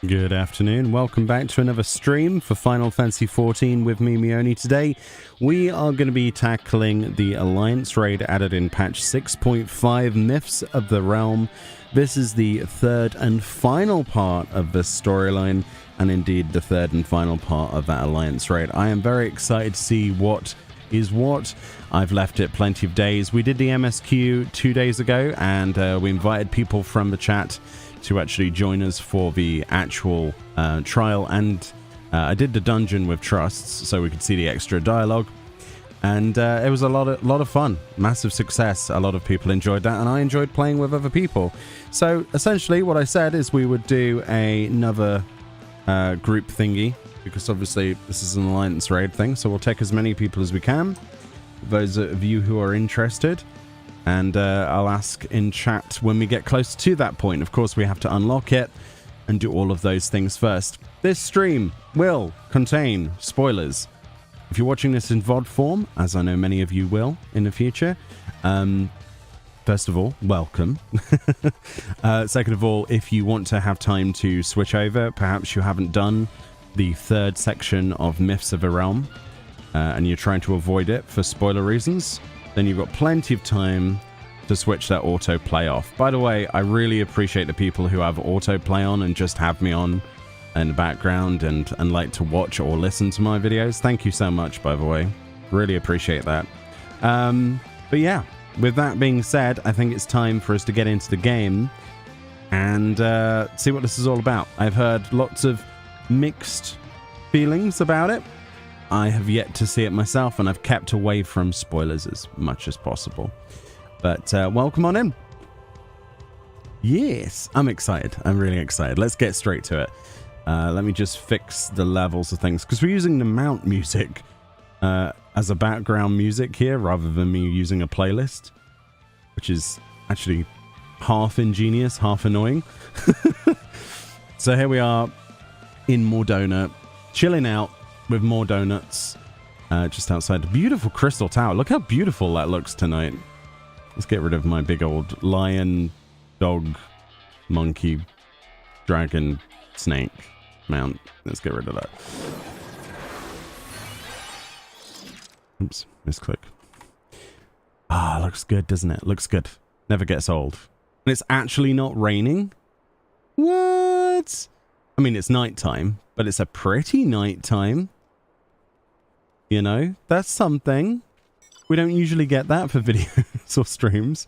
Good afternoon. Welcome back to another stream for Final Fantasy XIV with me, Meoni. Today, we are going to be tackling the Alliance raid added in patch 6.5, Myths of the Realm. This is the third and final part of the storyline, and indeed the third and final part of that Alliance raid. I am very excited to see what is what. I've left it plenty of days. We did the MSQ 2 days ago, and we invited people from the chat to actually join us for the actual trial, and I did the dungeon with trusts so we could see the extra dialogue, and it was a lot of fun, massive success. A lot of people enjoyed that, and I enjoyed playing with other people. So essentially what I said is we would do another group thingy, because obviously this is an Alliance raid thing, so we'll take as many people as we can, those of you who are interested. And I'll ask in chat when we get close to that point. Of course, we have to unlock it and do all of those things first. This stream will contain spoilers. If you're watching this in VOD form, as I know many of you will in the future, first of all, welcome. Second of all, if you want to have time to switch over, perhaps you haven't done the third section of Myths of the Realm, and you're trying to avoid it for spoiler reasons, then you've got plenty of time to switch that autoplay off. By the way, I really appreciate the people who have autoplay on and just have me on in the background and like to watch or listen to my videos. Thank you so much, by the way. Really appreciate that. But yeah, with that being said, I think it's time for us to get into the game and see what this is all about. I've heard lots of mixed feelings about it. I have yet to see it myself, and I've kept away from spoilers as much as possible. But welcome on in. Yes, I'm excited. I'm really excited. Let's get straight to it. Let me just fix the levels of things, because we're using the mount music as a background music here, rather than me using a playlist, which is actually half ingenious, half annoying. So here we are in Mordona, chilling out with more donuts, just outside the beautiful Crystal Tower. Look how beautiful that looks tonight. Let's get rid of my big old lion, dog, monkey, dragon, snake mount. Let's get rid of that. Oops, misclick. Ah, looks good, doesn't it? Looks good. Never gets old. And it's actually not raining? What? I mean, it's nighttime, but it's a pretty nighttime. You know, that's something. We don't usually get that for videos or streams.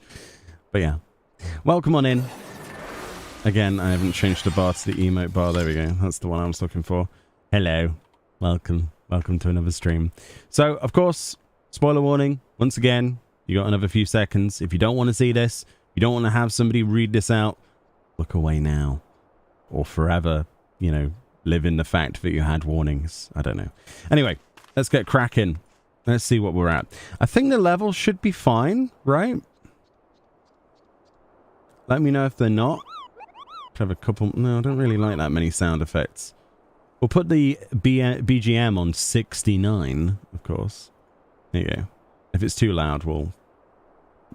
But yeah. Welcome on in. Again, I haven't changed the bar to the emote bar. There we go. That's the one I was looking for. Hello. Welcome. Welcome to another stream. So, of course, spoiler warning. Once again, you got another few seconds. If you don't want to see this, you don't want to have somebody read this out, look away now. Or forever, you know, live in the fact that you had warnings. I don't know. Anyway. Let's get cracking. Let's see what we're at. I think the levels should be fine, right? Let me know if they're not. Have a couple. No, I don't really like that many sound effects. We'll put the BGM on 69, of course. There you go. If it's too loud, we'll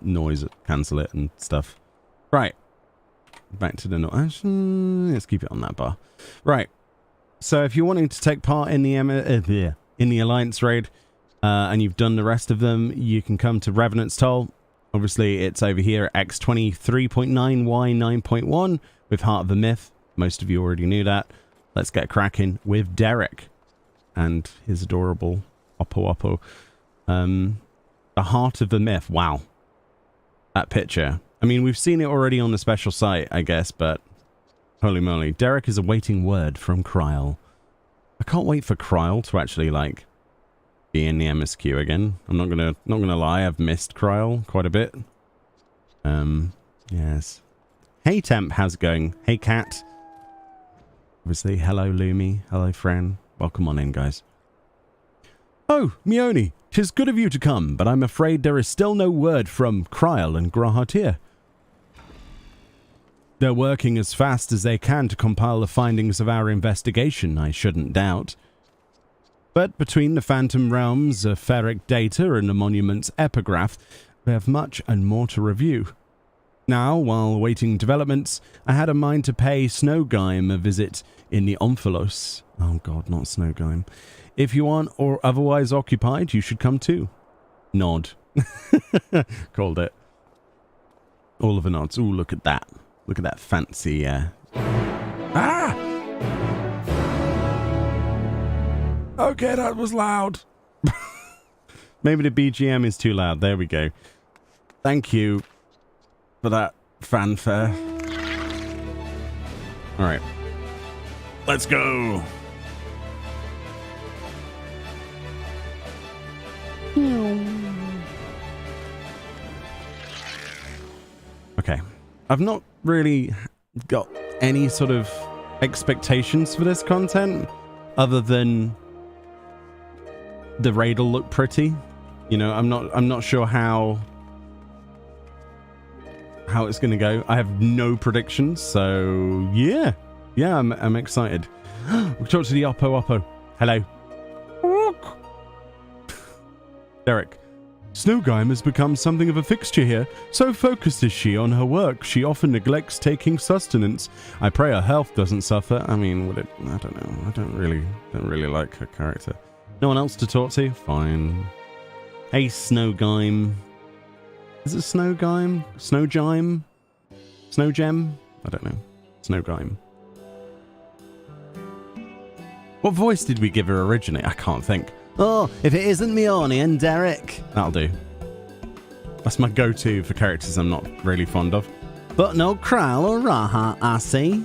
noise it, cancel it and stuff. Right. Back to the noise. Let's keep it on that bar. Right. So if you're wanting to take part in the Alliance raid, and you've done the rest of them, you can come to Revenant's Toll. Obviously, it's over here at X23.9, Y9.1 with Heart of the Myth. Most of you already knew that. Let's get cracking with Derek and his adorable Oppo. The Heart of the Myth. Wow. That picture. I mean, we've seen it already on the special site, I guess, but holy moly. Derek is awaiting word from Kryl. I can't wait for Kryl to actually, like, be in the MSQ again. I'm not gonna lie, I've missed Kryl quite a bit. Yes. Hey Temp, how's it going? Hey Cat. Obviously, hello Lumi, hello Fran. Welcome on in, guys. Oh, Meoni, 'tis good of you to come, but I'm afraid there is still no word from Kryl and Grahatir. They're working as fast as they can to compile the findings of our investigation, I shouldn't doubt. But between the Phantom Realms, etheric data, and the Monument's epigraph, we have much and more to review. Now, while awaiting developments, I had a mind to pay Snowgime a visit in the Omphalos. Oh god, not Snowgime. If you aren't or otherwise occupied, you should come too. Nod. Called it. All of the nods. Ooh, look at that. Look at that fancy, Ah! Okay, that was loud. Maybe the BGM is too loud. There we go. Thank you for that fanfare. Alright. Let's go! Okay. I've not really got any sort of expectations for this content other than the raid will look pretty. You know, I'm not sure how it's going to go. I have no predictions, so yeah. Yeah, I'm excited. We'll talk to the Oppo. Hello. Derek. Snowgime has become something of a fixture here. So focused is she on her work, she often neglects taking sustenance. I pray her health doesn't suffer. I mean, would it? I don't know. I don't really like her character. No one else to talk to? Fine. Hey, Snowgime. Is it Snowgime? Snowgime? Snowgem? I don't know. Snowgime. What voice did we give her originally? I can't think. Oh, if it isn't Meoni and Derek. That'll do. That's my go-to for characters I'm not really fond of. But no Kral or Raha, I see.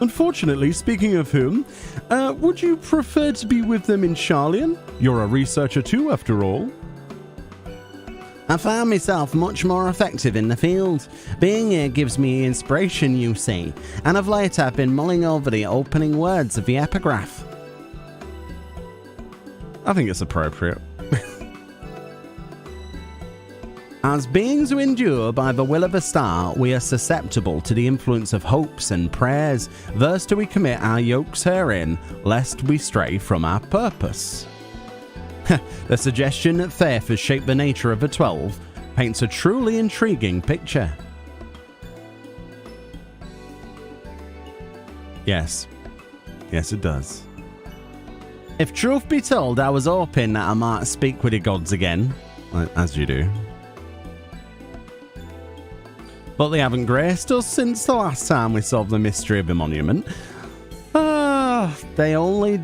Unfortunately, speaking of whom, would you prefer to be with them in Charlian? You're a researcher too, after all. I found myself much more effective in the field. Being here gives me inspiration, you see, and of late I've been mulling over the opening words of the epigraph. I think it's appropriate. As beings who endure by the will of a star, we are susceptible to the influence of hopes and prayers. Thus do we commit our yokes herein, lest we stray from our purpose. The suggestion that Theft has shaped the nature of the 12 paints a truly intriguing picture. Yes. Yes, it does. If truth be told, I was hoping that I might speak with the gods again, as you do. But they haven't graced us since the last time we solved the mystery of the monument. They only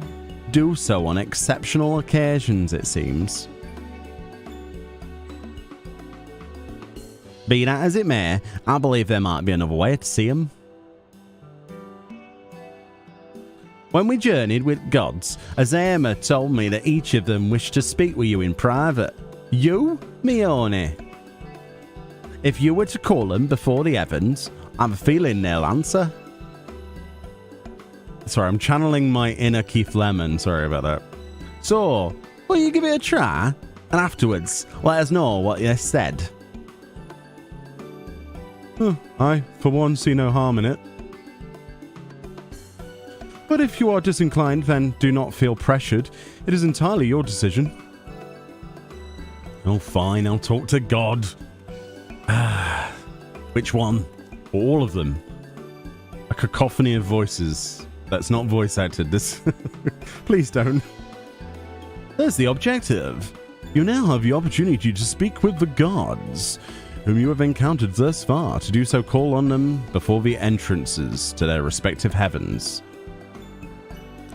do so on exceptional occasions, it seems. Be that as it may, I believe there might be another way to see them. When we journeyed with gods, Azema told me that each of them wished to speak with you in private. You, Meoni. If you were to call them before the heavens, I have a feeling they'll answer. Sorry, I'm channeling my inner Keith Lemon. Sorry about that. So, will you give it a try? And afterwards, let us know what you said. I, for one, see no harm in it. But if you are disinclined, then do not feel pressured. It is entirely your decision. Oh, fine, I'll talk to God. Which one? All of them. A cacophony of voices. That's not voice acted. This. Please don't. There's the objective. You now have the opportunity to speak with the gods, whom you have encountered thus far. To do so, call on them before the entrances to their respective heavens.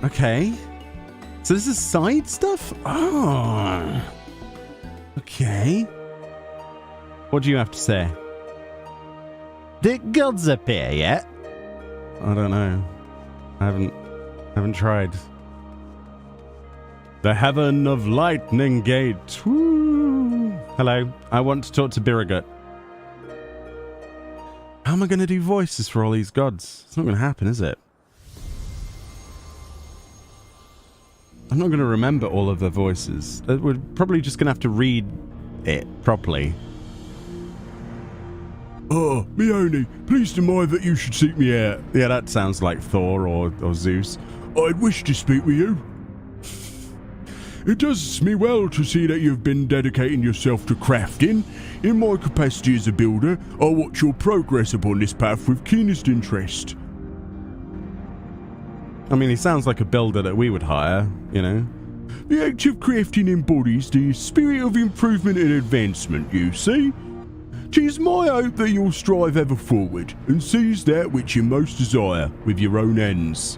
Okay. So this is side stuff? Oh. Okay. What do you have to say? Did gods appear yet? I don't know. I haven't tried. The Heaven of Lightning Gate. Woo. Hello. I want to talk to Biragut. How am I going to do voices for all these gods? It's not going to happen, is it? I'm not going to remember all of their voices. We're probably just going to have to read it properly. Oh, Meoni, please deny that you should seek me out. Yeah, that sounds like Thor or Zeus. I'd wish to speak with you. It does me well to see that you've been dedicating yourself to crafting. In my capacity as a builder, I watch your progress upon this path with keenest interest. I mean, he sounds like a builder that we would hire, you know. The act of crafting embodies the spirit of improvement and advancement, you see. 'Tis my hope that you'll strive ever forward and seize that which you most desire with your own hands.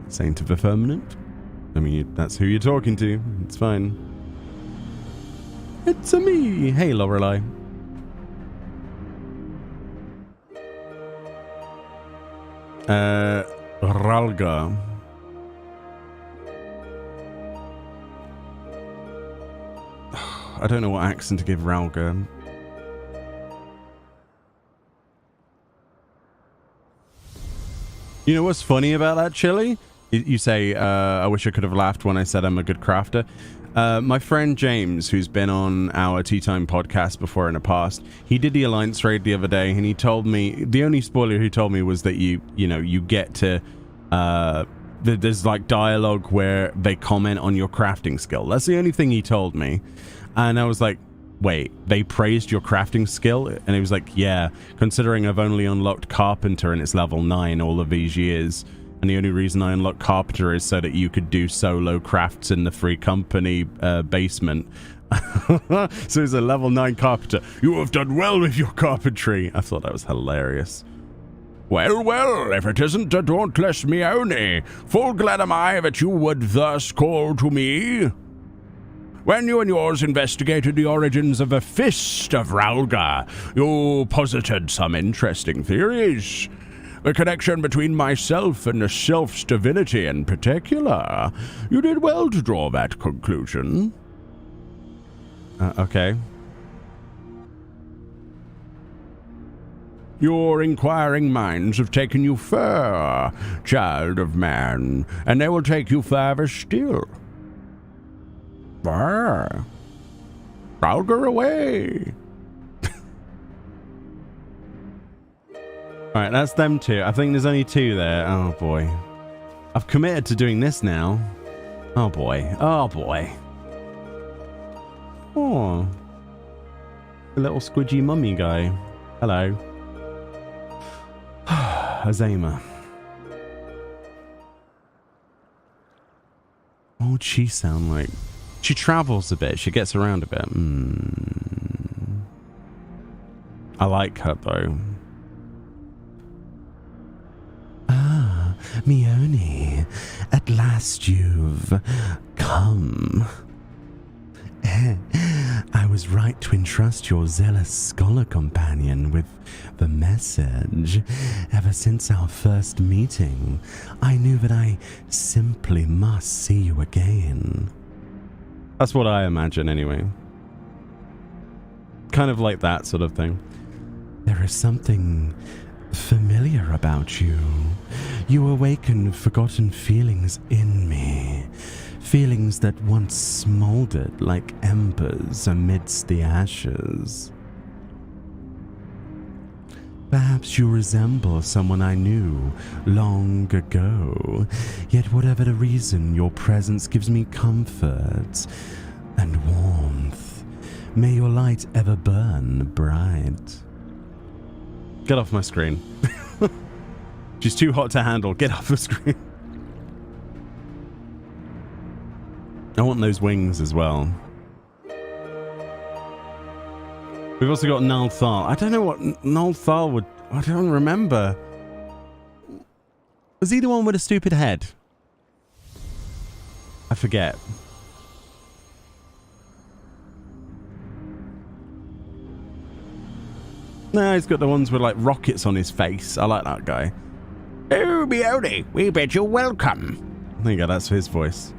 Saint of the Firmament? I mean, that's who you're talking to. It's fine. It's a me. Hey, Lorelei. Ralga. I don't know what accent to give Ralga. You know what's funny about that, Chili? You say, I wish I could have laughed when I said I'm a good crafter. My friend James, who's been on our Tea Time podcast before in the past, he did the Alliance raid the other day, and he told me, the only spoiler he told me was that you get to, there's like dialogue where they comment on your crafting skill. That's the only thing he told me. And I was like, wait, they praised your crafting skill? And he was like, yeah, considering I've only unlocked Carpenter and it's level 9 all of these years. And the only reason I unlocked Carpenter is so that you could do solo crafts in the free company basement. So he's a level 9 Carpenter. You have done well with your carpentry. I thought that was hilarious. Well, well, if it isn't a dauntless Meoni, full glad am I that you would thus call to me. When you and yours investigated the origins of the Fist of Ralga, you posited some interesting theories. The connection between myself and the Sylph's divinity in particular. You did well to draw that conclusion. Okay. Your inquiring minds have taken you far, child of man, and they will take you farther still. Far. Ralga away. Alright, that's them two. I think there's only two there. Oh boy. I've committed to doing this now. Oh boy. Oh boy. Oh. The little squidgy mummy guy. Hello. Azema. What would she sound like? She travels a bit. She gets around a bit. I like her though. Ah, Meoni. At last you've come. I was right to entrust your zealous scholar companion with the message. Ever since our first meeting, I knew that I simply must see you again. That's what I imagine anyway. Kind of like that sort of thing. There is something familiar about you. You awaken forgotten feelings in me. Feelings that once smoldered like embers amidst the ashes. Perhaps you resemble someone I knew long ago, yet whatever the reason, your presence gives me comfort and warmth. May your light ever burn bright. Get off my screen. She's too hot to handle. Get off the screen. I want those wings as well. We've also got Nalthal. I don't know what Nalthal would... I don't remember. Was he the one with a stupid head? I forget. No, he's got the ones with like rockets on his face. I like that guy. Oh, Meoni, we bid you welcome. There you go, that's his voice.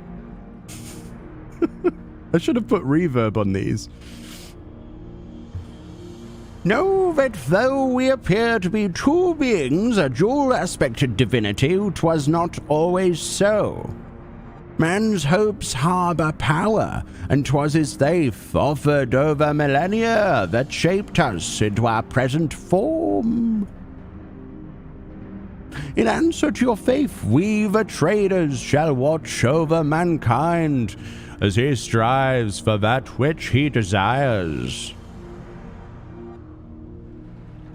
I should have put reverb on these. Know that though we appear to be two beings, a dual-aspected divinity, 'twas not always so. Man's hopes harbour power, and 'twas his faith offered over millennia that shaped us into our present form. In answer to your faith, we the traders shall watch over mankind, as he strives for that which he desires.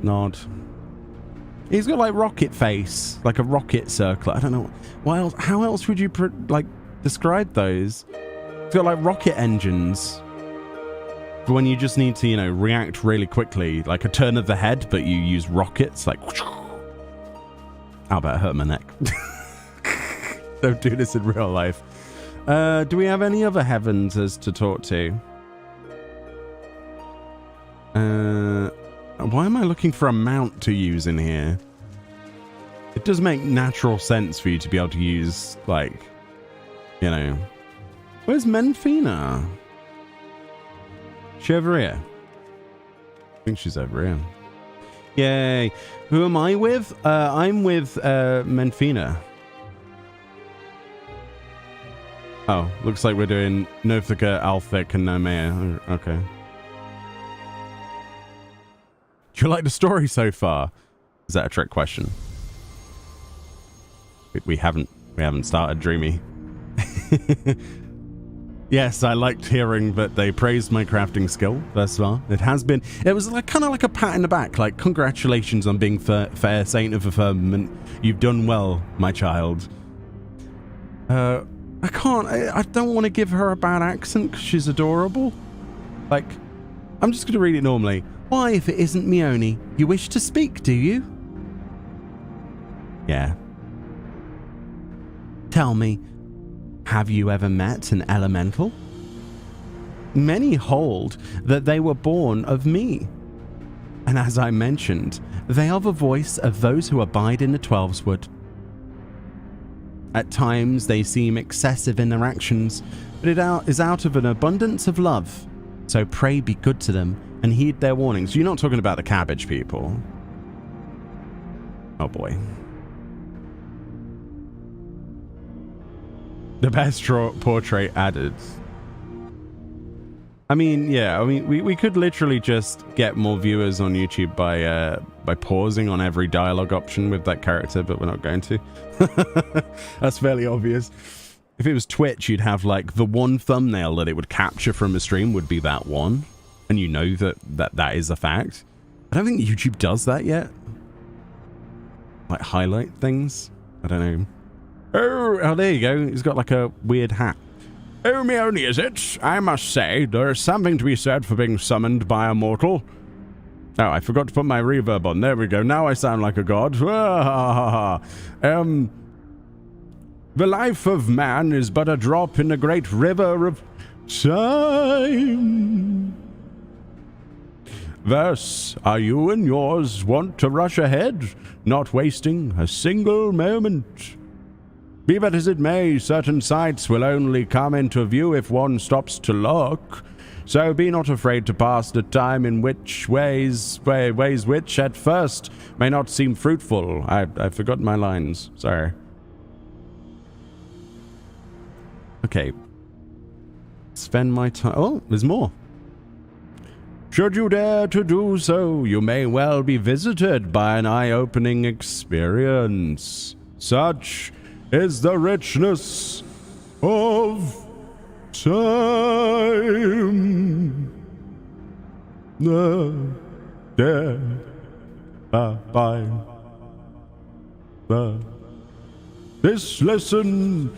Nod. He's got like rocket face, like a rocket circle. I don't know what else. How else would you like describe those? He's got like rocket engines. For when you just need to, you know, react really quickly, like a turn of the head, but you use rockets, like. I'll bet I hurt my neck. Don't do this in real life. Do we have any other heavens to talk to? Why am I looking for a mount to use in here? It does make natural sense for you to be able to use, like, you know... Where's Menfina? She over here? I think she's over here. Yay. Who am I with? I'm with Menfina. Oh, looks like we're doing Nothica, Alphic, and Nomea. Okay. Do you like the story so far? Is that a trick question? We haven't started, Dreamy. Yes, I liked hearing that they praised my crafting skill thus far. It was like kind of like a pat in the back, like congratulations on being fair saint of the firmament. You've done well, my child. I don't want to give her a bad accent because she's adorable. Like, I'm just going to read it normally. Why, if it isn't Meoni, you wish to speak, do you? Yeah. Tell me, have you ever met an elemental? Many hold that they were born of me. And as I mentioned, they are the voice of those who abide in the Twelveswood. At times they seem excessive in their actions, but it is out of an abundance of love. So pray be good to them and heed their warnings. You're not talking about the cabbage people. Oh boy. The best portrait added. I mean, yeah, I mean, we could literally just get more viewers on YouTube by pausing on every dialogue option with that character, but we're not going to. That's fairly obvious. If it was Twitch, you'd have like the one thumbnail that it would capture from a stream would be that one, and you know that is a fact. I don't think YouTube does that yet. Like highlight things. I don't know. Oh, there you go. He's got like a weird hat. Oh, Meoni, is it? I must say, there is something to be said for being summoned by a mortal. Oh, I forgot to put my reverb on. There we go. Now I sound like a god. The life of man is but a drop in the great river of time. Thus, are you and yours wont to rush ahead, not wasting a single moment? Be that as it may, certain sights will only come into view if one stops to look. So be not afraid to pass the time in which ways which at first may not seem fruitful. I've forgotten my lines. Sorry. Okay. Spend my time. Oh, there's more. Should you dare to do so, you may well be visited by an eye-opening experience. Such is the richness of time. This lesson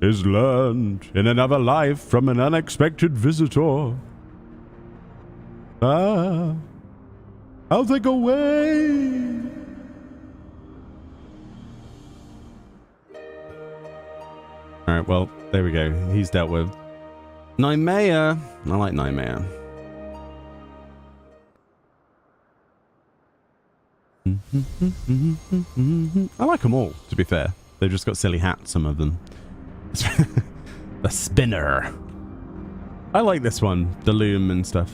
is learned in another life from an unexpected visitor. I'll take away. Alright, well, there we go. He's dealt with. Nymea. I like Nymea. I like them all, to be fair. They've just got silly hats, some of them. The spinner. I like this one, the loom and stuff.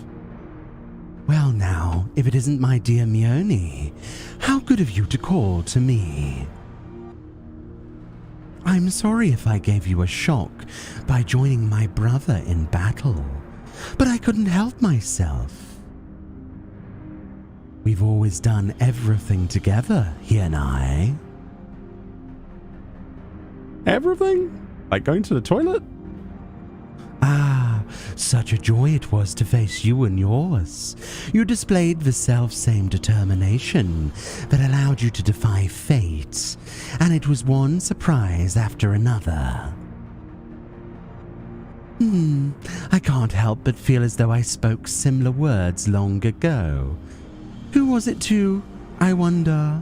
Well now, if it isn't my dear Meoni, how good of you to call to me. I'm sorry if I gave you a shock by joining my brother in battle, but I couldn't help myself. We've always done everything together, he and I. Everything? Like going to the toilet? Such a joy it was to face you and yours. You displayed the self-same determination that allowed you to defy fate, and it was one surprise after another. I can't help but feel as though I spoke similar words long ago. Who was it to, I wonder?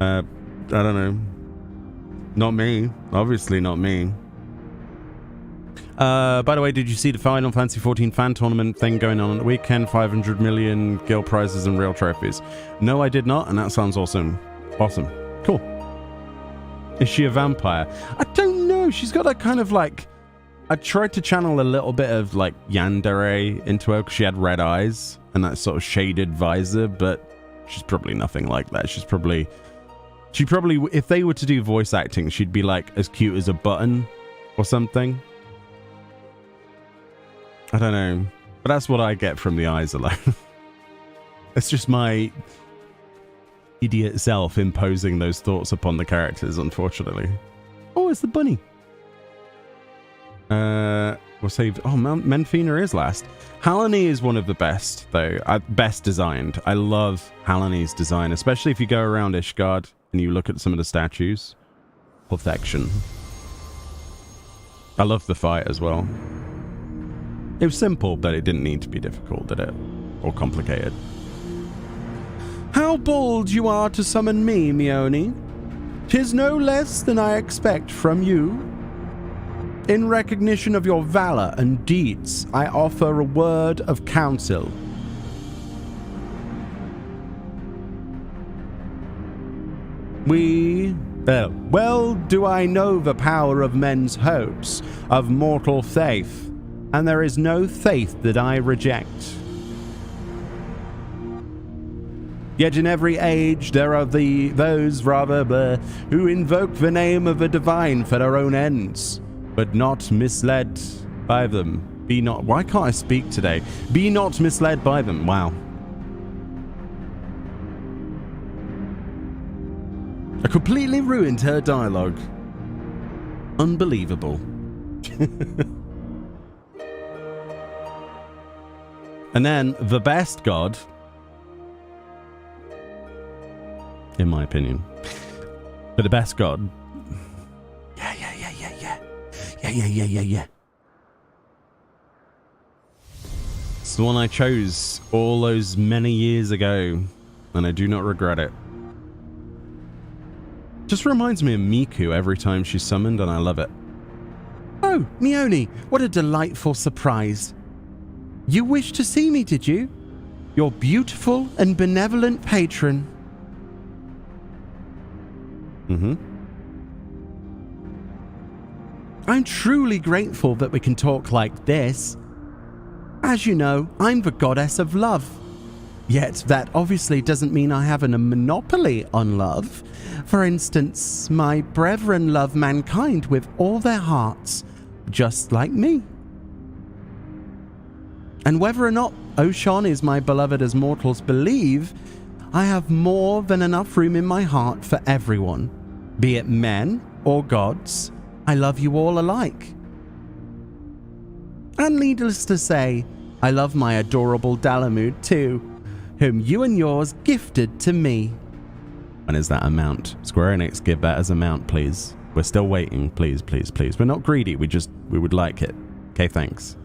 I don't know. Not me. Obviously not me. By the way, did you see the Final Fantasy XIV fan tournament thing going on the weekend? 500 million guild prizes and real trophies. No, I did not, and that sounds awesome. Awesome. Cool. Is she a vampire? I don't know. She's got a kind of like... I tried to channel a little bit of like yandere into her because she had red eyes and that sort of shaded visor, but she's probably nothing like that. She probably, if they were to do voice acting, she'd be like as cute as a button or something. I don't know, but that's what I get from the eyes alone. It's just my idiot self imposing those thoughts upon the characters, unfortunately. Oh, it's the bunny. We'll save... Oh, Menfina is last. Halani is one of the best, though. Best designed. I love Halani's design, especially if you go around Ishgard and you look at some of the statues. Perfection. I love the fight as well. It was simple, but it didn't need to be difficult, did it? Or complicated. How bold you are to summon me, Meoni. 'Tis no less than I expect from you. In recognition of your valor and deeds, I offer a word of counsel. Well do I know the power of men's hopes, of mortal faith, and there is no faith that I reject. Yet in every age there are those who invoke the name of the divine for their own ends, but not misled by them. Why can't I speak today? Be not misled by them. Wow. I completely ruined her dialogue. Unbelievable. And then the best god, in my opinion, but the best god. Yeah. It's the one I chose all those many years ago, and I do not regret it. Just reminds me of Miku every time she's summoned, and I love it. Oh, Meoni, what a delightful surprise. You wished to see me, did you? Your beautiful and benevolent patron. I'm truly grateful that we can talk like this. As you know, I'm the goddess of love. Yet that obviously doesn't mean I have a monopoly on love. For instance, my brethren love mankind with all their hearts, just like me. And whether or not Oshon is my beloved as mortals believe, I have more than enough room in my heart for everyone, be it men or gods. I love you all alike. And needless to say, I love my adorable Dalamud too, whom you and yours gifted to me. When is that amount? Square Enix, give that as a mount, please. We're still waiting, please. We're not greedy, we would like it. Okay, thanks.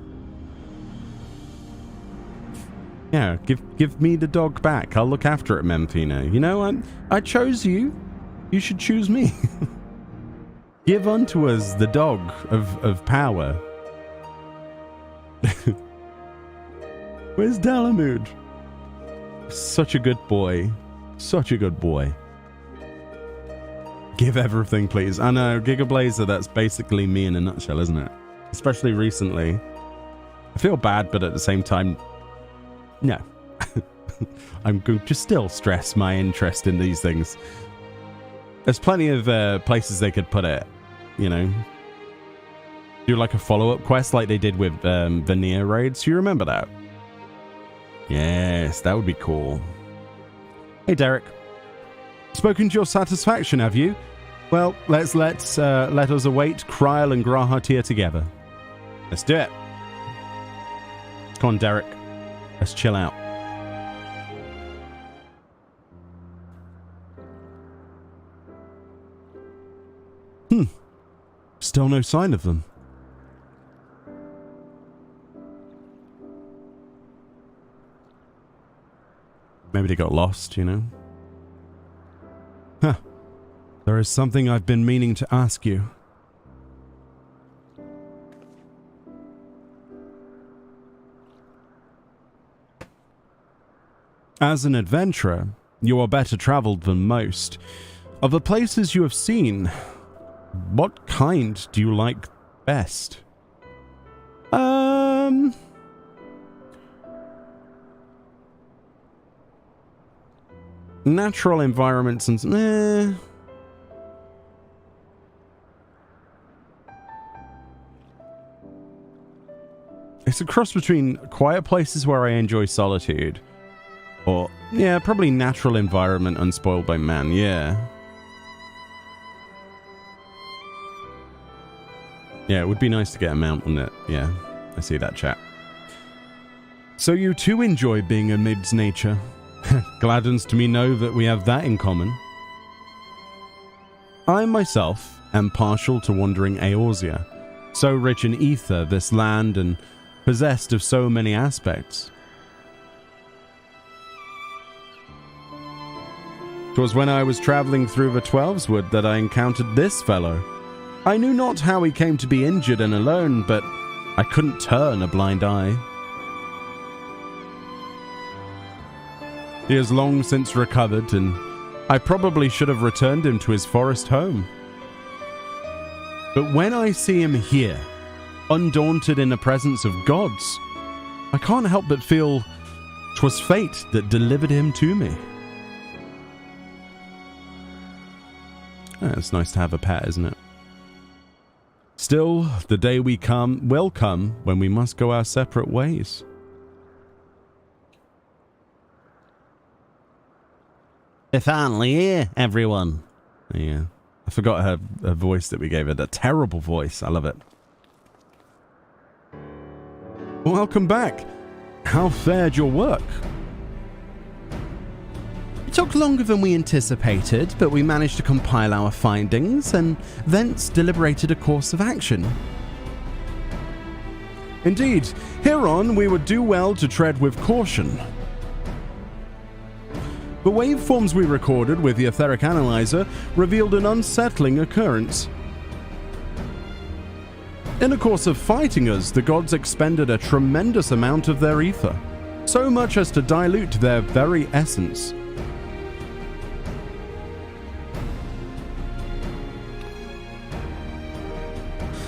Yeah, give me the dog back. I'll look after it, Memphina. You know, I chose you. You should choose me. Give unto us the dog of power. Where's Dalamud? Such a good boy. Such a good boy. Give everything, please. I know, Gigablazer, that's basically me in a nutshell, isn't it? Especially recently. I feel bad, but at the same time, no. I'm going to still stress my interest in these things. There's plenty of places they could put it, you know. Do like a follow-up quest like they did with the Nier raids. Do you remember that? Yes, that would be cool. Hey, Derek. Spoken to your satisfaction, have you? Well, let us await Kryl and Grahatir together. Let's do it. Come on, Derek. Let's chill out. Still no sign of them. Maybe they got lost, you know? Huh. There is something I've been meaning to ask you. As an adventurer, you are better traveled than most. Of the places you have seen, what kind do you like best? Natural environments and... It's a cross between quiet places where I enjoy solitude. Or, yeah, probably natural environment unspoiled by man, yeah. Yeah, it would be nice to get a mount, wouldn't it? Yeah, I see that, chat. So you too enjoy being amidst nature. Gladdens to me know that we have that in common. I myself am partial to wandering Eorzea, so rich in ether, this land, and possessed of so many aspects. 'Twas when I was travelling through the Twelveswood that I encountered this fellow. I knew not how he came to be injured and alone, but I couldn't turn a blind eye. He has long since recovered, and I probably should have returned him to his forest home. But when I see him here, undaunted in the presence of gods, I can't help but feel 'twas fate that delivered him to me. It's nice to have a pet, isn't it? Still, the day will come when we must go our separate ways. If only here, everyone. Yeah, I forgot her voice that we gave her. The terrible voice. I love it. Welcome back. How fared your work? It took longer than we anticipated, but we managed to compile our findings and thence deliberated a course of action. Indeed, hereon we would do well to tread with caution. The waveforms we recorded with the etheric analyzer revealed an unsettling occurrence. In the course of fighting us, the gods expended a tremendous amount of their ether, so much as to dilute their very essence.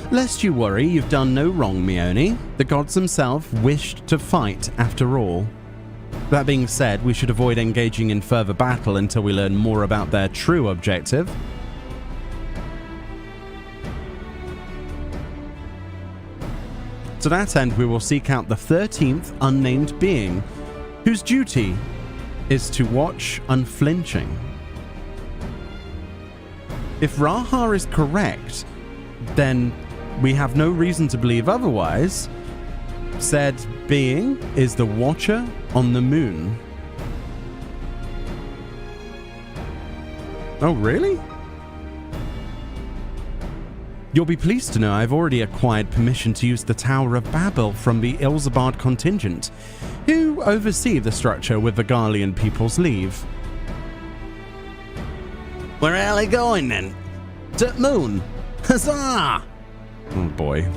Lest you worry, you've done no wrong, Meoni. The gods themselves wished to fight after all. That being said, we should avoid engaging in further battle until we learn more about their true objective. To that end, we will seek out the 13th unnamed being, whose duty is to watch unflinching. If Raha is correct, then we have no reason to believe otherwise. Said being is the Watcher on the Moon. Oh, really? You'll be pleased to know I've already acquired permission to use the Tower of Babel from the Ilzabard contingent, who oversee the structure with the Garlean people's leave. Where are they going then? To the moon? Huzzah! Oh boy.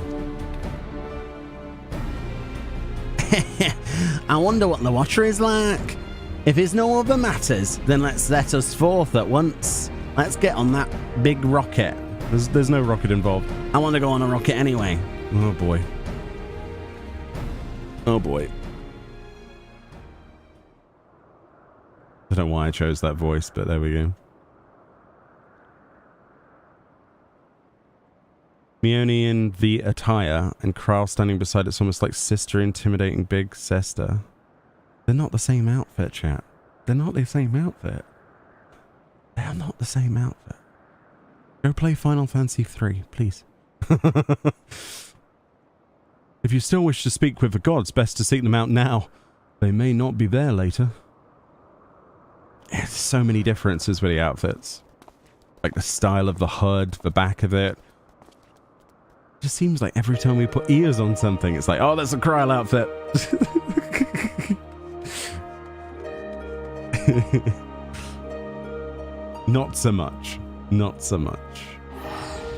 I wonder what the Watcher is like. If it's no other matters, then let's set us forth at once. Let's get on that big rocket. There's no rocket involved. I want to go on a rocket anyway. Oh boy. Oh boy. I don't know why I chose that voice, but there we go. Meoni in the attire and Kral standing beside it's almost like sister intimidating big sister. They're not the same outfit, chat. They're not the same outfit. They are not the same outfit. Go play Final Fantasy III, please. If you still wish to speak with the gods, best to seek them out now. They may not be there later. There's so many differences with the outfits. Like the style of the hood, the back of it. It just seems like every time we put ears on something, it's like, oh, that's a Kryl outfit. Not so much. Not so much.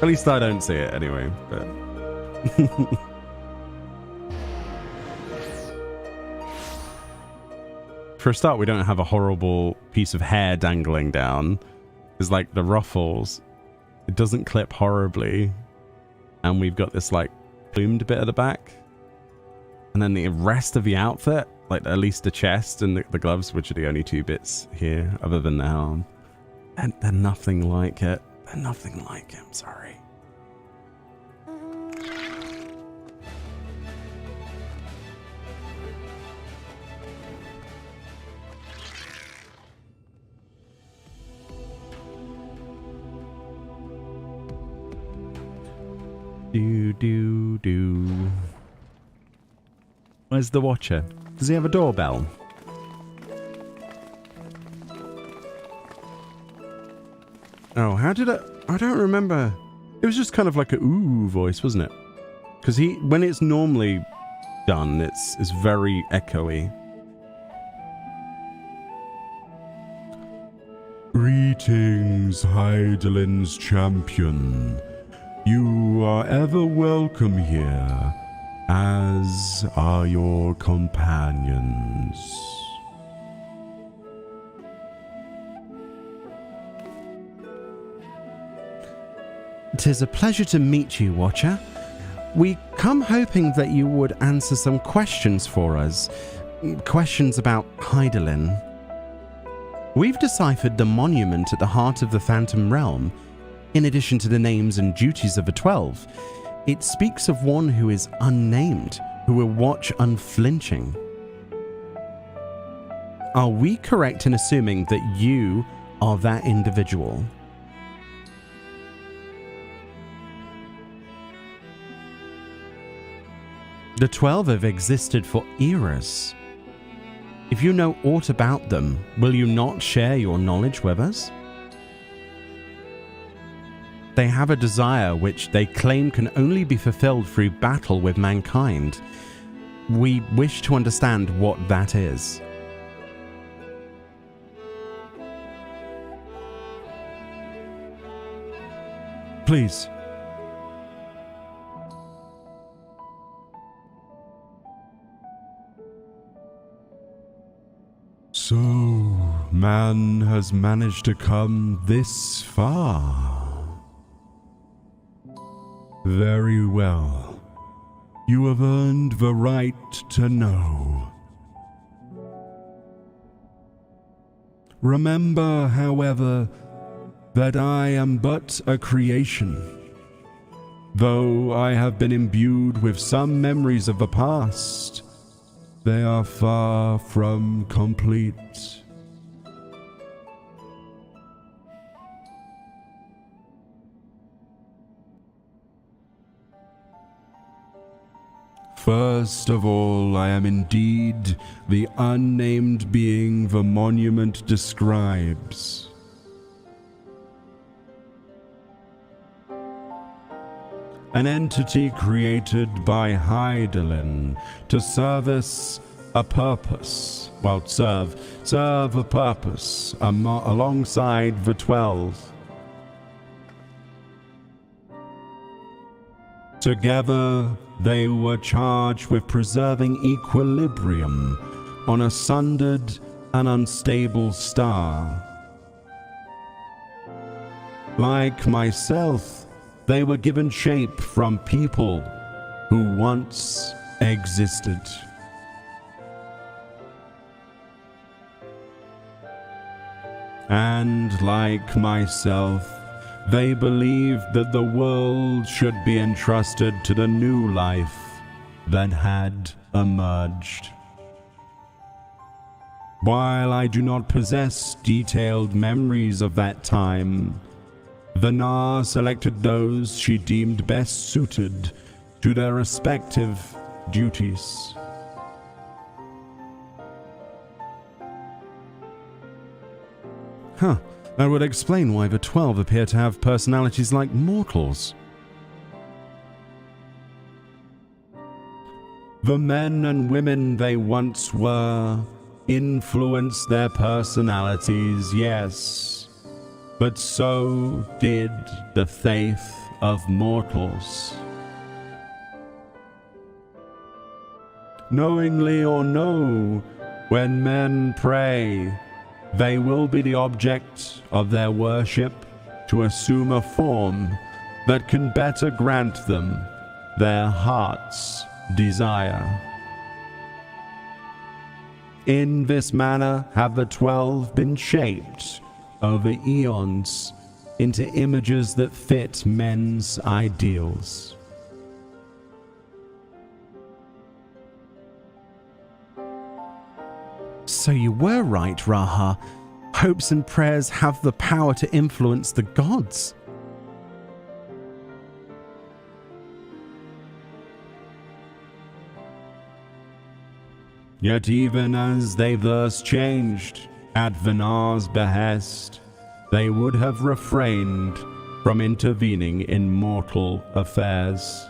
At least I don't see it anyway, but... For a start, we don't have a horrible piece of hair dangling down. It's like the ruffles. It doesn't clip horribly. And we've got this like plumed bit at the back. And then the rest of the outfit, like at least the chest and the gloves, which are the only two bits here, other than the helm. And they're nothing like it. They're nothing like it, I'm sorry. Do. Where's the Watcher? Does he have a doorbell? Oh, how did I don't remember. It was just kind of like a ooh voice, wasn't it? Because when it's normally done, it's very echoey. Greetings, Hydaelyn's champion. You are ever welcome here, as are your companions. "'Tis a pleasure to meet you, Watcher. We come hoping that you would answer some questions for us. Questions about Hydaelyn. We've deciphered the monument at the heart of the Phantom Realm. In addition to the names and duties of the 12, it speaks of one who is unnamed, who will watch unflinching. Are we correct in assuming that you are that individual?" The 12 have existed for eras. If you know aught about them, will you not share your knowledge with us? They have a desire which they claim can only be fulfilled through battle with mankind. We wish to understand what that is. Please. So, man has managed to come this far. Very well. You have earned the right to know. Remember, however, that I am but a creation. Though I have been imbued with some memories of the past, they are far from complete. First of all, I am indeed the unnamed being the monument describes. An entity created by Hydaelyn to service a purpose. Well, serve a purpose alongside the 12. Together, they were charged with preserving equilibrium on a sundered and unstable star. Like myself, they were given shape from people who once existed. And like myself, they believed that the world should be entrusted to the new life that had emerged. While I do not possess detailed memories of that time, the Nar selected those she deemed best suited to their respective duties. Huh. That would explain why the 12 appear to have personalities like mortals. The men and women they once were influenced their personalities, yes, but so did the faith of mortals. Knowingly or no, when men pray, they will be the object of their worship to assume a form that can better grant them their heart's desire. In this manner have the 12 been shaped over eons into images that fit men's ideals. So you were right, Raha. Hopes and prayers have the power to influence the gods. Yet even as they thus changed, at Vinar's behest, they would have refrained from intervening in mortal affairs.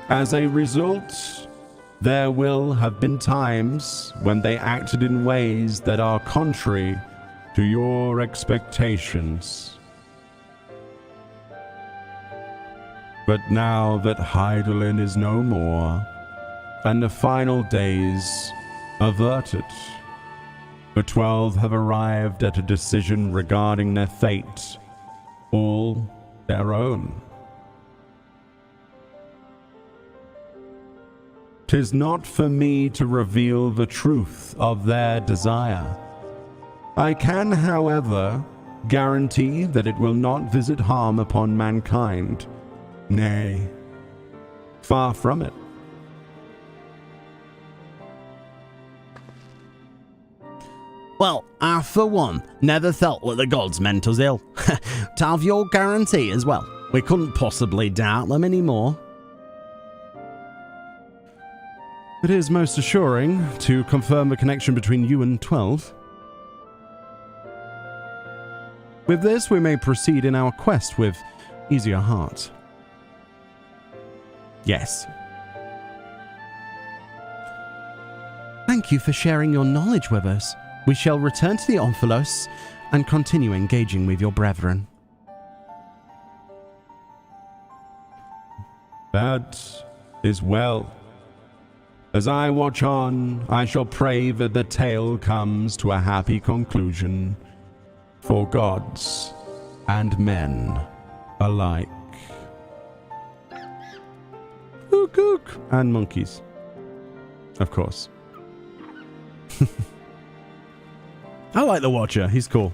As a result, there will have been times when they acted in ways that are contrary to your expectations. But now that Hydaelyn is no more, and the final days averted, the 12 have arrived at a decision regarding their fate, all their own. 'Tis not for me to reveal the truth of their desire. I can, however, guarantee that it will not visit harm upon mankind. Nay, far from it. Well, I, for one, never felt what the gods meant us ill. To have your guarantee as well. We couldn't possibly doubt them anymore. It is most assuring to confirm the connection between you and 12. With this, we may proceed in our quest with easier heart. Yes. Thank you for sharing your knowledge with us. We shall return to the Omphalos and continue engaging with your brethren. That is well. As I watch on, I shall pray that the tale comes to a happy conclusion for gods and men alike. Ook, ook. And monkeys. Of course. I like the Watcher, he's cool.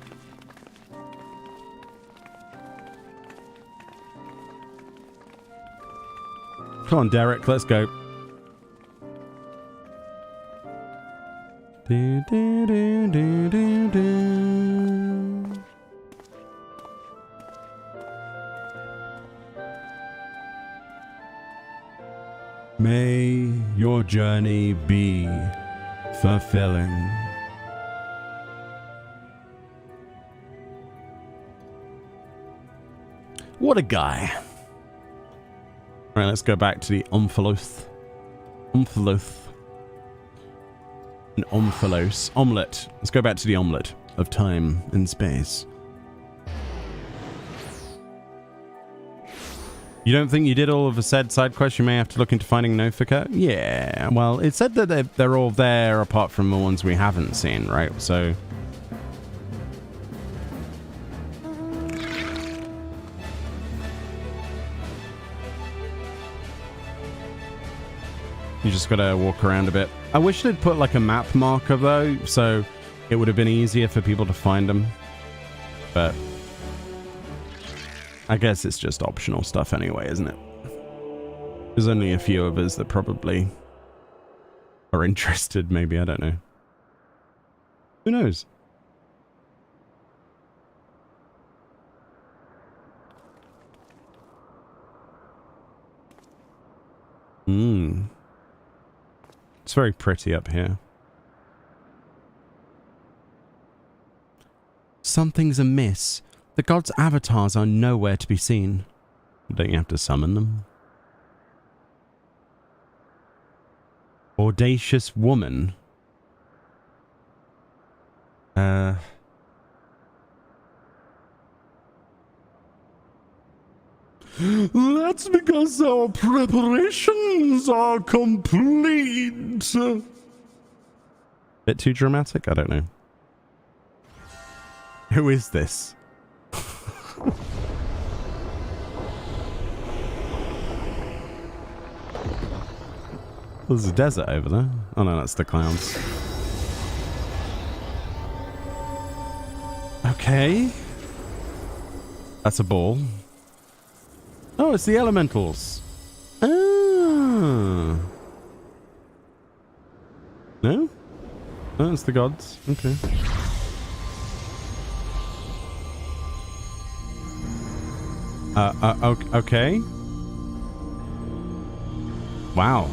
Come on, Derek, let's go. Do, do, do, do, do, do. May your journey be fulfilling. What a guy. Alright, let's go back to the Omphalos. Omphalos. An Omphalos. Omelette. Let's go back to the omelette of time and space. You don't think you did all of the said side quests? You may have to look into finding Nofika? Yeah, well, it said that they're all there apart from the ones we haven't seen, right? So... you just gotta walk around a bit. I wish they'd put like a map marker though, so it would have been easier for people to find them. But I guess it's just optional stuff anyway, isn't it? There's only a few of us that probably are interested, maybe, I don't know. Who knows? It's very pretty up here. Something's amiss. The gods' avatars are nowhere to be seen. Don't you have to summon them? Audacious woman. That's because our preparations are complete. Bit too dramatic? I don't know. Who is this? There's a desert over there. Oh no, that's the clouds. Okay. That's a ball. Oh, it's the elementals. Ah. No? Oh, it's the gods. Okay. Okay. Wow.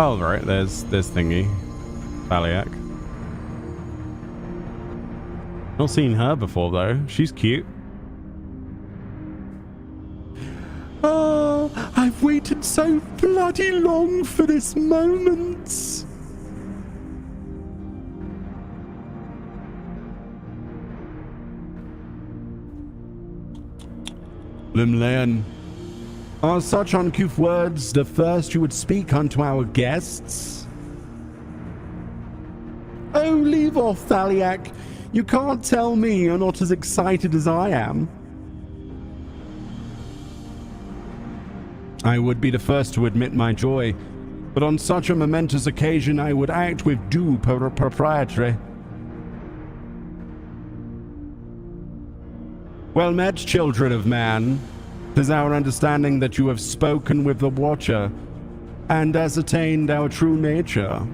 Oh, right, there's thingy. Baliak. Not seen her before, though. She's cute. Oh, I've waited so bloody long for this moment. Limlean, are such uncouth words the first you would speak unto our guests? Oh, leave off, Thaliak. You can't tell me you're not as excited as I am. I would be the first to admit my joy, but on such a momentous occasion I would act with due propriety. Well met, children of man. 'Tis our understanding that you have spoken with the Watcher, and ascertained our true nature.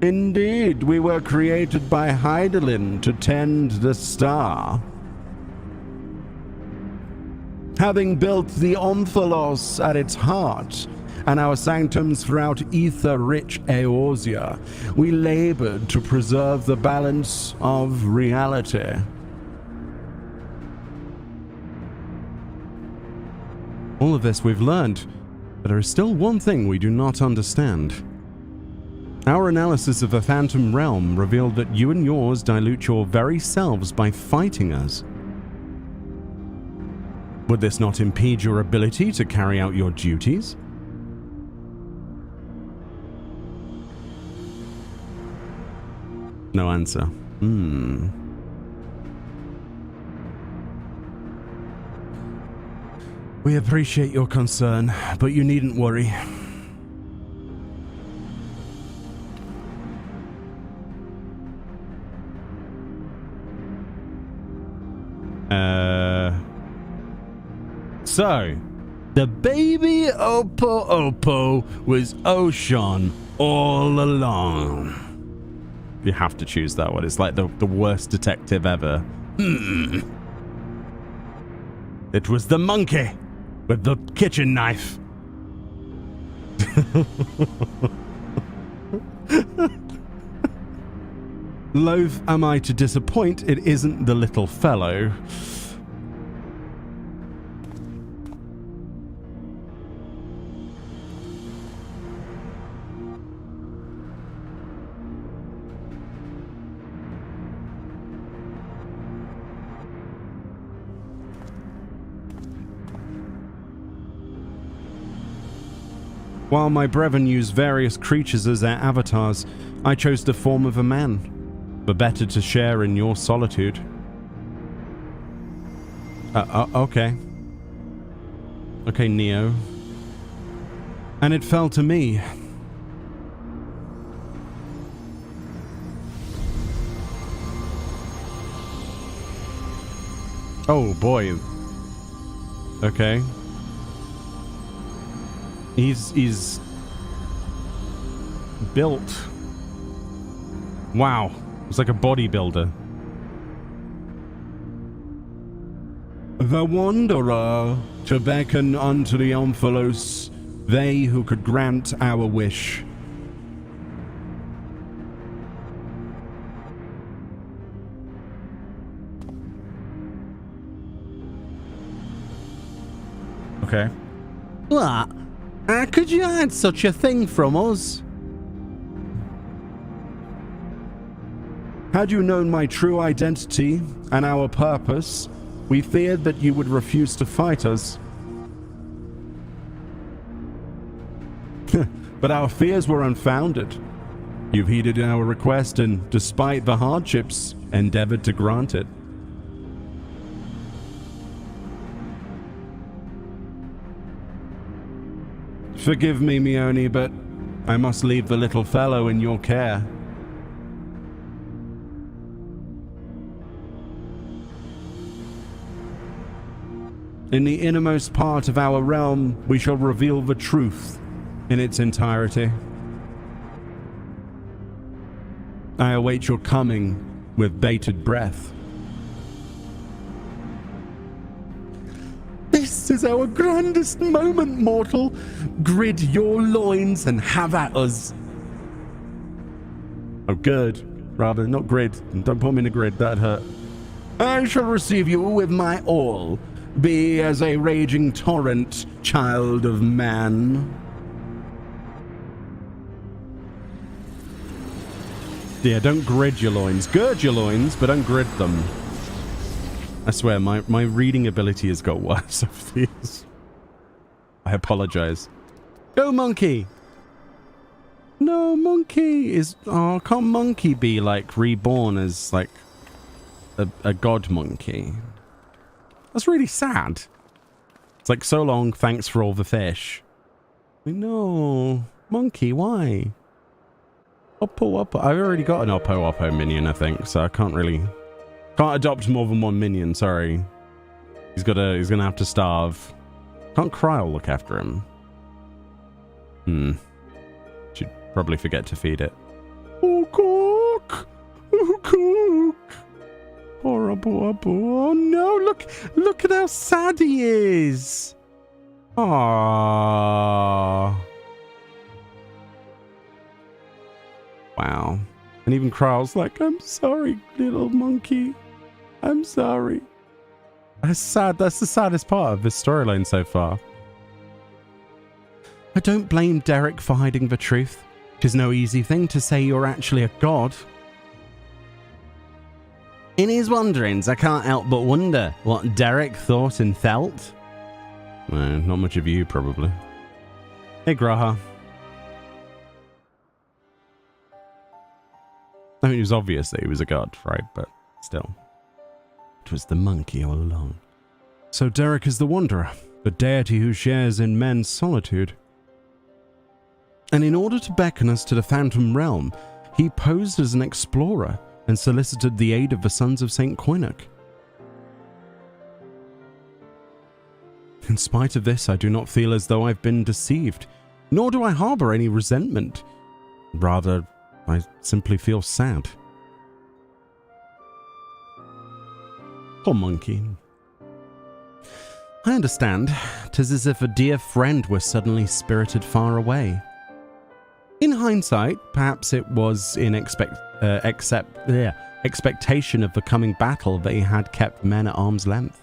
Indeed, we were created by Hydaelyn to tend the star. Having built the Omphalos at its heart, and our sanctums throughout ether-rich Eorzea, we labored to preserve the balance of reality. All of this we've learned, but there is still one thing we do not understand. Our analysis of the Phantom Realm revealed that you and yours dilute your very selves by fighting us. Would this not impede your ability to carry out your duties? No answer. We appreciate your concern, but you needn't worry. So, the baby Opo was Ocean all along. You have to choose that one. It's like the worst detective ever. It was the monkey with the kitchen knife. Loath am I to disappoint, it isn't the little fellow. While my brethren use various creatures as their avatars, I chose the form of a man, the better to share in your solitude. Okay. Okay, Neo. And it fell to me. Oh boy. Okay. He's built. Wow. It's like a bodybuilder. The Wanderer, to beckon unto the Omphalos, they who could grant our wish. Okay. What? How could you hide such a thing from us? Had you known my true identity and our purpose, we feared that you would refuse to fight us. But our fears were unfounded. You've heeded our request and, despite the hardships, endeavored to grant it. Forgive me, Meoni, but I must leave the little fellow in your care. In the innermost part of our realm, we shall reveal the truth in its entirety. I await your coming with bated breath. This is our grandest moment, mortal. Grid your loins and have at us. Oh, good. Rather, not grid. Don't put me in a grid, that'd hurt. I shall receive you with my all. Be as a raging torrent, child of man. Yeah, don't grid your loins. Gird your loins, but don't grid them. I swear, my reading ability has got worse over the years. I apologize. Go, monkey! No, monkey is... Oh, can't monkey be, like, reborn as, like, a god monkey? That's really sad. It's like, so long, thanks for all the fish. No, monkey, why? Oppo Oppo. I've already got an Oppo Oppo minion, I think, so I can't really... Can't adopt more than one minion, sorry. He's gonna have to starve. Can't Kryl look after him? Should probably forget to feed it. Oh, cook! Oh, cook! Horrible, oh no, look at how sad he is! Aww. Wow. And even Kryl's like, I'm sorry, little monkey. I'm sorry. That's sad. That's the saddest part of this storyline so far. I don't blame Derek for hiding the truth. 'Tis no easy thing to say you're actually a god. In his wanderings, I can't help but wonder what Derek thought and felt. Not much of you, probably. Hey, Graha. I mean, it was obvious that he was a god, right? But still. It was the monkey all along. So Derek is the Wanderer, the deity who shares in men's solitude. And in order to beckon us to the Phantom Realm, he posed as an explorer and solicited the aid of the Sons of St. Koinuk. In spite of this, I do not feel as though I've been deceived, nor do I harbour any resentment. Rather, I simply feel sad. Poor monkey. I understand. 'Tis as if a dear friend were suddenly spirited far away. In hindsight, perhaps it was in expectation of the coming battle that he had kept men at arm's length.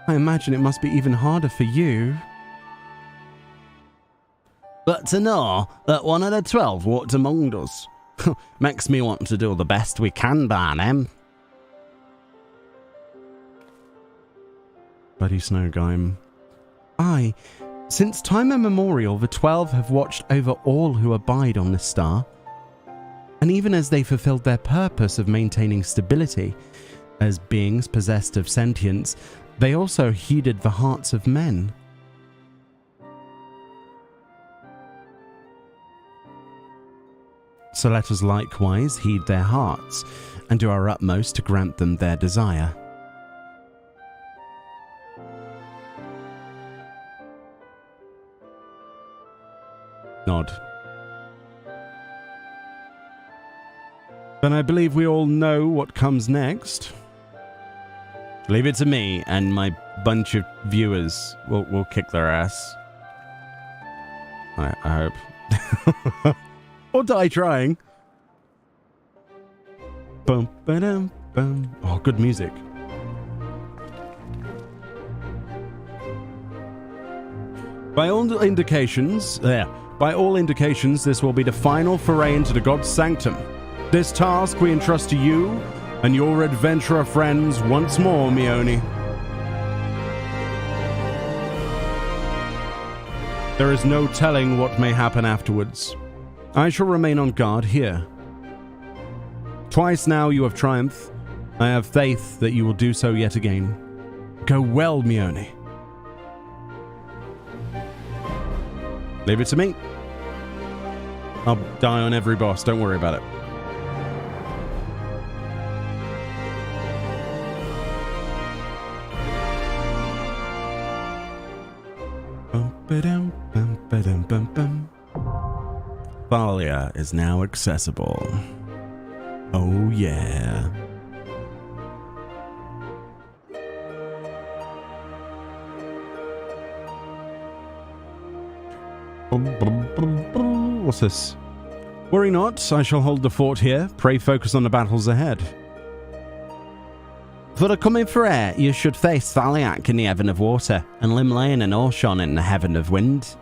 I imagine it must be even harder for you. But to know that one of the 12 walked among us makes me want to do the best we can by them. Bloody Snowgime. Aye, since time immemorial, the 12 have watched over all who abide on this star. And even as they fulfilled their purpose of maintaining stability, as beings possessed of sentience, they also heeded the hearts of men. So let us likewise heed their hearts, and do our utmost to grant them their desire. Nod. Then I believe we all know what comes next. Leave it to me and my bunch of viewers. We'll kick their ass. I hope. Or die trying. Bum, ba-dum, bum. Oh, good music. By all indications, this will be the final foray into the God's Sanctum. This task we entrust to you and your adventurer friends once more, Meoni. There is no telling what may happen afterwards. I shall remain on guard here. Twice now you have triumphed. I have faith that you will do so yet again. Go well, Meoni. Leave it to me. I'll die on every boss, don't worry about it. Thalia is now accessible. Oh yeah. What's this? Worry not, I shall hold the fort here. Pray focus on the battles ahead. For the coming foray, you should face Thaliak in the heaven of water, and Limlane and Orshon in the heaven of wind.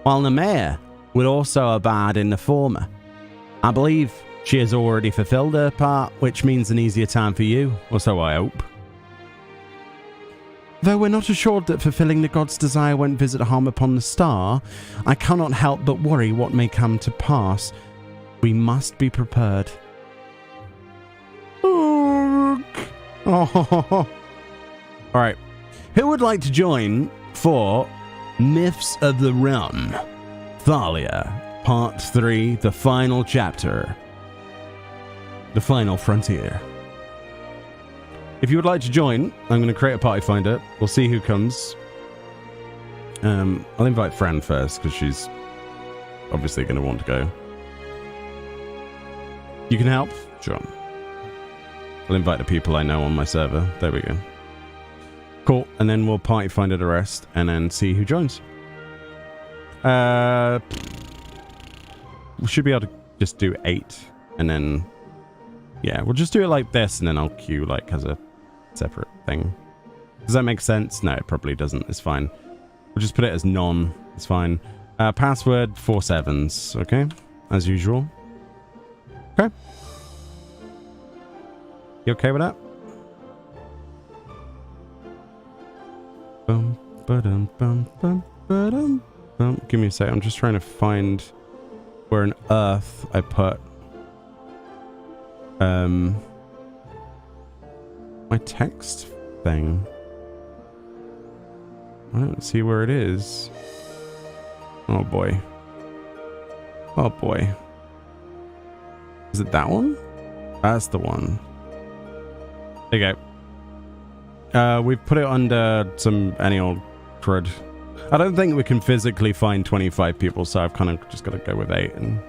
While Nemea would also abide in the former. I believe she has already fulfilled her part, which means an easier time for you, or so I hope. Though we're not assured that fulfilling the god's desire won't visit harm upon the star, I cannot help but worry what may come to pass. We must be prepared. Oh. Alright. Who would like to join for Myths of the Realm? Thalia, Part 3, the final chapter. The final frontier. If you would like to join, I'm going to create a party finder. We'll see who comes. I'll invite Fran first, because she's obviously going to want to go. You can help? Sure. I'll invite the people I know on my server. There we go. Cool. And then we'll party finder the rest, and then see who joins. We should be able to just do 8, and then... Yeah, we'll just do it like this, and then I'll queue like as a separate thing. Does that make sense? No, it probably doesn't. It's fine. We'll just put it as none. It's fine. Password 4 7s. Okay, as usual. Okay. You okay with that? Bum, ba-dum, bum, bum, ba-dum, bum. Give me a sec. I'm just trying to find where on earth I put my text thing. I don't see where it is. Oh boy. Oh boy. Is it that one? That's the one. There you go. We've put it under any old crud. I don't think we can physically find 25 people, so I've kind of just got to go with 8 and...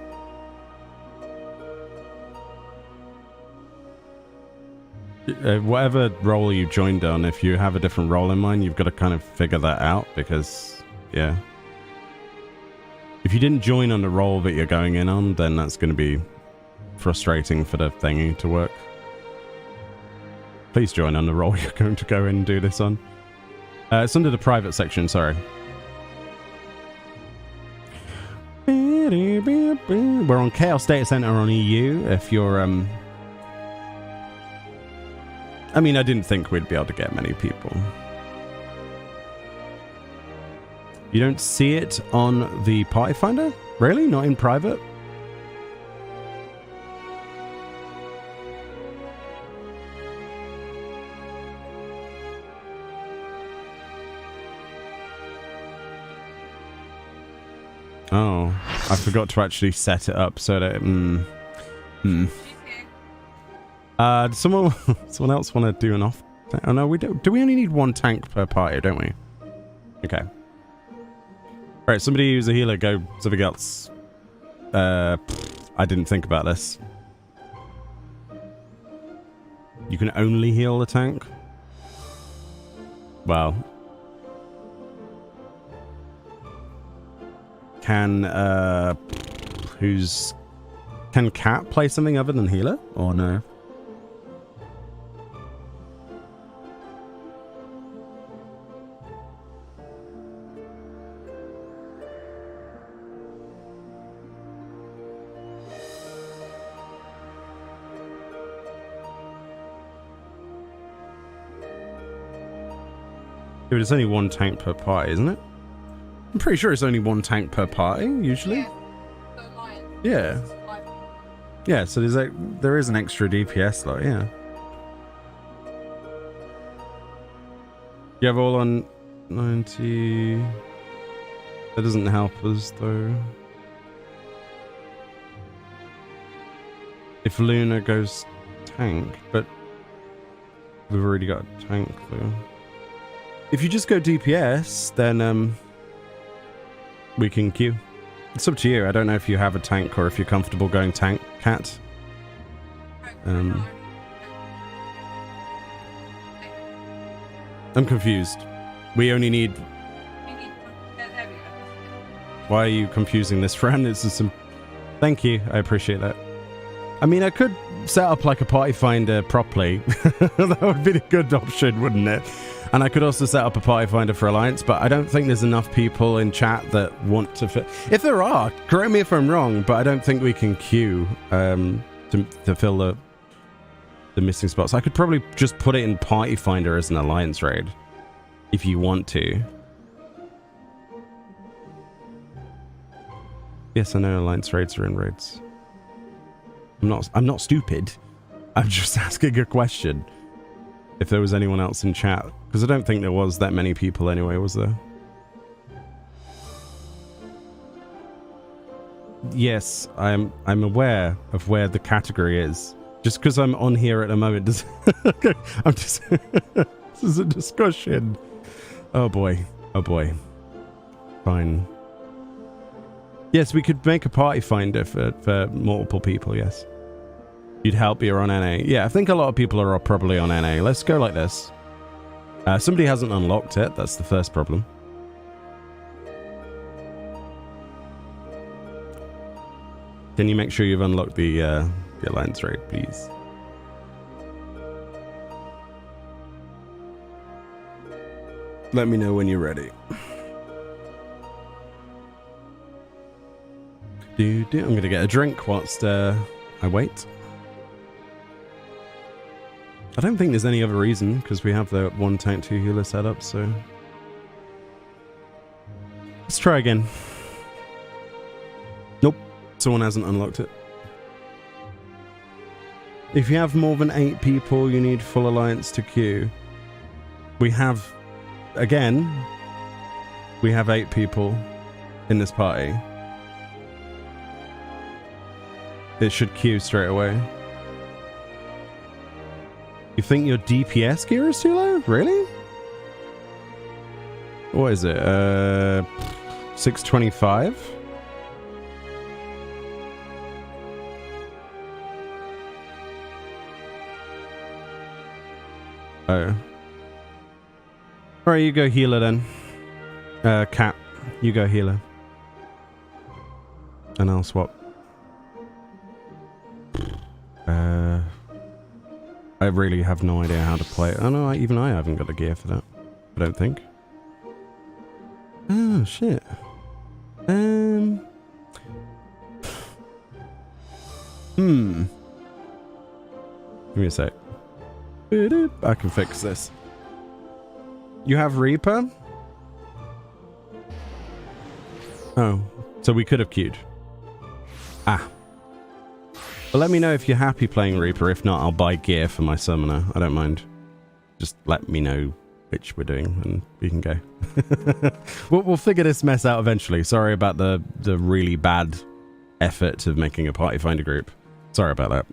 whatever role you joined on, if you have a different role in mind, you've got to kind of figure that out, because, yeah. If you didn't join on the role that you're going in on, then that's going to be frustrating for the thingy to work. Please join on the role you're going to go in and do this on. It's under the private section, sorry. We're on Chaos Data Center on EU, if you're, I mean, I didn't think we'd be able to get many people. You don't see it on the party finder? Really? Not in private? Oh, I forgot to actually set it up so that... Does someone else want to do an off? Oh no, we don't. Do we only need 1 tank per party, don't we? Okay. Alright, somebody who's a healer, go something else. I didn't think about this. You can only heal the tank? Well. Can Cat play something other than healer? Or no? But it's only one tank per party, isn't it? I'm pretty sure it's only one tank per party, usually. Yeah. Yeah, so there is an extra DPS slot, yeah. You have all on 90... That doesn't help us, though. If Luna goes tank, but... We've already got a tank, though. If you just go DPS, then we can queue. It's up to you. I don't know if you have a tank or if you're comfortable going tank, Cat. I'm confused. We only need... Why are you confusing this, friend? It's just some... Thank you. I appreciate that. I mean, I could set up like a party finder properly. That would be a good option, wouldn't it? And I could also set up a party finder for Alliance, but I don't think there's enough people in chat that want to fit. If there are, correct me if I'm wrong, but I don't think we can queue to fill the missing spots. I could probably just put it in party finder as an Alliance raid, if you want to. Yes, I know Alliance raids are in raids. I'm not stupid. I'm just asking a question. If there was anyone else in chat, because I don't think there was that many people anyway, was there? Yes, I'm aware of where the category is. Just because I'm on here at the moment does I'm just this is a discussion. Oh boy. Oh boy. Fine. Yes, we could make a party finder for multiple people, yes. You'd help, you're on NA. Yeah, I think a lot of people are probably on NA. Let's go like this. Somebody hasn't unlocked it. That's the first problem. Can you make sure you've unlocked the Alliance raid, please? Let me know when you're ready. I'm going to get a drink whilst I wait. I don't think there's any other reason, because we have the 1 tank 2 healer setup, so... Let's try again. Nope, someone hasn't unlocked it. If you have more than 8 people, you need full Alliance to queue. We have, again, we have 8 people in this party. It should queue straight away. You think your DPS gear is too low? Really? What is it? 625? Oh. Alright, you go healer then. Cat, you go healer. And I'll swap. I really have no idea how to play it. Oh no, even I haven't got the gear for that. I don't think. Oh shit. Give me a sec. I can fix this. You have Reaper? Oh, so we could have queued. Ah. But let me know if you're happy playing Reaper. If not, I'll buy gear for my summoner. I don't mind. Just let me know which we're doing and we can go. We'll figure this mess out eventually. Sorry about the really bad effort of making a party finder group. Sorry about that.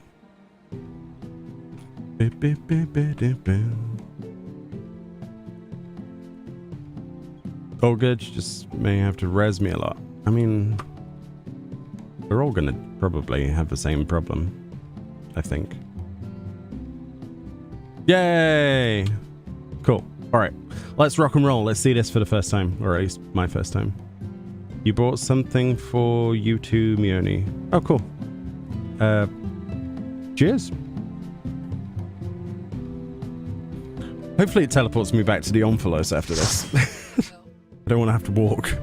All good. You just may have to res me a lot. I mean... We're all gonna probably have the same problem, I think. Yay! Cool. All right, let's rock and roll. Let's see this for the first time, or at least my first time. You brought something for you too, Meoni. Oh, cool. Cheers. Hopefully it teleports me back to the Omphalos after this. I don't want to have to walk.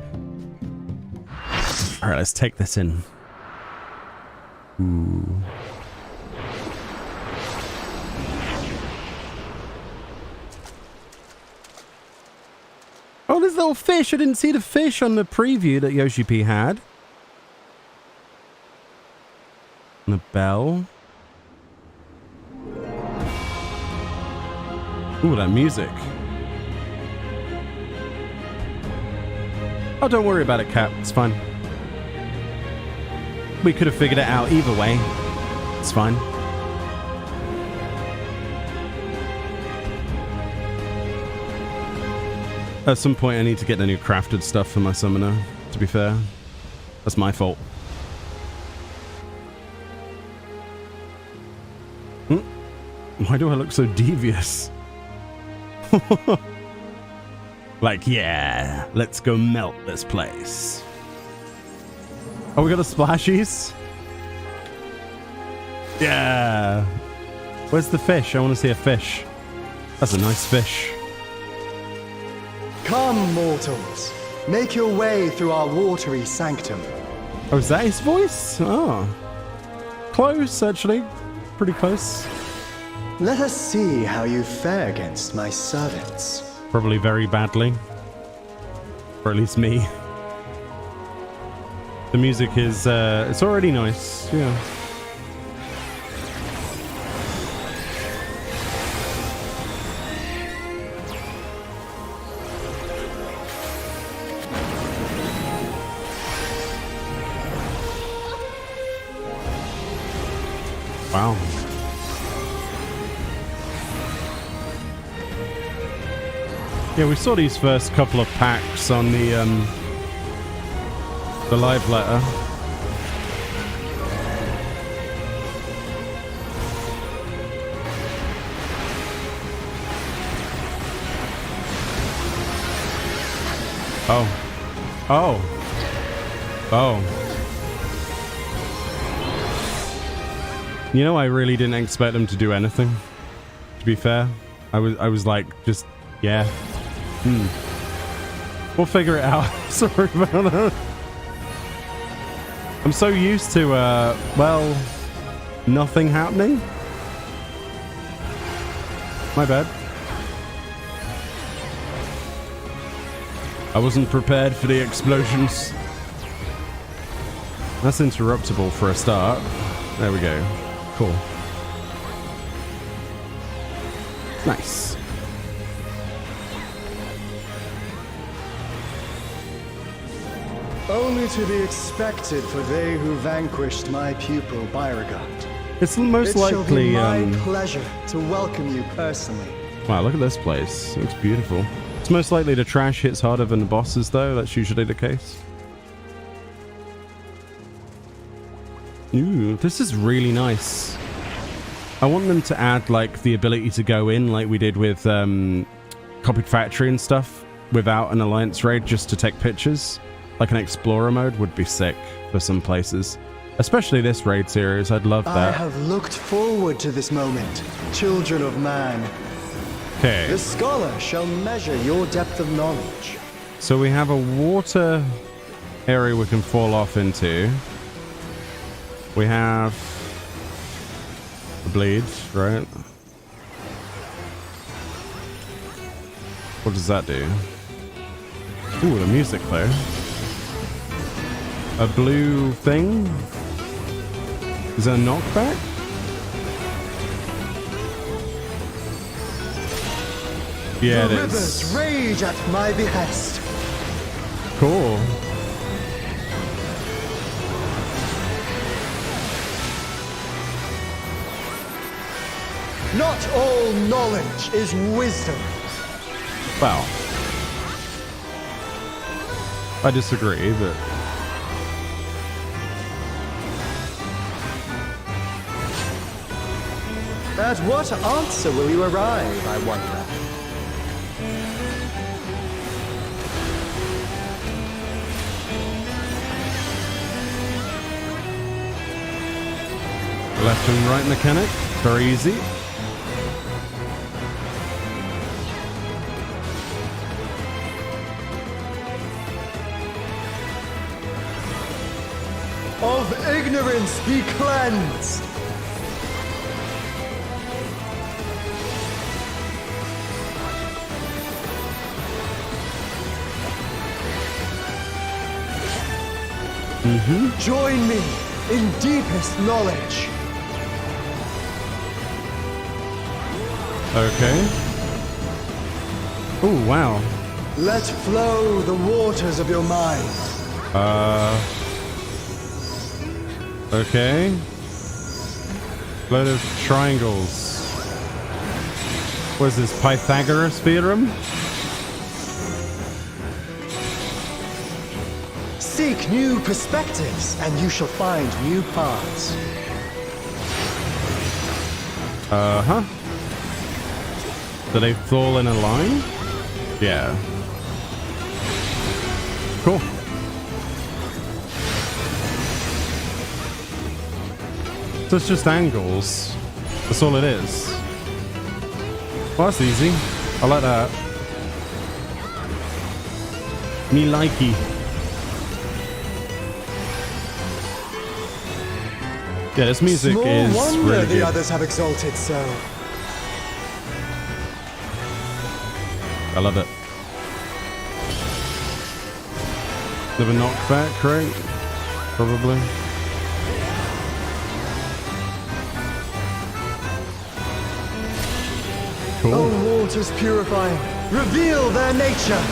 All right, let's take this in. Ooh. Oh, there's little fish. I didn't see the fish on the preview that Yoshi P had. And a bell. Ooh, that music. Oh, don't worry about it, Cap. It's fine. We could have figured it out either way. It's fine. At some point, I need to get the new crafted stuff for my summoner, to be fair. That's my fault. Why do I look so devious? Like, yeah, let's go melt this place. Oh, we got a splashies? Yeah. Where's the fish? I want to see a fish. That's a nice fish. Come, mortals. Make your way through our watery sanctum. Oh, is that his voice? Oh. Close, actually. Pretty close. Let us see how you fare against my servants. Probably very badly. Or at least me. The music is, it's already nice. Yeah. Wow. Yeah, we saw these first couple of packs on the live letter. Oh. Oh. Oh. You know, I really didn't expect them to do anything. To be fair, I was like, just yeah. We'll figure it out. Sorry about that. I'm so used to well, nothing happening. My bad. I wasn't prepared for the explosions. That's interruptible for a start. There we go. Cool. Nice. Only to be expected for they who vanquished my pupil Beauregard. It's most It shall likely. be my pleasure to welcome you personally. Wow, look at this place. It looks beautiful. It's most likely the trash hits harder than the bosses, though. That's usually the case. Ooh, this is really nice. I want them to add, like, the ability to go in, like we did with Copied Factory and stuff, without an Alliance raid, just to take pictures. Like an Explorer mode would be sick for some places. Especially this raid series, I'd love that. I have looked forward to this moment, children of man. Okay. The scholar shall measure your depth of knowledge. So we have a water area we can fall off into. We have the bleed, right? What does that do? Ooh, the music though. A blue thing? Is that a knockback? Yeah, the it rivers is. rage at my behest. Cool. Not all knowledge is wisdom. Well, I disagree, but At what answer will you arrive, I wonder? Left and right mechanic. Very easy. Of ignorance be cleansed! Join me in deepest knowledge. Okay. Oh, wow. Let flow the waters of your mind. Okay. Load of triangles. What is this, Pythagoras theorem? Seek new perspectives, and you shall find new paths. Uh-huh. Do they fall in a line? Yeah. Cool. So it's just angles. That's all it is. Well, that's easy. I like that. Me likey. Yeah, this music Small is wonder really the good. others have exalted so. I love it. Never knockback, right? Probably. Cool. O waters purifying, reveal their nature.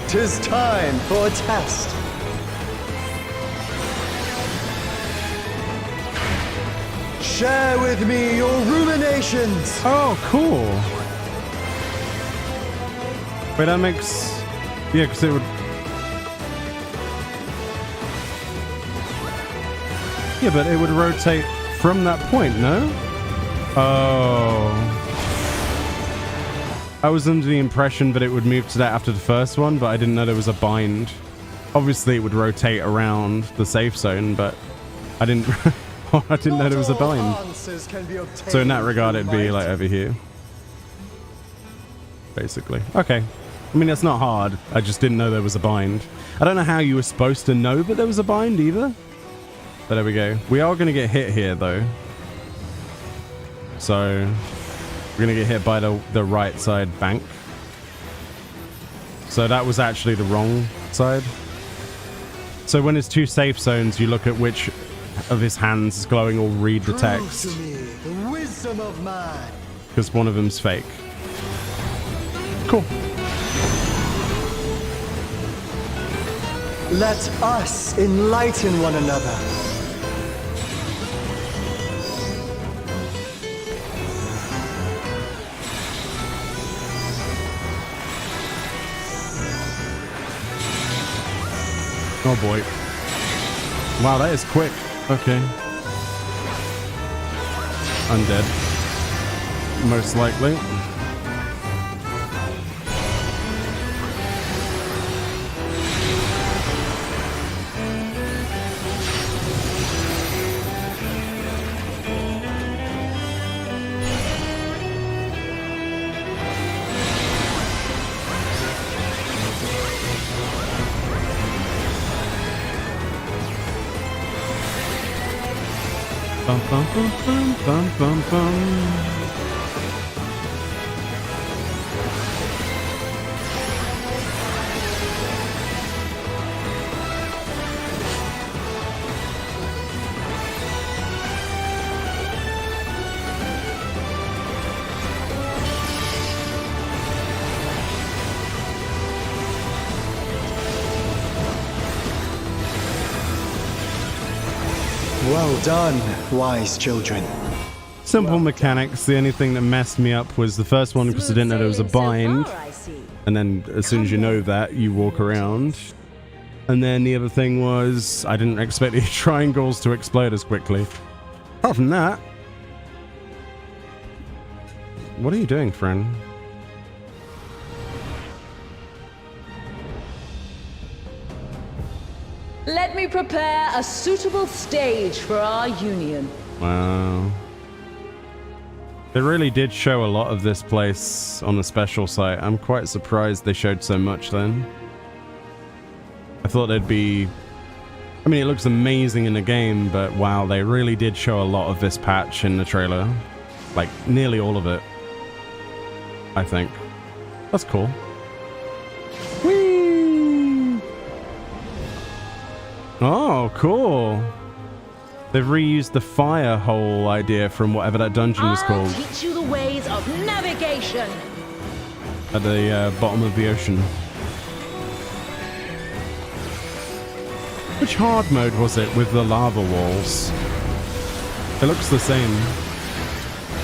'Tis time for a test. Share with me your ruminations. Oh, cool. Wait, that makes... Yeah, because it would... Yeah, but it would rotate from that point, no? Oh... I was under the impression that it would move to that after the first one, but I didn't know there was a bind. Obviously, it would rotate around the safe zone, but I didn't... I didn't know there was a bind. So in that regard, it'd be like over here. Basically. Okay. I mean, it's not hard. I just didn't know there was a bind. I don't know how you were supposed to know that there was a bind either. But there we go. We are going to get hit here, though. So... We're going to get hit by the right side bank. So that was actually the wrong side. So when it's two safe zones, you look at which of his hands is glowing or read the text. Prove to me the wisdom of man. Because one of them's fake. Cool. Let us enlighten one another. Oh boy. Wow, that is quick. Okay. Undead. Most likely. Bum, bum, bum, bum, bum, bum, bum. Well done, wise children. Simple mechanics. The only thing that messed me up was the first one because I didn't know there was a bind. And then as soon as you know that, you walk around. And then the other thing was I didn't expect the triangles to explode as quickly. Apart from that... What are you doing, friend? Let me prepare a suitable stage for our union. Wow. They really did show a lot of this place on the special site. I'm quite surprised they showed so much then. I thought there'd be... I mean, it looks amazing in the game, but wow, they really did show a lot of this patch in the trailer. Like, nearly all of it. I think. That's cool. Whee! Oh, cool. They've reused the fire hole idea from whatever that dungeon was called. I'll teach you the ways of navigation. At the bottom of the ocean. Which hard mode was it with the lava walls? It looks the same.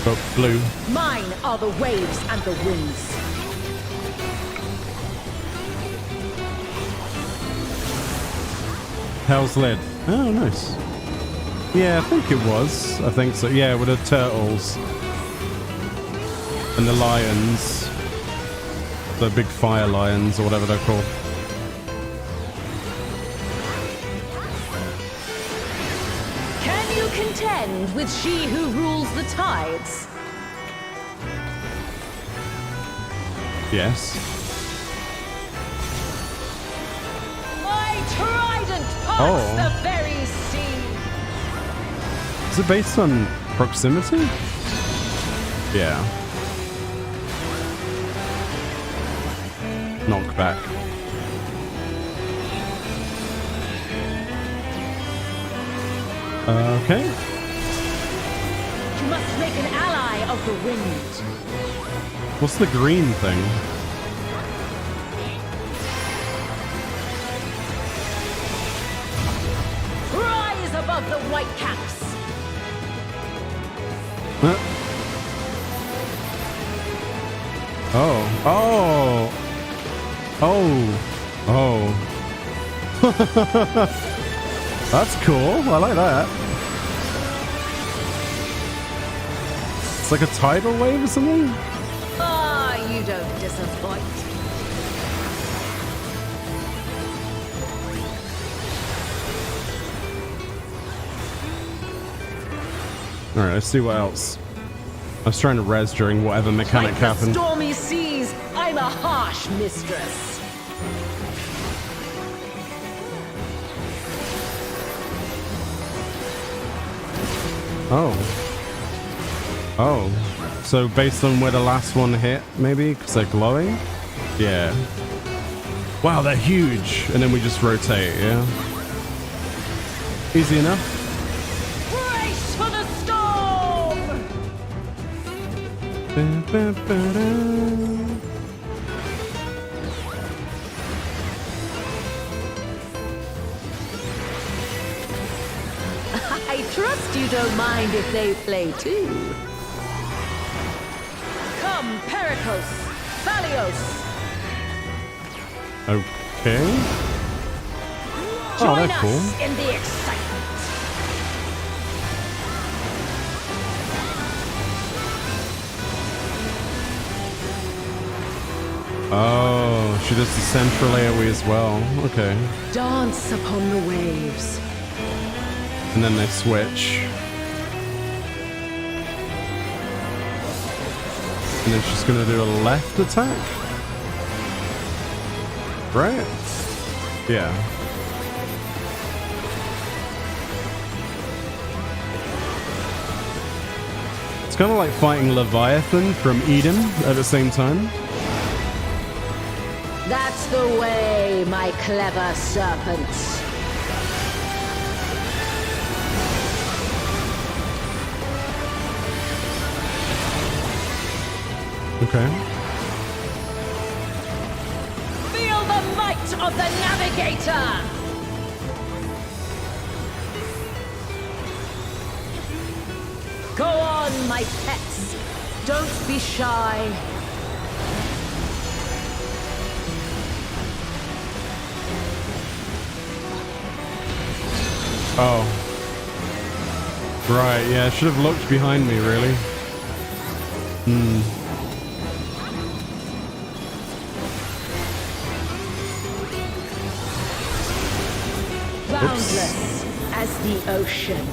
But blue. Mine are the waves and the winds. Hell's Lid. Oh, nice. Yeah, I think it was. I think so. Yeah, with the turtles. And the lions. The big fire lions, or whatever they're called. Can you contend with she who rules the tides? Yes. My trident parts Oh. the very sea. Is it based on proximity? Yeah. Knockback. Okay. You must make an ally of the wind. What's the green thing? Rise above the white caps. Huh? Oh. Oh. Oh. Oh. That's cool. I like that. It's like a tidal wave or something? Ah, you don't disappoint. Alright, let's see what else. I was trying to res during whatever mechanic Like the happened. stormy seas, I'm a harsh mistress. Oh. Oh. So based on where the last one hit, maybe? Because they're glowing? Yeah. Wow, they're huge. And then we just rotate, yeah? Easy enough. Brace for the storm! I trust you don't mind if they play too. Come, Pericles, Valios. Okay. Oh, Join they're us cool. in the excitement. Oh, she does the central AoE as well. Okay. Dance upon the waves. And then they switch. And then she's gonna do a left attack? Right? Yeah. It's kind of like fighting Leviathan from Eden at the same time. That's the way, my clever serpents. Okay. Feel the might of the navigator! Go on, my pets. Don't be shy. Oh. Right, yeah, I should have looked behind me, really. Boundless as the ocean.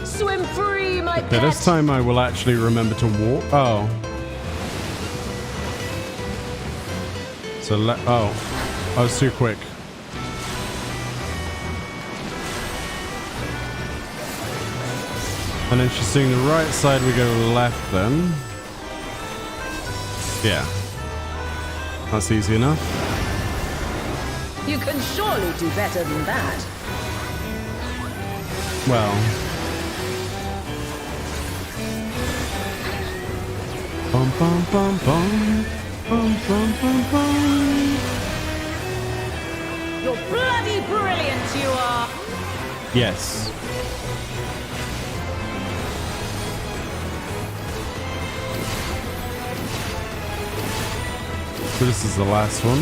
Swim free, my Okay, pet. this time I will actually remember to walk. Oh. So oh. I was too quick. And then she's doing the right side, we go left then. Yeah. That's easy enough. You can surely do better than that. Well. Bum bum bum bum. Bum bum bum bum. You're bloody brilliant, you are. Yes. So this is the last one.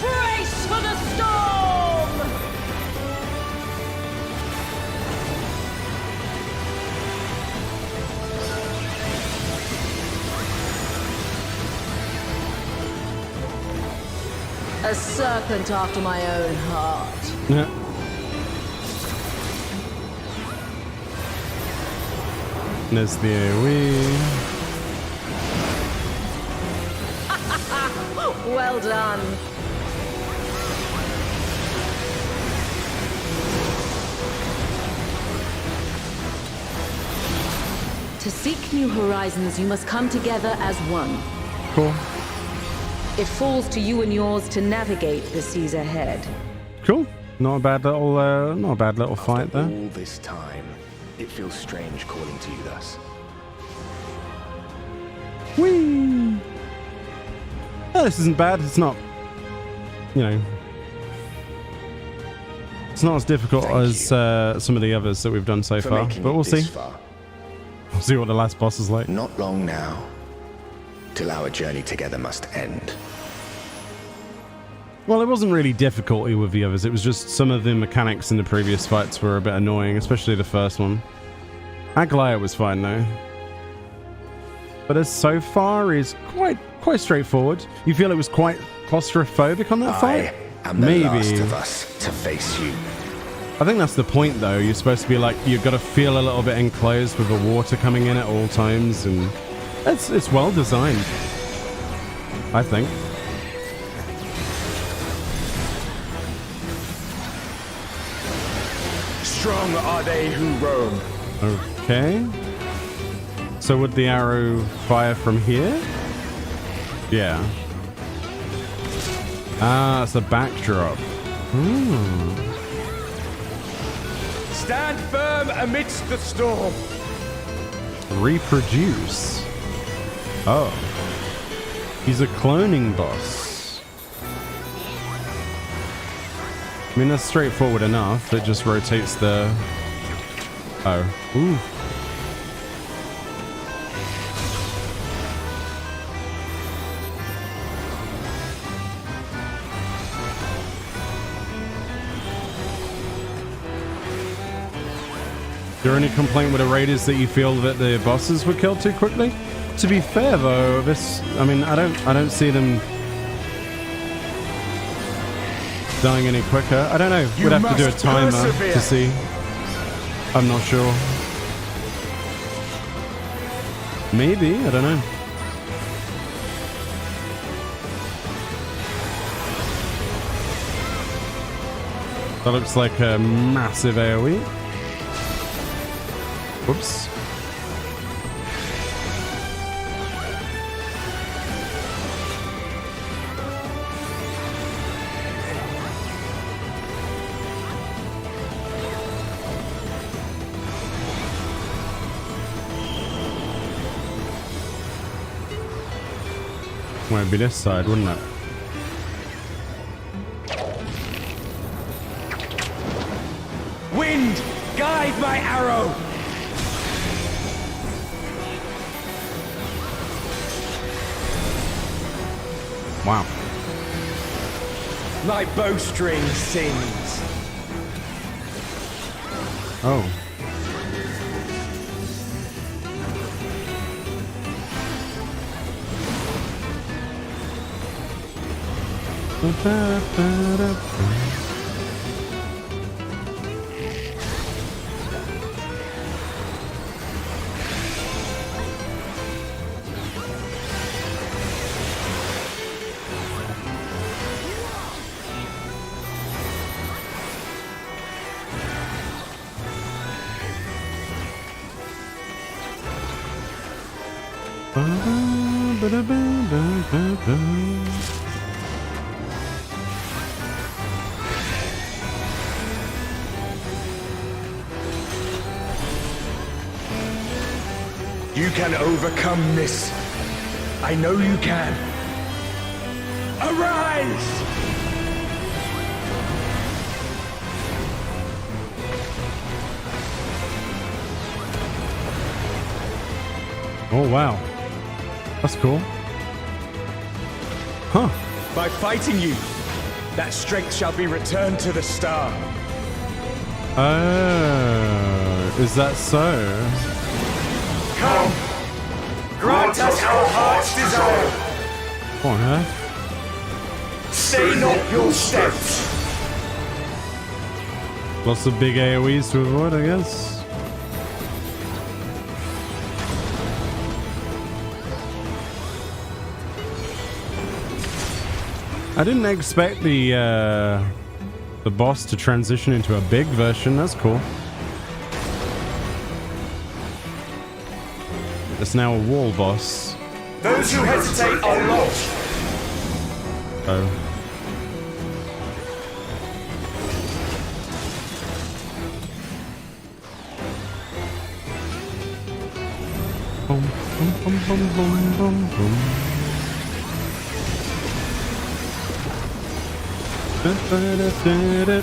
Brace for the storm! A serpent after my own heart. Yeah. There's the AoE. Well done. To seek new horizons, you must come together as one. Cool. It falls to you and yours to navigate the seas ahead. Cool. Not a bad little fight there. All this time, it feels strange calling to you thus. Whee! Oh, this isn't bad. It's not, you know, it's not as difficult as some of the others that we've done so far. But we'll see. We'll see what the last boss is like. Not long now, till our journey together must end. Well, it wasn't really difficulty with the others. It was just some of the mechanics in the previous fights were a bit annoying, especially the first one. Aglaya was fine though. But as so far is quite straightforward. You feel it was quite claustrophobic on that fight? I am the last of us to face you. I think that's the point though. You're supposed to be like, you've got to feel a little bit enclosed with the water coming in at all times, and it's well designed, I think. Strong are they who roam. Okay. So would the arrow fire from here? Yeah. Ah, it's a backdrop. Stand firm amidst the storm. Reproduce. Oh. He's a cloning boss. I mean, that's straightforward enough. It just rotates the... Oh. Ooh. Your only complaint with a raid is that you feel that the bosses were killed too quickly? To be fair though, this, I mean, I don't see them dying any quicker. I don't know. We'd have to do a timer to see. I'm not sure. Maybe, I don't know. That looks like a massive AoE. Whoops. Well, it'd be this side, wouldn't it? Wind, guide my arrow! Wow. My bowstring sings. Oh. You can overcome this. I know you can. Arise! Oh, wow. That's cool. Huh. By fighting you, that strength shall be returned to the star. Oh, is that so? Come! Grant us our heart's desire! What on earth? Stay not your steps! Lots of big AoEs to avoid, I guess. I didn't expect the boss to transition into a big version. That's cool. It's now a wall boss. Those who hesitate are lost! Oh. Boom, boom, boom, boom, boom, boom, boom.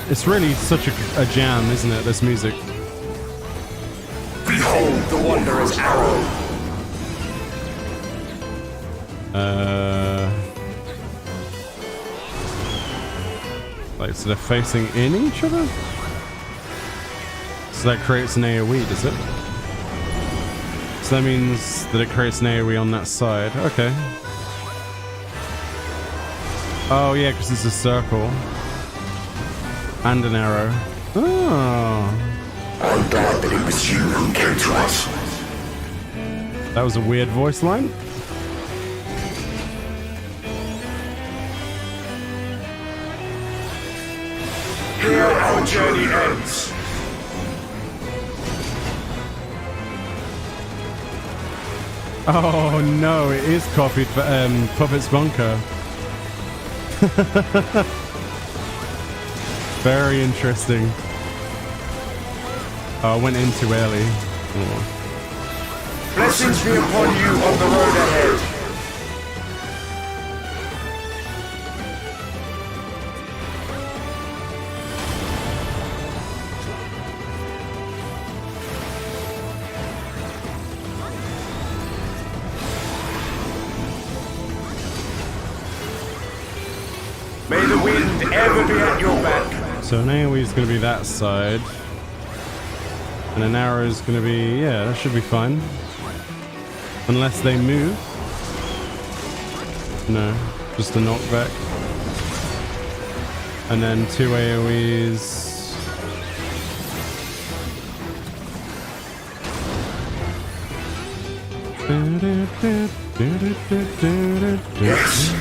It's really such a jam, isn't it, this music? Behold the Wanderer's arrow! Like, so they're facing in each other? So that creates an AoE, does it? So that means that it creates an AoE on that side. Okay. Oh, yeah, because it's a circle. And an arrow. Oh. I'm glad that it was you who came to us. That was a weird voice line. Here our journey ends. Oh no, it is copied for Puppet's Bunker. Very interesting. Oh, I went in too early. Oh. Blessings be upon you on the road ahead. May the wind ever be at your back. So an AoE is going to be that side. And an arrow is going to be... yeah, that should be fine. Unless they move. No, just a knockback. And then 2 AoEs. Yes.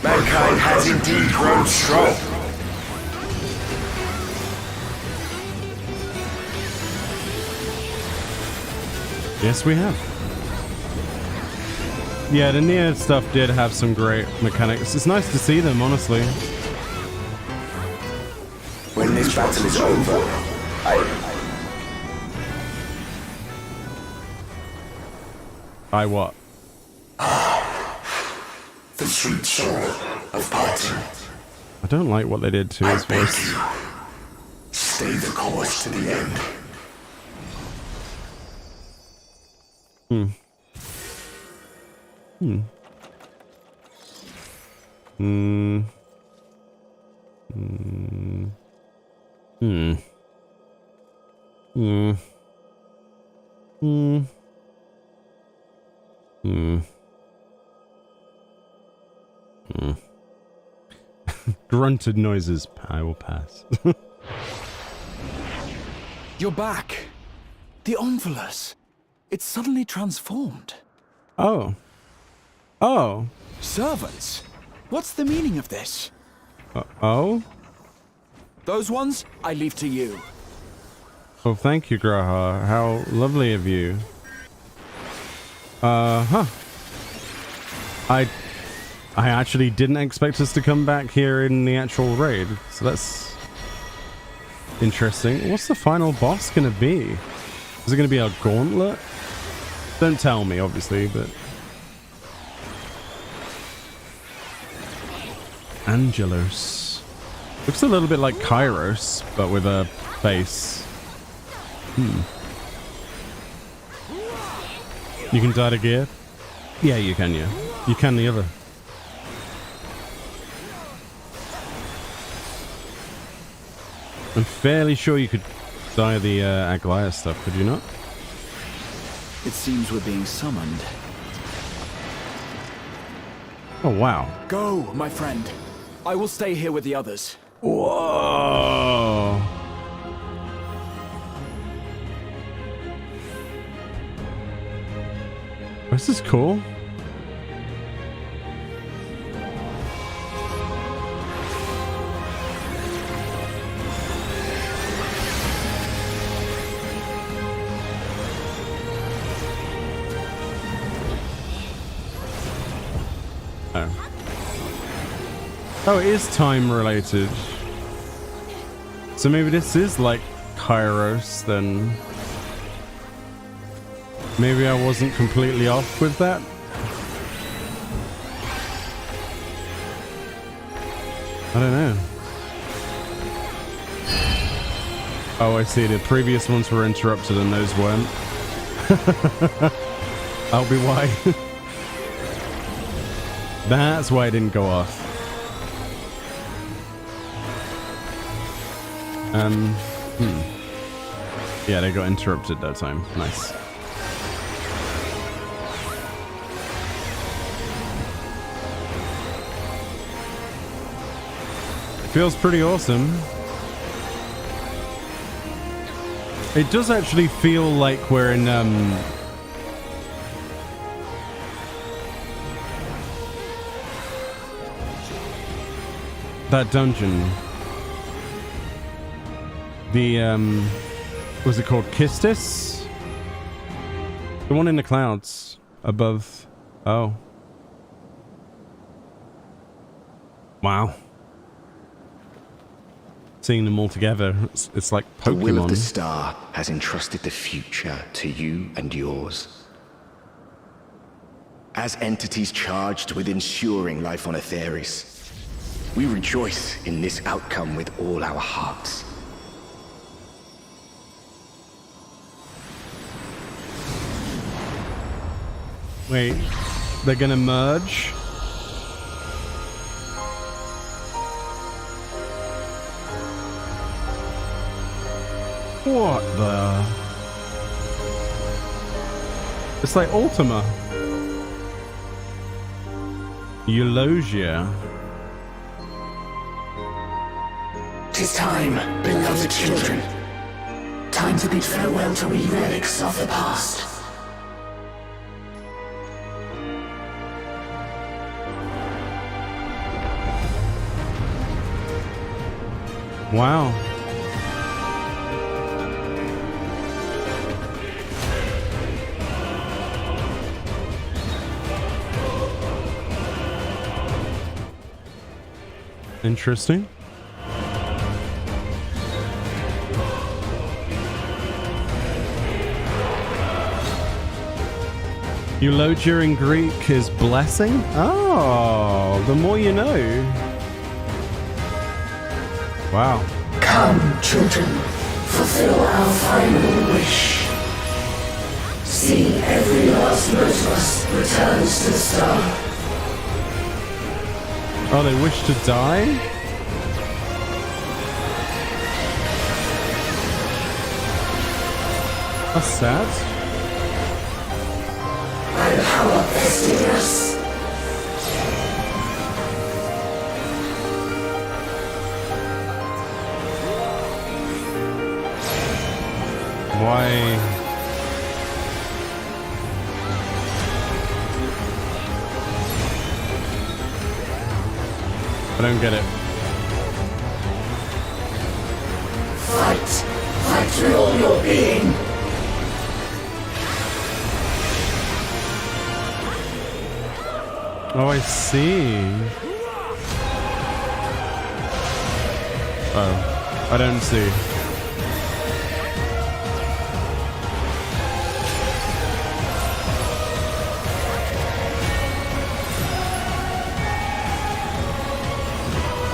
Mankind has indeed grown strong. Yes, we have. Yeah, the Nier stuff did have some great mechanics. It's nice to see them, honestly. When this battle is over, I what? the sweet sorrow of parting. I don't like what they did to his voice. Stay the course to the end. Grunted noises. I will pass. You're back. The Omphilus. It's suddenly transformed. Oh. Oh. Servants? What's the meaning of this? Oh? Those ones, I leave to you. Oh, thank you, Graha. How lovely of you. Huh. I actually didn't expect us to come back here in the actual raid, so that's interesting. What's the final boss gonna be? Is it gonna be a gauntlet? Don't tell me, obviously, but... Angelos. Looks a little bit like Kairos, but with a face. You can die to gear? Yeah, you can, yeah. You can the other. I'm fairly sure you could die the Aglaia stuff, could you not? It seems we're being summoned. Oh, wow. Go, my friend. I will stay here with the others. Whoa. This is cool. Oh, it is time related. So maybe this is like Kairos then. Maybe I wasn't completely off with that. I don't know. Oh, I see. The previous ones were interrupted and those weren't. That'll be why. That's why I didn't go off. Yeah, they got interrupted that time. Nice. Feels pretty awesome. It does actually feel like we're in that dungeon. The what's it called? Kistis? The one in the clouds above. Oh. Wow. Seeing them all together, it's like Pokemon. The will of the star has entrusted the future to you and yours. As entities charged with ensuring life on Aetheris, we rejoice in this outcome with all our hearts. Wait, they're gonna merge? What the? It's like Ultima. Eulogia. 'Tis time, beloved children. Time to bid farewell to we relics of the past. Wow. Interesting. Eulogia during Greek is blessing? Oh, the more you know. Wow. Come, children, fulfill our final wish. See every last Motorus returns to the star. Oh, they wish to die? That's sad. By the power vested in us. Why? I don't get it. Fight! Fight with all your being! Oh, I see. Oh, I don't see.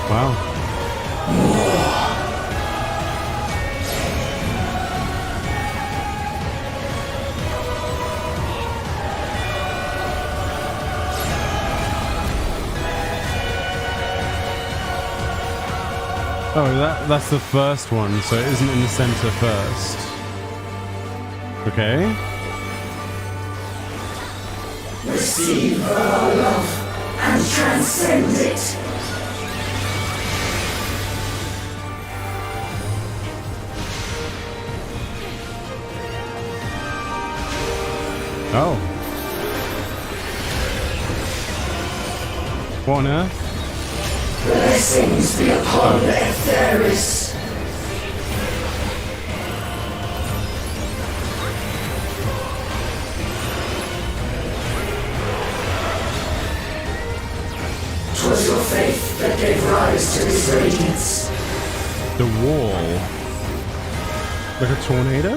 Wow. Oh, that's the first one, so it isn't in the center first. Okay. Receive our love and transcend it. Oh. What on earth? Blessings be upon FFXIV. Twas your faith that gave rise to this radiance. The wall. Like a tornado?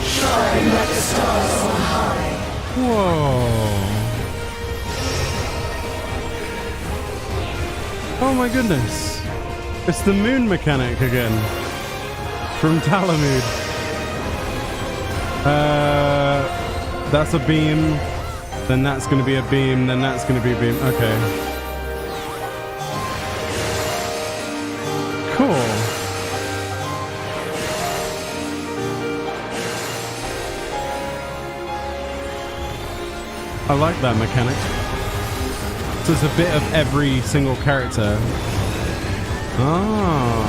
Shine like the stars on high. Whoa. Oh my goodness. It's the moon mechanic again. From Talamud. That's a beam. Then that's going to be a beam. Then that's going to be a beam. Okay. Cool. I like that mechanic. So it's a bit of every single character. Ah.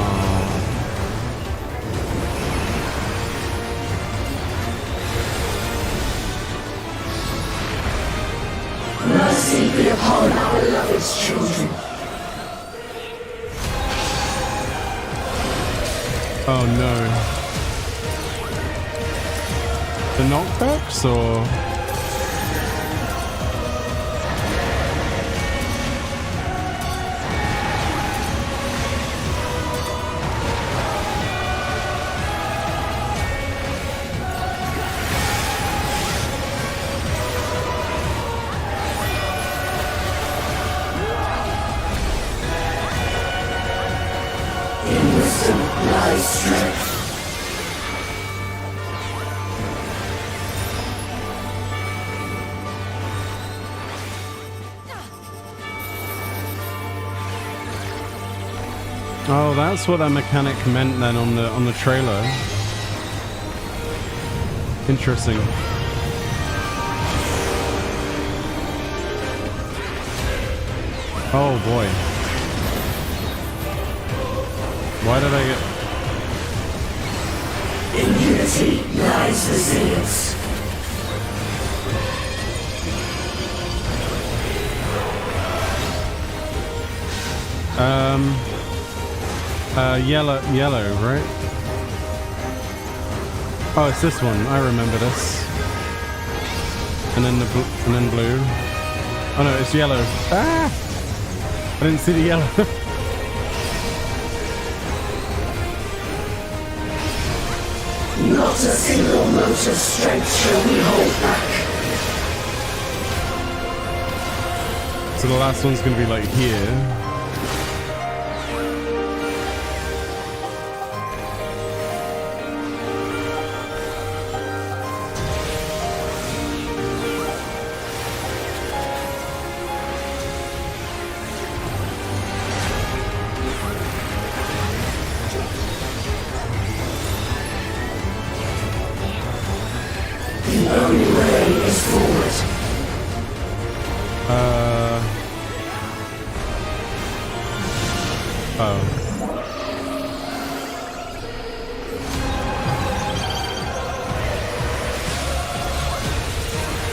Mercy be upon our beloved children. Oh no. The knockbacks or... Oh, that's what that mechanic meant then on the trailer. Interesting. Oh boy. Why did I get... In unity lies resilience. Yellow, right? Oh, it's this one. I remember this. And then blue. Oh no, it's yellow. Ah! I didn't see the yellow. Not a single mote of strength shall we hold back. So the last one's gonna be like here.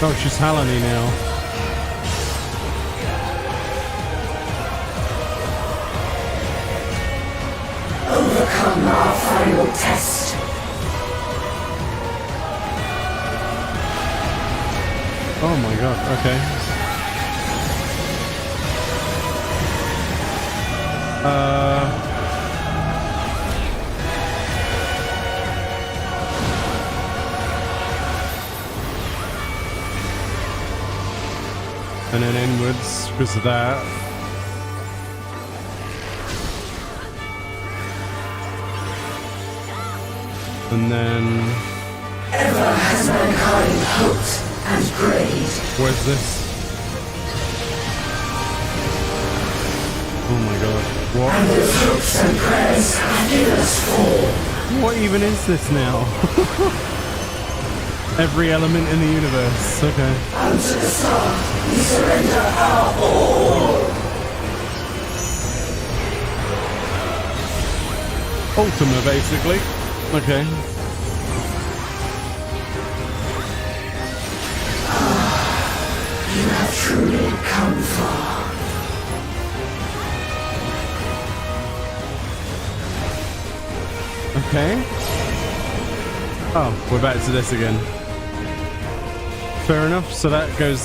Oh, she's Halani now. Overcome our final test. Oh my god, okay. And then inwards because of that. And then... Ever has mankind hoped and prayed. Where's this? Oh my god. What? And those hopes and prayers have given us fall. What even is this now? Every element in the universe. Okay. Unto the star, we surrender our all. Ultima, basically. Okay. You have truly come far. Okay. Oh, we're back to this again. Fair enough. So that goes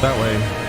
that way.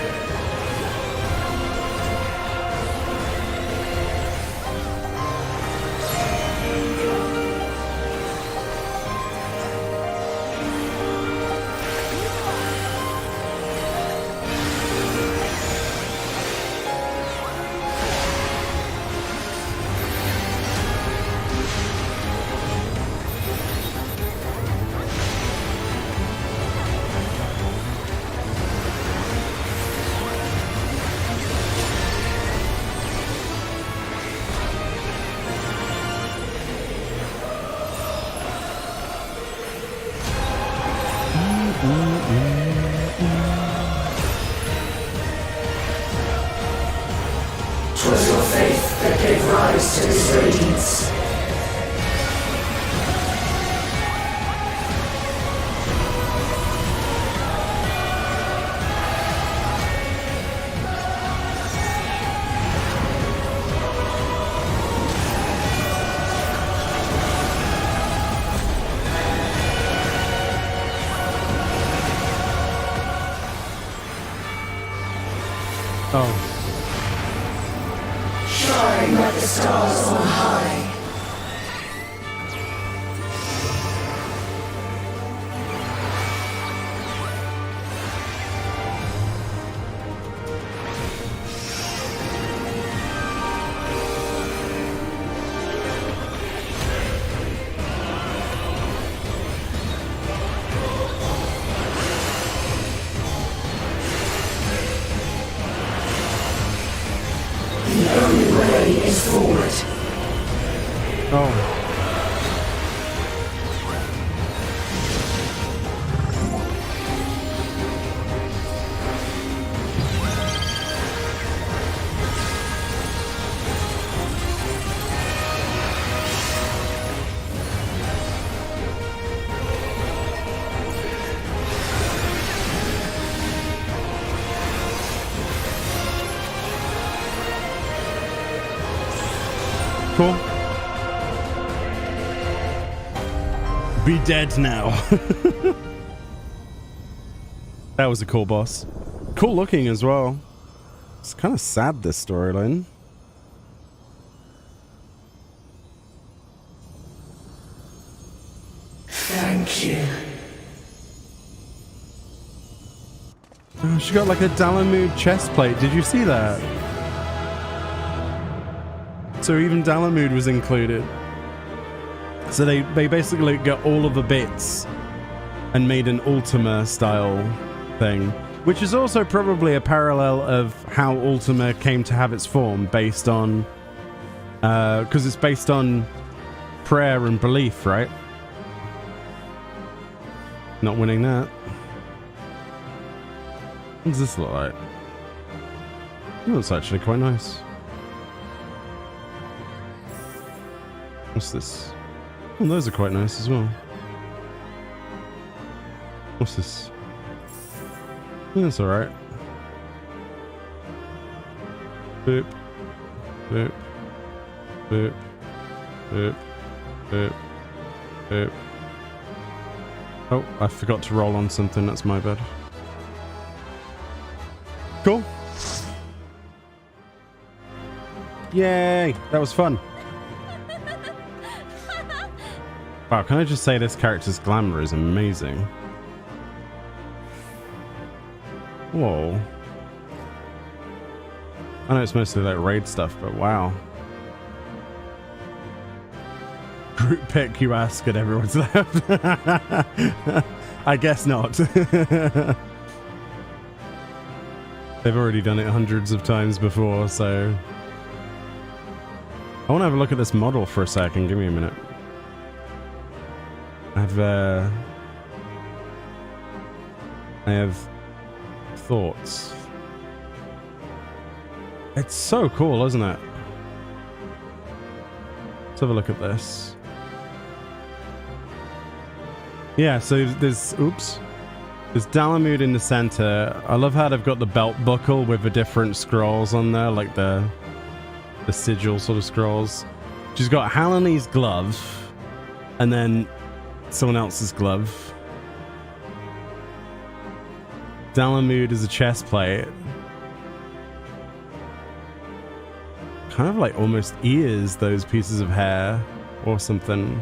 Shine like the stars on high. Cool. Be dead now. That was a cool boss. Cool looking as well. It's kind of sad, this storyline. Thank you. Oh, she got like a Dalamud chest plate. Did you see that? So even Dalamud was included. So they basically got all of the bits and made an Ultima style thing, which is also probably a parallel of how Ultima came to have its form, based on because it's based on prayer and belief, right? Not winning that. What does this look like? Oh, it's actually quite nice. What's this? Oh, those are quite nice as well. What's this? Yeah, that's alright. Boop. Boop. Boop. Boop. Boop. Boop. Oh, I forgot to roll on something. That's my bad. Cool. Yay! That was fun. Wow, can I just say this character's glamour is amazing. Whoa. I know it's mostly like raid stuff, but wow. Group pick, you ask, and everyone's left. I guess not. They've already done it hundreds of times before, so... I want to have a look at this model for a second. Give me a minute. I have thoughts. It's so cool, isn't it? Let's have a look at this. Yeah, so there's Dalamud in the center. I love how they've got the belt buckle with the different scrolls on there, like the sigil sort of scrolls. She's got Halani's glove, and then someone else's glove. Dalamud is a chest plate. Kind of like almost ears, those pieces of hair or something.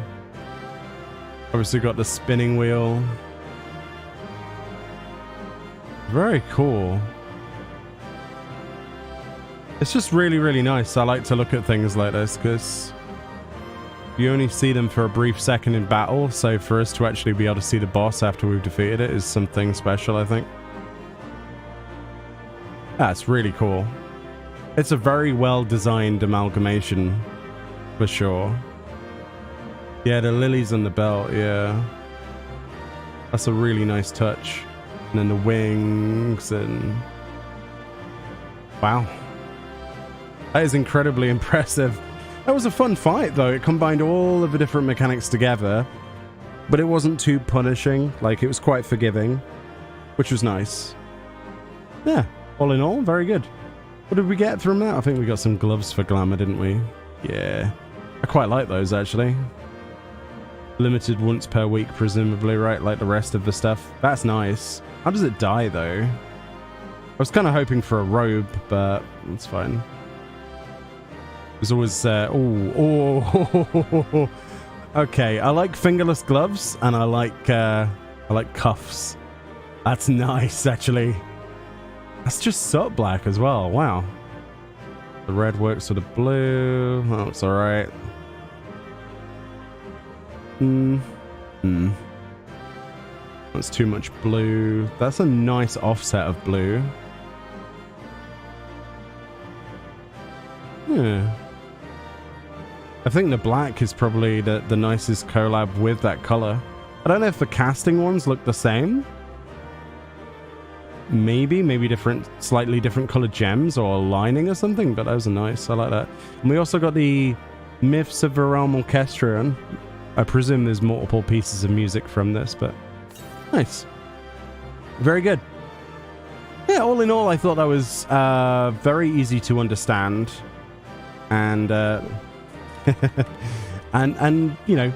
Obviously got the spinning wheel. Very cool. It's just really, really nice. I like to look at things like this because you only see them for a brief second in battle, so for us to actually be able to see the boss after we've defeated it is something special, I think. That's really cool. It's a very well designed amalgamation, for sure. Yeah, the lilies on the belt, yeah. That's a really nice touch. And then the wings and... Wow. That is incredibly impressive. That was a fun fight, though. It combined all of the different mechanics together, but it wasn't too punishing. Like, it was quite forgiving, which was nice. Yeah, all in all, very good. What did we get from that? I think we got some gloves for glamour, didn't we? Yeah. I quite like those, actually. Limited once per week, presumably, right? Like the rest of the stuff. That's nice. How does it die, though? I was kind of hoping for a robe, but it's fine. There's always... Okay, I like fingerless gloves, and I like cuffs. That's nice, actually. That's just soot black as well. Wow. The red works with the blue. Oh, it's alright. That's too much blue. That's a nice offset of blue. Yeah. I think the black is probably the nicest collab with that color. I don't know if the casting ones look the same. Maybe different, slightly different colored gems or lining or something, but those are nice. I like that. And we also got the Myths of the Realm Orchestra. I presume there's multiple pieces of music from this, but nice. Very good. Yeah, all in all, I thought that was very easy to understand. And, and you know,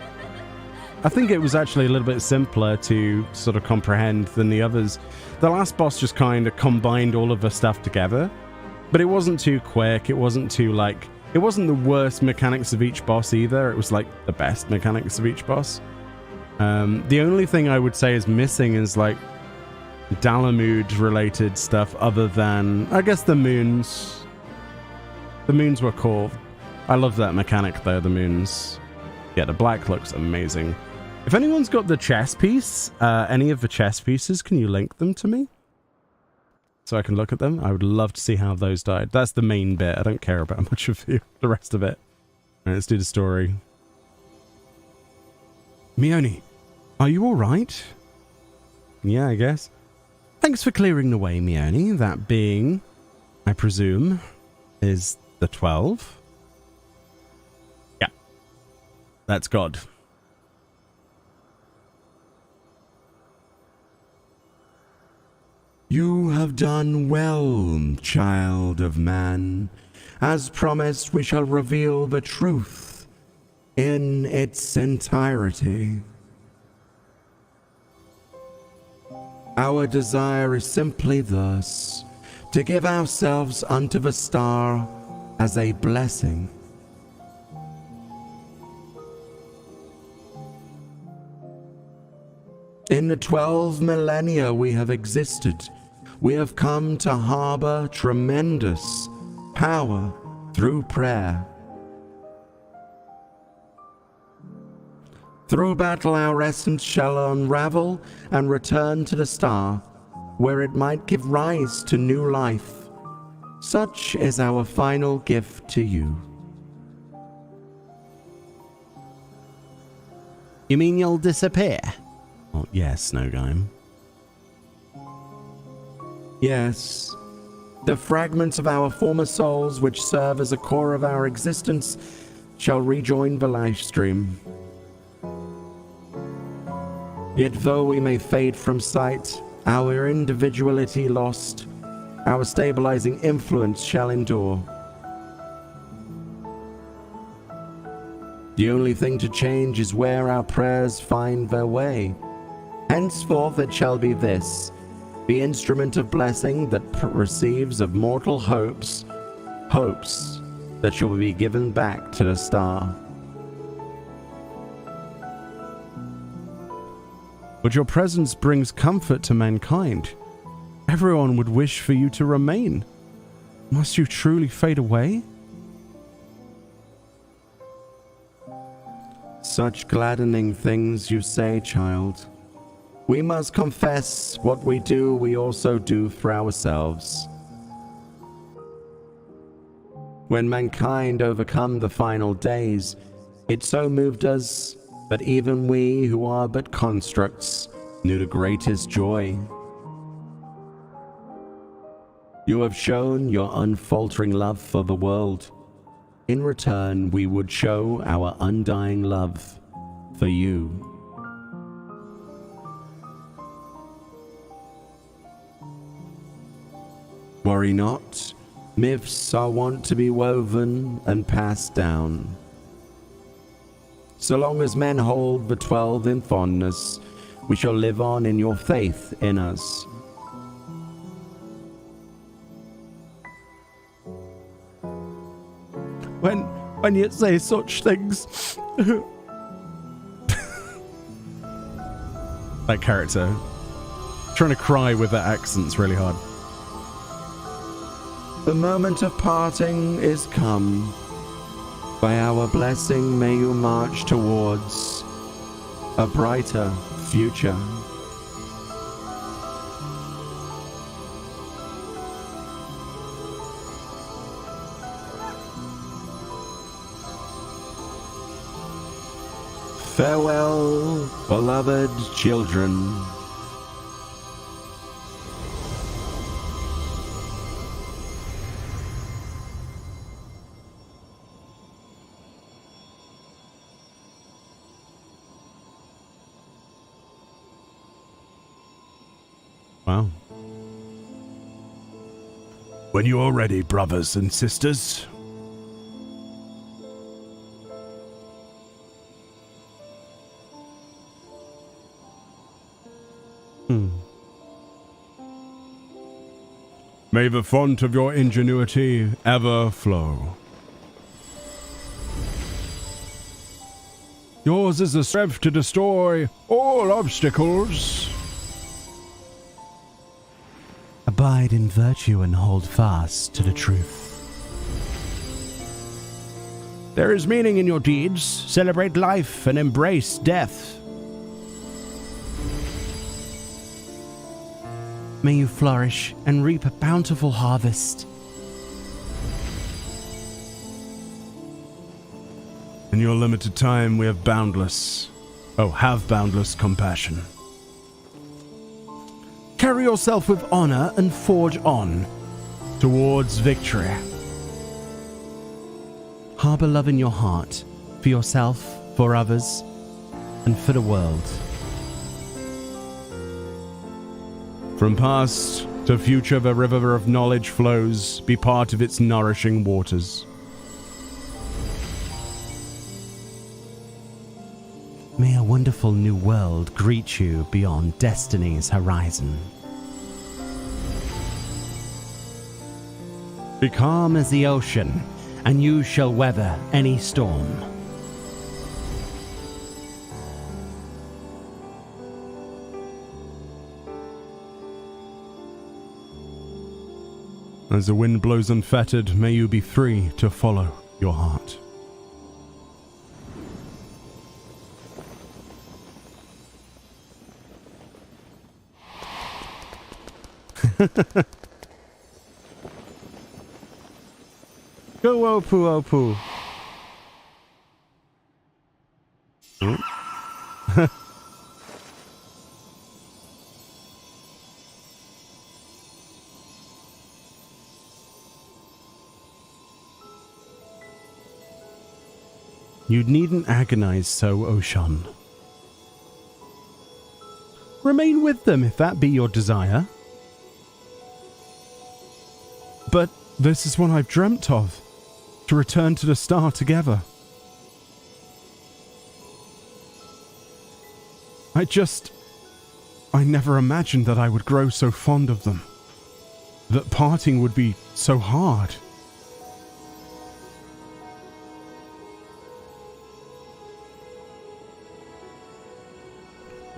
I think it was actually a little bit simpler to sort of comprehend than the others. The last boss just kind of combined all of the stuff together, but it wasn't too quick. It wasn't too, like, it wasn't the worst mechanics of each boss either. It was like the best mechanics of each boss. The only thing I would say is missing is like Dalamud related stuff other than, I guess, the moons. The moons were cool. I love that mechanic though, the moons. Yeah, the black looks amazing. If anyone's got the chess piece, any of the chess pieces, can you link them to me? So I can look at them? I would love to see how those died. That's the main bit. I don't care about much of the rest of it. All right, let's do the story. Meoni, are you alright? Yeah, I guess. Thanks for clearing the way, Meoni. That being, I presume, is the 12? Yeah. That's God. You have done well, child of man. As promised, we shall reveal the truth in its entirety. Our desire is simply thus, to give ourselves unto the star as a blessing. In the 12 millennia we have existed, we have come to harbor tremendous power through prayer. Through battle our essence shall unravel and return to the star, where it might give rise to new life. Such is our final gift to you. You mean you'll disappear? Oh, yes, Snowgime. Yes, the fragments of our former souls which serve as a core of our existence shall rejoin the Livestream. Yet though we may fade from sight, our individuality lost, our stabilizing influence shall endure. The only thing to change is where our prayers find their way. Henceforth it shall be this, the instrument of blessing that receives of mortal hopes, hopes that shall be given back to the star. But your presence brings comfort to mankind. Everyone would wish for you to remain. Must you truly fade away? Such gladdening things you say, child. We must confess what we do, we also do for ourselves. When mankind overcome the final days, it so moved us that even we who are but constructs knew the greatest joy. You have shown your unfaltering love for the world. In return, we would show our undying love for you. Worry not, myths are wont to be woven and passed down. So long as men hold the 12 in fondness, we shall live on in your faith in us. When you say such things... That character. Trying to cry with that accent's really hard. The moment of parting is come. By our blessing may you march towards a brighter future. Farewell, beloved children. Wow. When you are ready, brothers and sisters. May the font of your ingenuity ever flow. Yours is the strength to destroy all obstacles. Abide in virtue and hold fast to the truth. There is meaning in your deeds. Celebrate life and embrace death. May you flourish and reap a bountiful harvest. In your limited time, we have boundless compassion. Carry yourself with honor and forge on towards victory. Harbor love in your heart, for yourself, for others, and for the world. From past to future, the river of knowledge flows. Be part of its nourishing waters. May a wonderful new world greet you beyond destiny's horizon. Be calm as the ocean, and you shall weather any storm. As the wind blows unfettered, may you be free to follow your heart. Go Opu Opu. You needn't agonize so, Oshan. Remain with them if that be your desire. But this is what I've dreamt of. To return to the star together. I never imagined that I would grow so fond of them. That parting would be so hard.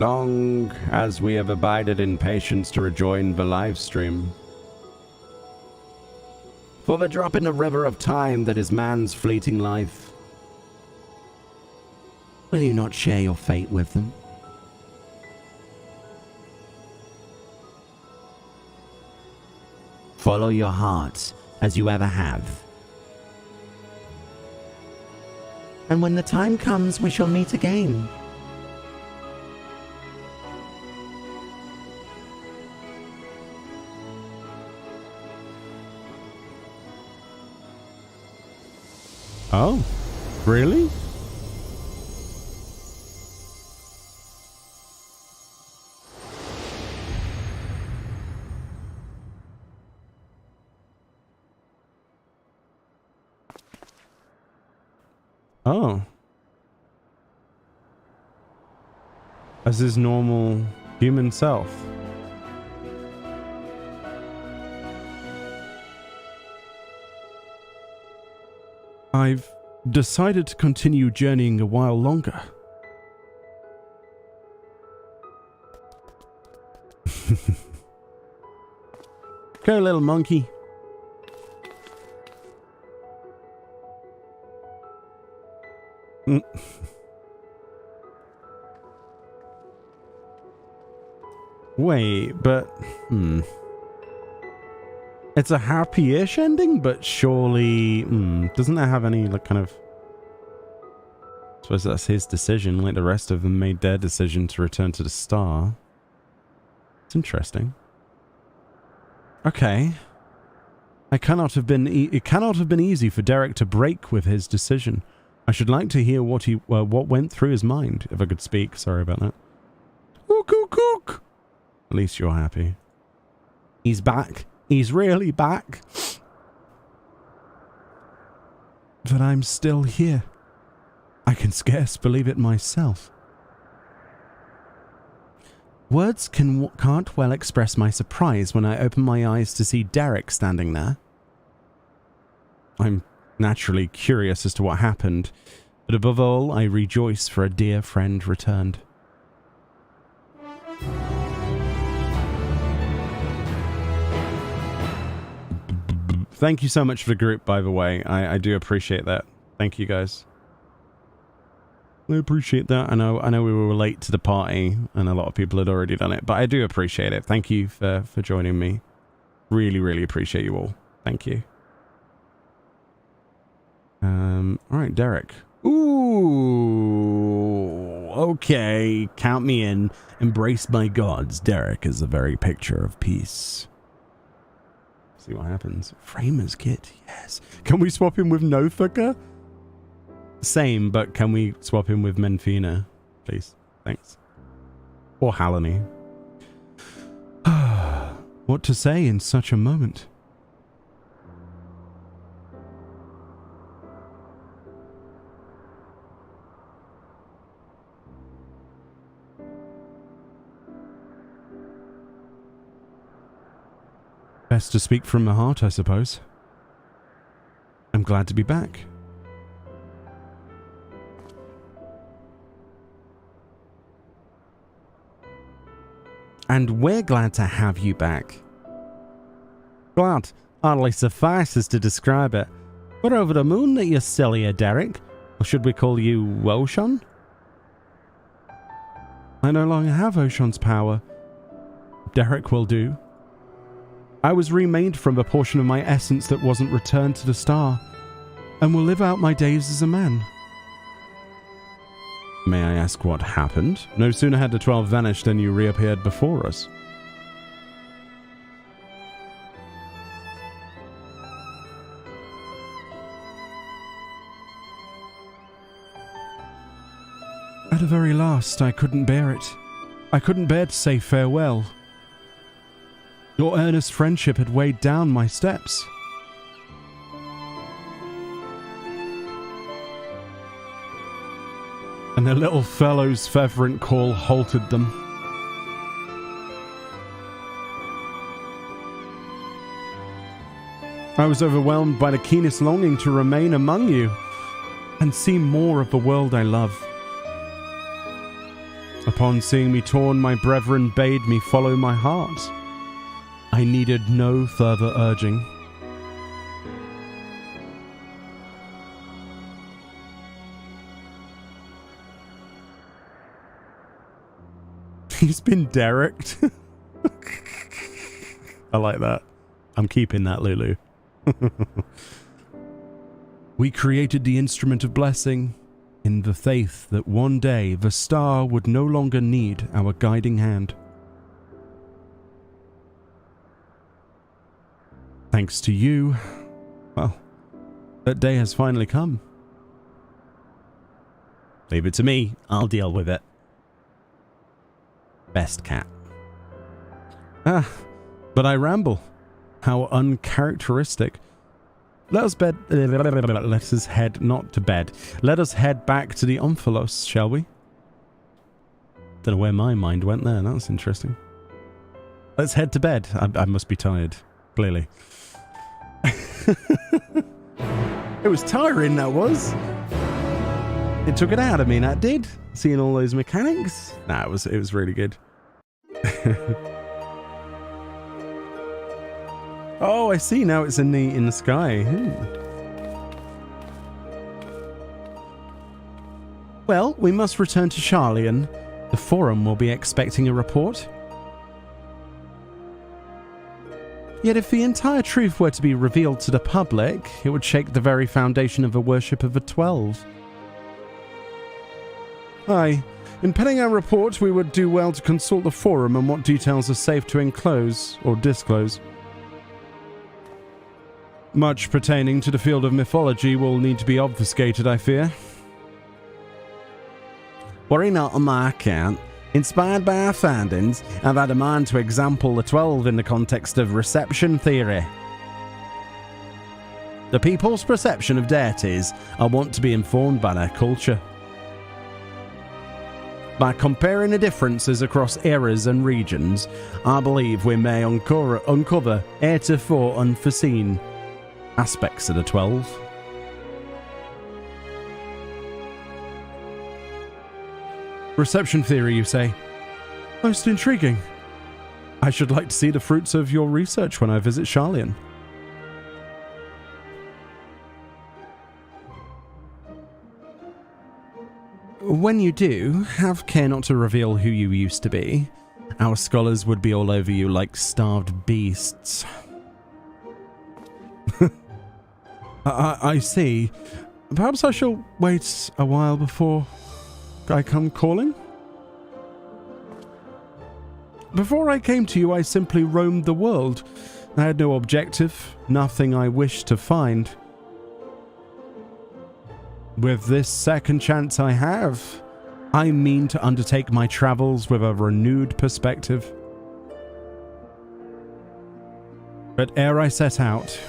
Long as we have abided in patience to rejoin the Livestream. For the drop in the river of time that is man's fleeting life. Will you not share your fate with them? Follow your heart as you ever have. And when the time comes, we shall meet again. Oh, really? Oh. As his normal human self. I've decided to continue journeying a while longer. Go, little monkey. Wait, but... It's a happy-ish ending, but surely... doesn't that have any, like, kind of... I suppose that's his decision, like the rest of them made their decision to return to the star. It's interesting. Okay. It cannot have been easy for Derek to break with his decision. I should like to hear what what went through his mind, if I could speak. Sorry about that. Ook, ook, ook. At least you're happy. He's back. He's really back. But I'm still here. I can scarce believe it myself. Words can't well express my surprise when I open my eyes to see Derek standing there. I'm naturally curious as to what happened, But above all, I rejoice for a dear friend returned. Thank you so much for the group, by the way. I do appreciate that. Thank you, guys. I appreciate that. I know we were late to the party, and a lot of people had already done it, but I do appreciate it. Thank you for joining me. Really, really appreciate you all. Thank you. All right, Derek. Ooh, okay. Count me in. Embrace my gods. Derek is the very picture of peace. See what happens. Framer's kit, yes. Can we swap him with Nothaka? Same, but can we swap him with Menfina, please? Thanks. Or Halony. What to say in such a moment? Best to speak from the heart, I suppose. I'm glad to be back. And we're glad to have you back. Glad hardly suffices to describe it. We're over the moon that you're still here, Derek. Or should we call you Oshon? I no longer have Oshon's power. Derek will do. I was remade from a portion of my essence that wasn't returned to the star, and will live out my days as a man. May I ask what happened? No sooner had the 12 vanished than you reappeared before us. At the very last, I couldn't bear it. I couldn't bear to say farewell. Your earnest friendship had weighed down my steps. And the little fellow's fervent call halted them. I was overwhelmed by the keenest longing to remain among you and see more of the world I love. Upon seeing me torn, my brethren bade me follow my heart. I needed no further urging. He's been derricked. I like that. I'm keeping that, Lulu. We created the instrument of blessing in the faith that one day the star would no longer need our guiding hand. Thanks to you, well, that day has finally come. Leave it to me. I'll deal with it. Best cat. But I ramble. How uncharacteristic. Let us head not to bed. Let us head back to the Omphalos, shall we? Don't know where my mind went there. That's interesting. Let's head to bed. I must be tired. Clearly. It was tiring, that was. It took it out of me, that did. Seeing all those mechanics. Nah, it was really good. Oh, I see. Now it's in the sky. Well, we must return to Charlian. The Forum will be expecting a report. Yet if the entire truth were to be revealed to the public, it would shake the very foundation of the worship of the 12. Aye. In penning our report, we would do well to consult the Forum on what details are safe to enclose or disclose. Much pertaining to the field of mythology will need to be obfuscated, I fear. Worry not on my account. Inspired by our findings, I've had a mind to example the 12 in the context of reception theory. The people's perception of deities are wont to be informed by their culture. By comparing the differences across eras and regions, I believe we may uncover heretofore unforeseen aspects of the 12. Reception theory, you say? Most intriguing. I should like to see the fruits of your research when I visit Charlian. When you do, have care not to reveal who you used to be. Our scholars would be all over you like starved beasts. I see. Perhaps I shall wait a while before I come calling? Before I came to you, I simply roamed the world. I had no objective, nothing I wished to find. With this second chance I have, I mean to undertake my travels with a renewed perspective. But ere I set out,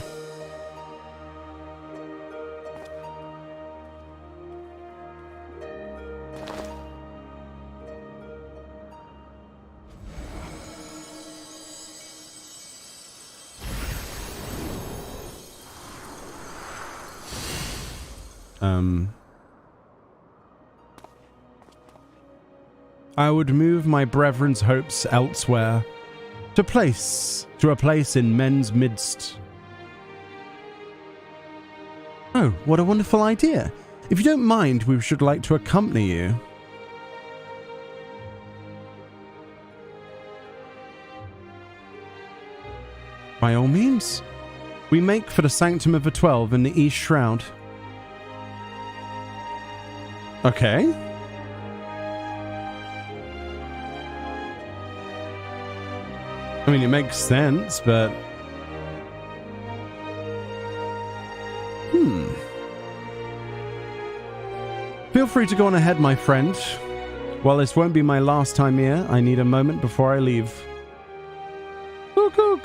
I would move my brethren's hopes elsewhere, to a place in men's midst. Oh, what a wonderful idea. If you don't mind, we should like to accompany you. By all means. We make for the Sanctum of the 12 in the East Shroud. Okay. I mean, it makes sense, but... Feel free to go on ahead, my friend. While this won't be my last time here, I need a moment before I leave. Cook.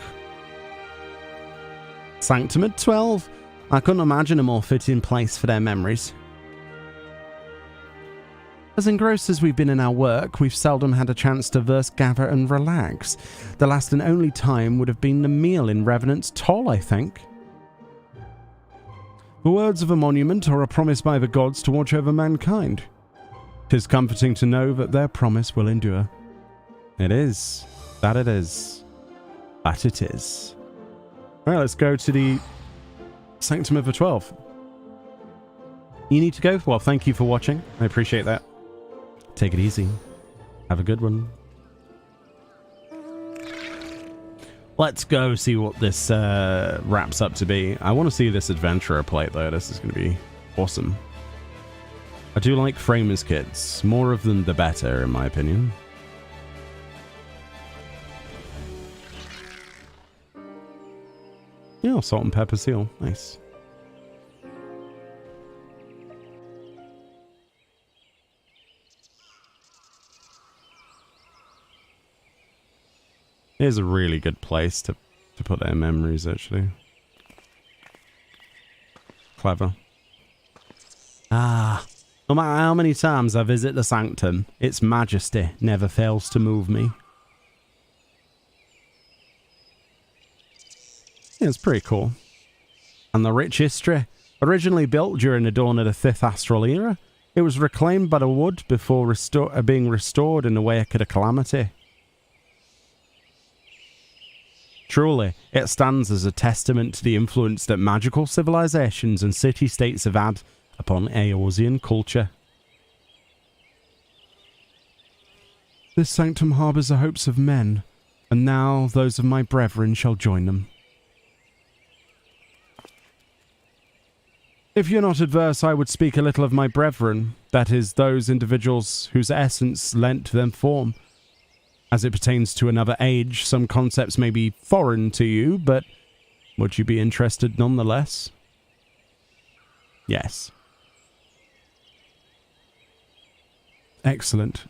Sanctum at 12. I couldn't imagine a more fitting place for their memories. As engrossed as we've been in our work, we've seldom had a chance to verse, gather and relax. The last and only time would have been the meal in Revenant's Toll, I think. The words of a monument are a promise by the gods to watch over mankind. 'Tis comforting to know that their promise will endure. It is. That it is. That it is. Alright, let's go to the Sanctum of the 12. You need to go? Well, thank you for watching. I appreciate that. Take it easy. Have a good one. Let's go see what this wraps up to be. I want to see this adventurer plate though. This is going to be awesome. I do like framers kits. More of them the better, in my opinion. Yeah, salt and pepper seal. Nice. Here's a really good place to put their memories, actually. Clever. Ah, no matter how many times I visit the Sanctum, its majesty never fails to move me. Yeah, it's pretty cool. And the rich history. Originally built during the dawn of the 5th Astral Era, it was reclaimed by the wood before being restored in the wake of the calamity. Truly, it stands as a testament to the influence that magical civilizations and city-states have had upon Eorzean culture. This sanctum harbours the hopes of men, and now those of my brethren shall join them. If you're not adverse, I would speak a little of my brethren, that is, those individuals whose essence lent them form. As it pertains to another age, some concepts may be foreign to you, but would you be interested nonetheless? Yes. Excellent.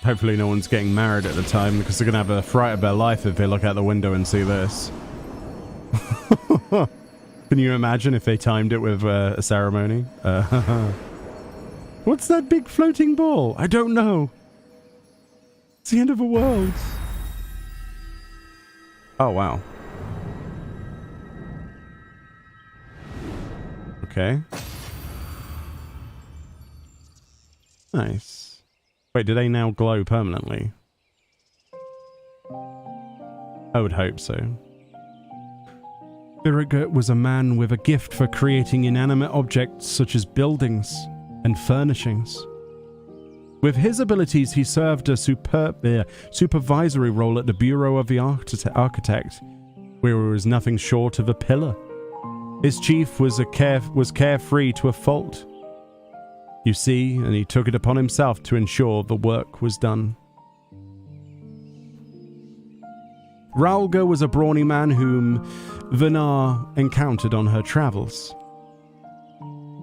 Hopefully no one's getting married at the time, because they're going to have a fright of their life if they look out the window and see this. Can you imagine if they timed it with a ceremony? What's that big floating ball? I don't know. It's the end of a world. Oh, wow. Okay. Nice. Wait, do they now glow permanently? I would hope so. Birgit was a man with a gift for creating inanimate objects such as buildings and furnishings. With his abilities, he served a supervisory role at the Bureau of the Architect, where he was nothing short of a pillar. His chief was carefree to a fault. You see, and he took it upon himself to ensure the work was done. Raulga was a brawny man whom Vinar encountered on her travels.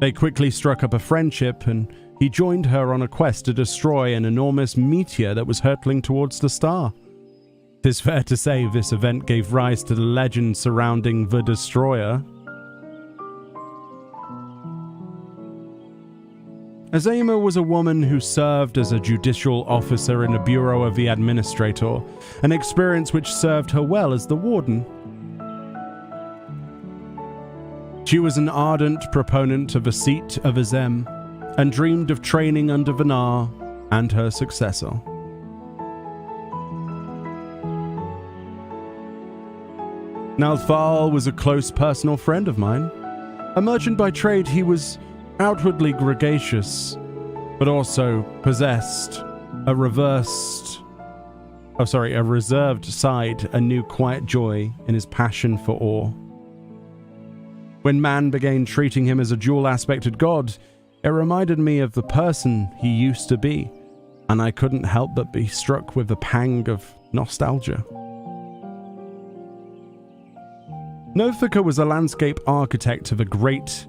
They quickly struck up a friendship, and he joined her on a quest to destroy an enormous meteor that was hurtling towards the star. It is fair to say this event gave rise to the legend surrounding the Destroyer. Azema was a woman who served as a judicial officer in the Bureau of the Administrator, an experience which served her well as the warden. She was an ardent proponent of a seat of Azem, and dreamed of training under Vinar and her successor. Nalthal was a close personal friend of mine. A merchant by trade, he was outwardly gregarious, but also possessed a reserved side, a new quiet joy in his passion for awe. When man began treating him as a dual-aspected god, it reminded me of the person he used to be, and I couldn't help but be struck with a pang of nostalgia. Nothika was a landscape architect of great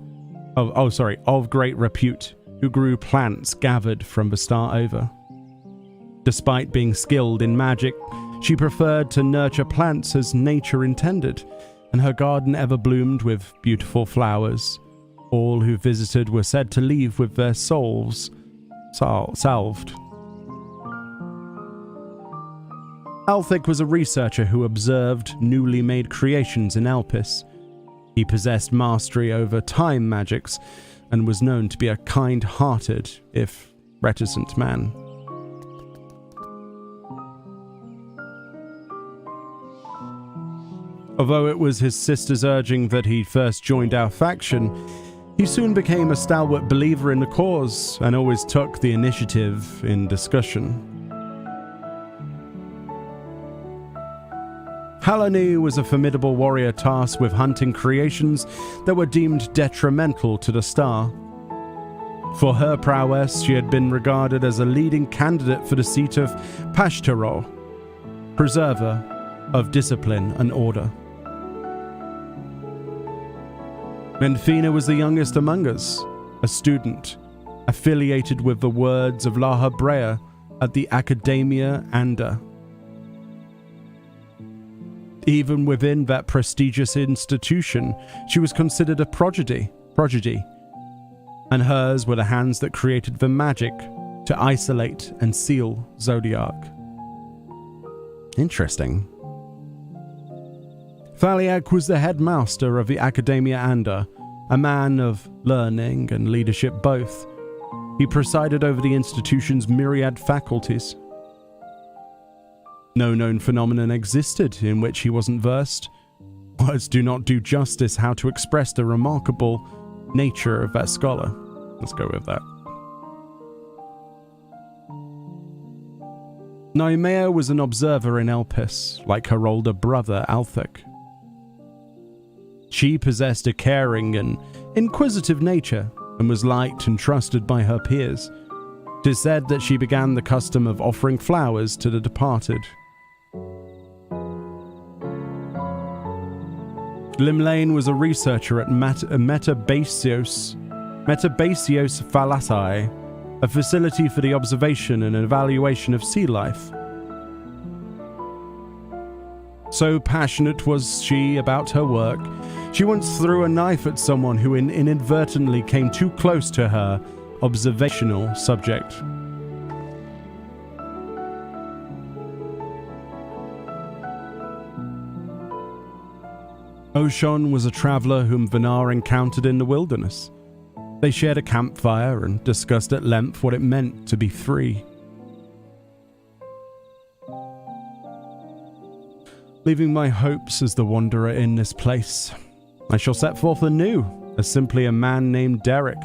repute, who grew plants gathered from the star over. Despite being skilled in magic, she preferred to nurture plants as nature intended, and her garden ever bloomed with beautiful flowers. All who visited were said to leave with their souls salved. Althik was a researcher who observed newly made creations in Elpis. He possessed mastery over time magics and was known to be a kind-hearted, if reticent man. Although it was his sister's urging that he first joined our faction, he soon became a stalwart believer in the cause and always took the initiative in discussion. Halani was a formidable warrior tasked with hunting creations that were deemed detrimental to the star. For her prowess, she had been regarded as a leading candidate for the seat of Pashtaro, preserver of discipline and order. Menfina was the youngest among us, a student, affiliated with the words of Laha Brea at the Academia Anda. Even within that prestigious institution, she was considered a prodigy, and hers were the hands that created the magic to isolate and seal Zodiac. Interesting. Thaliak was the headmaster of the Academia Anda, a man of learning and leadership both. He presided over the institution's myriad faculties. No known phenomenon existed in which he wasn't versed. Words do not do justice how to express the remarkable nature of that scholar. Let's go with that. Naimea was an observer in Elpis, like her older brother Althik. She possessed a caring and inquisitive nature and was liked and trusted by her peers. It is said that she began the custom of offering flowers to the departed. Limlane was a researcher at Metabasios Thalassae, a facility for the observation and evaluation of sea life. So passionate was she about her work, she once threw a knife at someone who inadvertently came too close to her observational subject. Oshon was a traveler whom Vinar encountered in the wilderness. They shared a campfire and discussed at length what it meant to be free. Leaving my hopes as the wanderer in this place, I shall set forth anew as simply a man named Derek.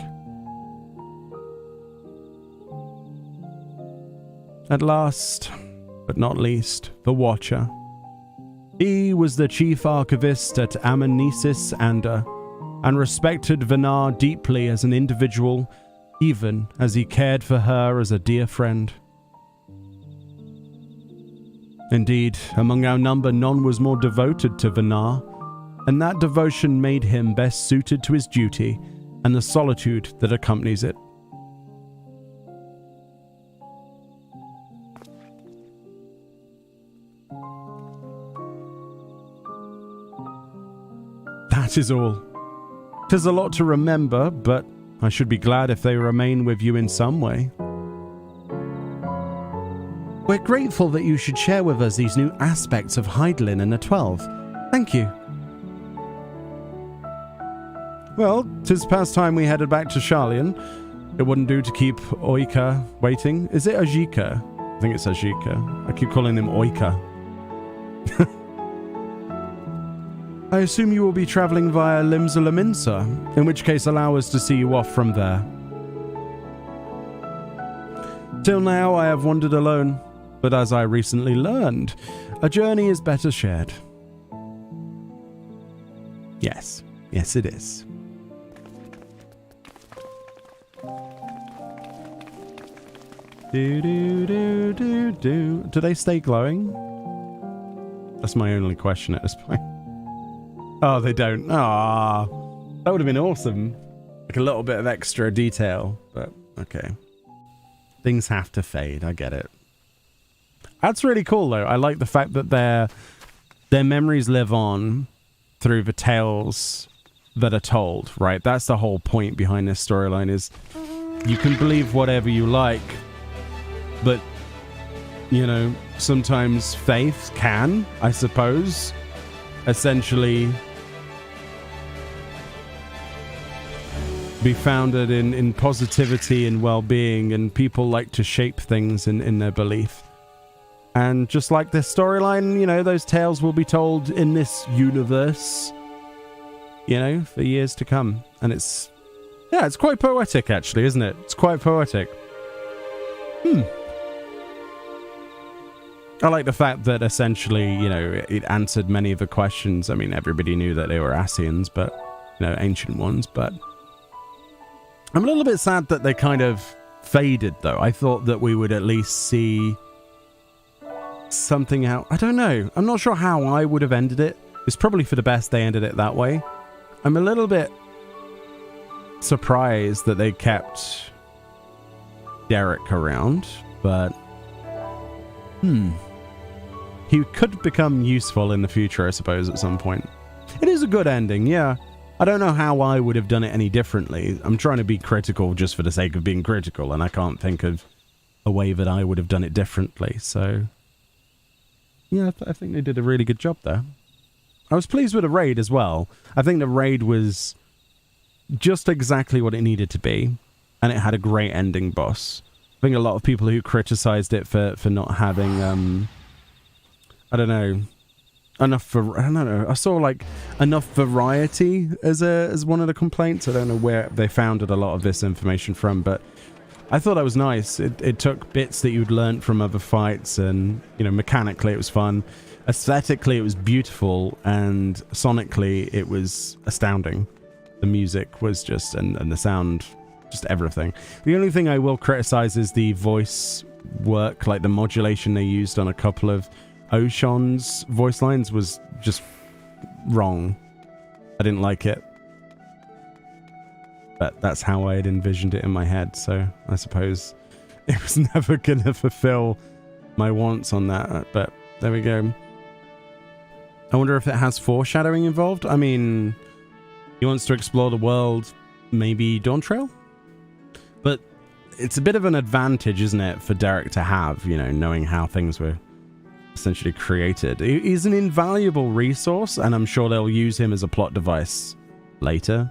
At last, but not least, the Watcher. He was the chief archivist at Amnesis Ander, and respected Vinar deeply as an individual, even as he cared for her as a dear friend. Indeed, among our number none was more devoted to Vinar, and that devotion made him best suited to his duty and the solitude that accompanies it. That is all. 'Tis a lot to remember, but I should be glad if they remain with you in some way. We're grateful that you should share with us these new aspects of Hydaelyn and the 12. Thank you. Well, 'tis past time we headed back to Sharlayan. It wouldn't do to keep Oika waiting. Is it Ajika? I think it's Ajika. I keep calling him Oika. I assume you will be travelling via Limsa, in which case allow us to see you off from there. Till now I have wandered alone, but as I recently learned, a journey is better shared. Yes, yes it is. Do they stay glowing? That's my only question at this point. Oh, they don't. Ah, that would have been awesome. Like a little bit of extra detail, but okay. Things have to fade. I get it. That's really cool, though. I like the fact that their memories live on through the tales that are told. Right? That's the whole point behind this storyline. Is you can believe whatever you like, but you know, sometimes faith can, I suppose, essentially be founded in positivity and well-being, and people like to shape things in their belief. And just like this storyline, you know, those tales will be told in this universe, you know, for years to come. And it's quite poetic, actually, isn't it? It's quite poetic. I like the fact that essentially, you know, it answered many of the questions. I mean, everybody knew that they were Ascians, but, you know, ancient ones, but I'm a little bit sad that they kind of faded, though. I thought that we would at least see something out. I don't know. I'm not sure how I would have ended it. It's probably for the best they ended it that way. I'm a little bit surprised that they kept Derek around, but he could become useful in the future, I suppose, at some point. It is a good ending, yeah. I don't know how I would have done it any differently. I'm trying to be critical just for the sake of being critical, and I can't think of a way that I would have done it differently. So, yeah, I think they did a really good job there. I was pleased with the raid as well. I think the raid was just exactly what it needed to be, and it had a great ending boss. I think a lot of people who criticized it for not having, I don't know, enough I don't know. I saw like enough variety as one of the complaints. I don't know where they founded a lot of this information from, but I thought that was nice. It took bits that you'd learned from other fights, and you know, mechanically it was fun, aesthetically it was beautiful, and sonically it was astounding. The music was just and the sound, just everything. The only thing I will criticize is the voice work, like the modulation they used on a couple of Oshon's voice lines was just wrong. I didn't like it. But that's how I had envisioned it in my head, so I suppose it was never gonna fulfill my wants on that, but there we go. I wonder if it has foreshadowing involved. I mean, he wants to explore the world, maybe Dawn Trail? But it's a bit of an advantage, isn't it, for Derek to have, you know, knowing how things were essentially created. He's an invaluable resource, and I'm sure they'll use him as a plot device later.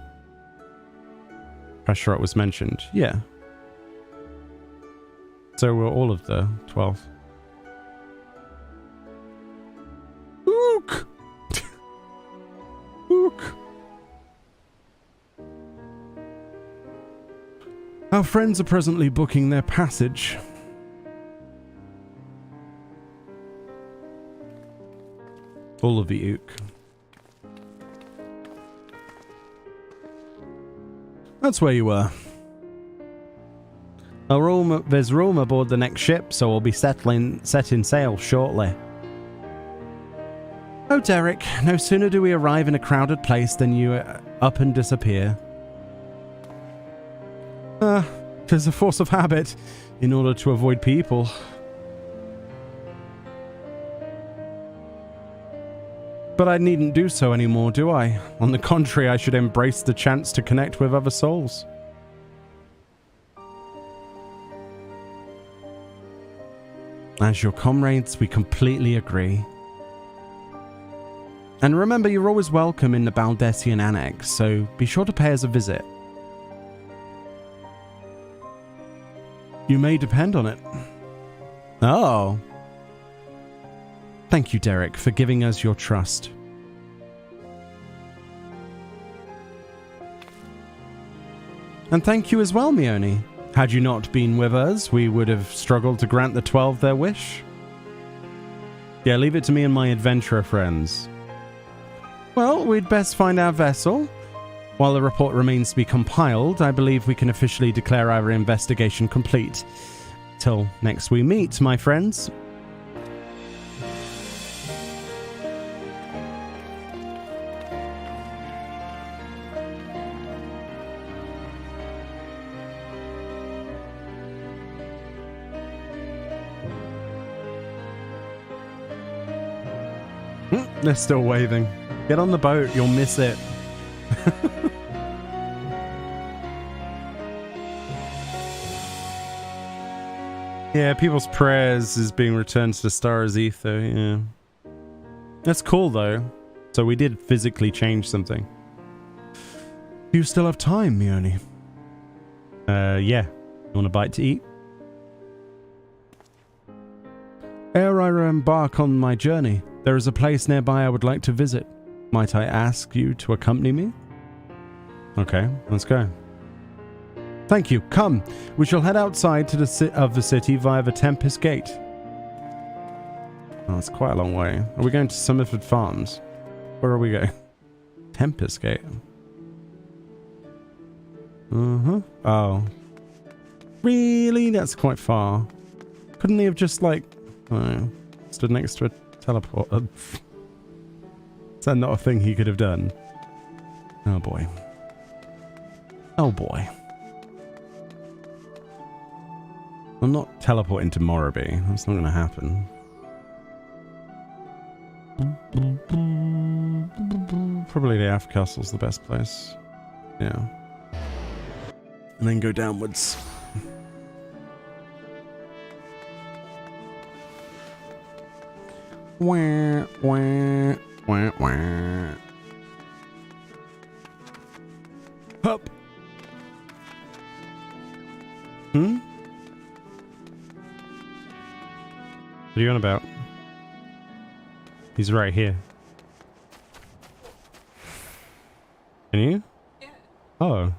I'm sure it was mentioned. Yeah. So we're all of the 12. Ook! Ook! Our friends are presently booking their passage. All of the Ook. That's where you were. There's room aboard the next ship, so we'll be setting sail shortly. Oh, Derek, no sooner do we arrive in a crowded place than you up and disappear. Tis a force of habit, in order to avoid people. But I needn't do so anymore, do I? On the contrary, I should embrace the chance to connect with other souls. As your comrades, we completely agree. And remember, you're always welcome in the Baldessian Annex, so be sure to pay us a visit. You may depend on it. Oh. Thank you, Derek, for giving us your trust. And thank you as well, Meoni. Had you not been with us, we would have struggled to grant the 12 their wish. Yeah, leave it to me and my adventurer friends. Well, we'd best find our vessel. While the report remains to be compiled, I believe we can officially declare our investigation complete. Till next we meet, my friends. They're still waving. Get on the boat, you'll miss it. Yeah, people's prayers is being returned to the star as ether, yeah. That's cool though. So we did physically change something. Do you still have time, Meoni? Yeah. You want a bite to eat? Ere I embark on my journey, there is a place nearby I would like to visit. Might I ask you to accompany me? Okay, let's go. Thank you. Come. We shall head outside to the city via the Tempest Gate. Oh, that's quite a long way. Are we going to Summerford Farms? Where are we going? Tempest Gate. Oh. Really? That's quite far. Couldn't he have just, like, I don't know, stood next to a teleport? Is that not a thing he could have done? Oh, boy. Oh, boy. I'm not teleporting to Morrowby. That's not going to happen. Probably the Af Castle's the best place. Yeah. And then go downwards. Wah, wah, wah, wah. Up. What are you on about? He's right here. Can you? Yeah. Oh.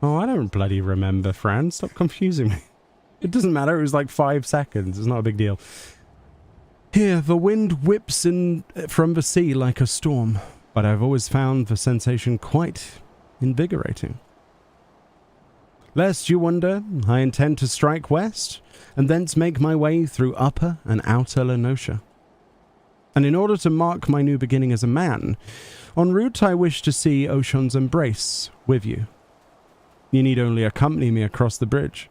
Oh, I don't bloody remember, Fran. Stop confusing me. It doesn't matter. It was like 5 seconds. It's not a big deal. Here, the wind whips in from the sea like a storm, but I've always found the sensation quite invigorating. Lest you wonder, I intend to strike west, and thence make my way through Upper and Outer Lenosha. And in order to mark my new beginning as a man, en route I wish to see Ocean's Embrace with you. You need only accompany me across the bridge.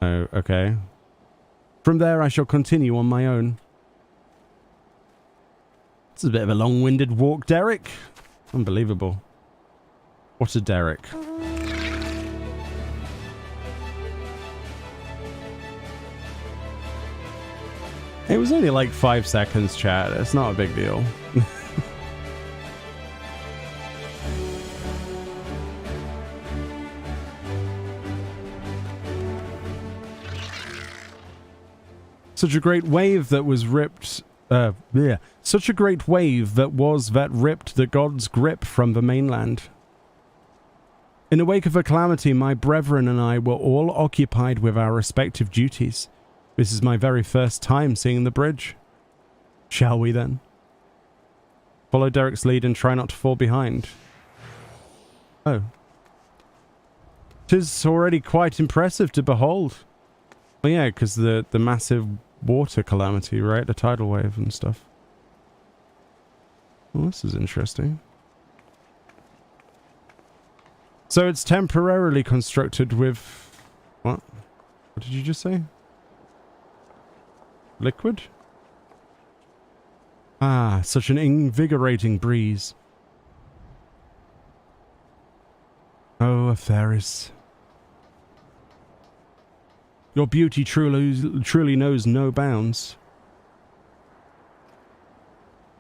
Oh, okay. From there I shall continue on my own. This is a bit of a long-winded walk, Derek. Unbelievable. What a Derek. It was only like 5 seconds, chat. It's not a big deal. Such a great wave that was ripped. Such a great wave that ripped the god's grip from the mainland. In the wake of a calamity, my brethren and I were all occupied with our respective duties. This is my very first time seeing the bridge. Shall we then? Follow Derek's lead and try not to fall behind. Oh. 'Tis already quite impressive to behold. Well, yeah, because the massive water calamity, right? The tidal wave and stuff. Well, this is interesting. So it's temporarily constructed with... What? What did you just say? Liquid? Ah, such an invigorating breeze. Oh, Atheris. Your beauty truly knows no bounds.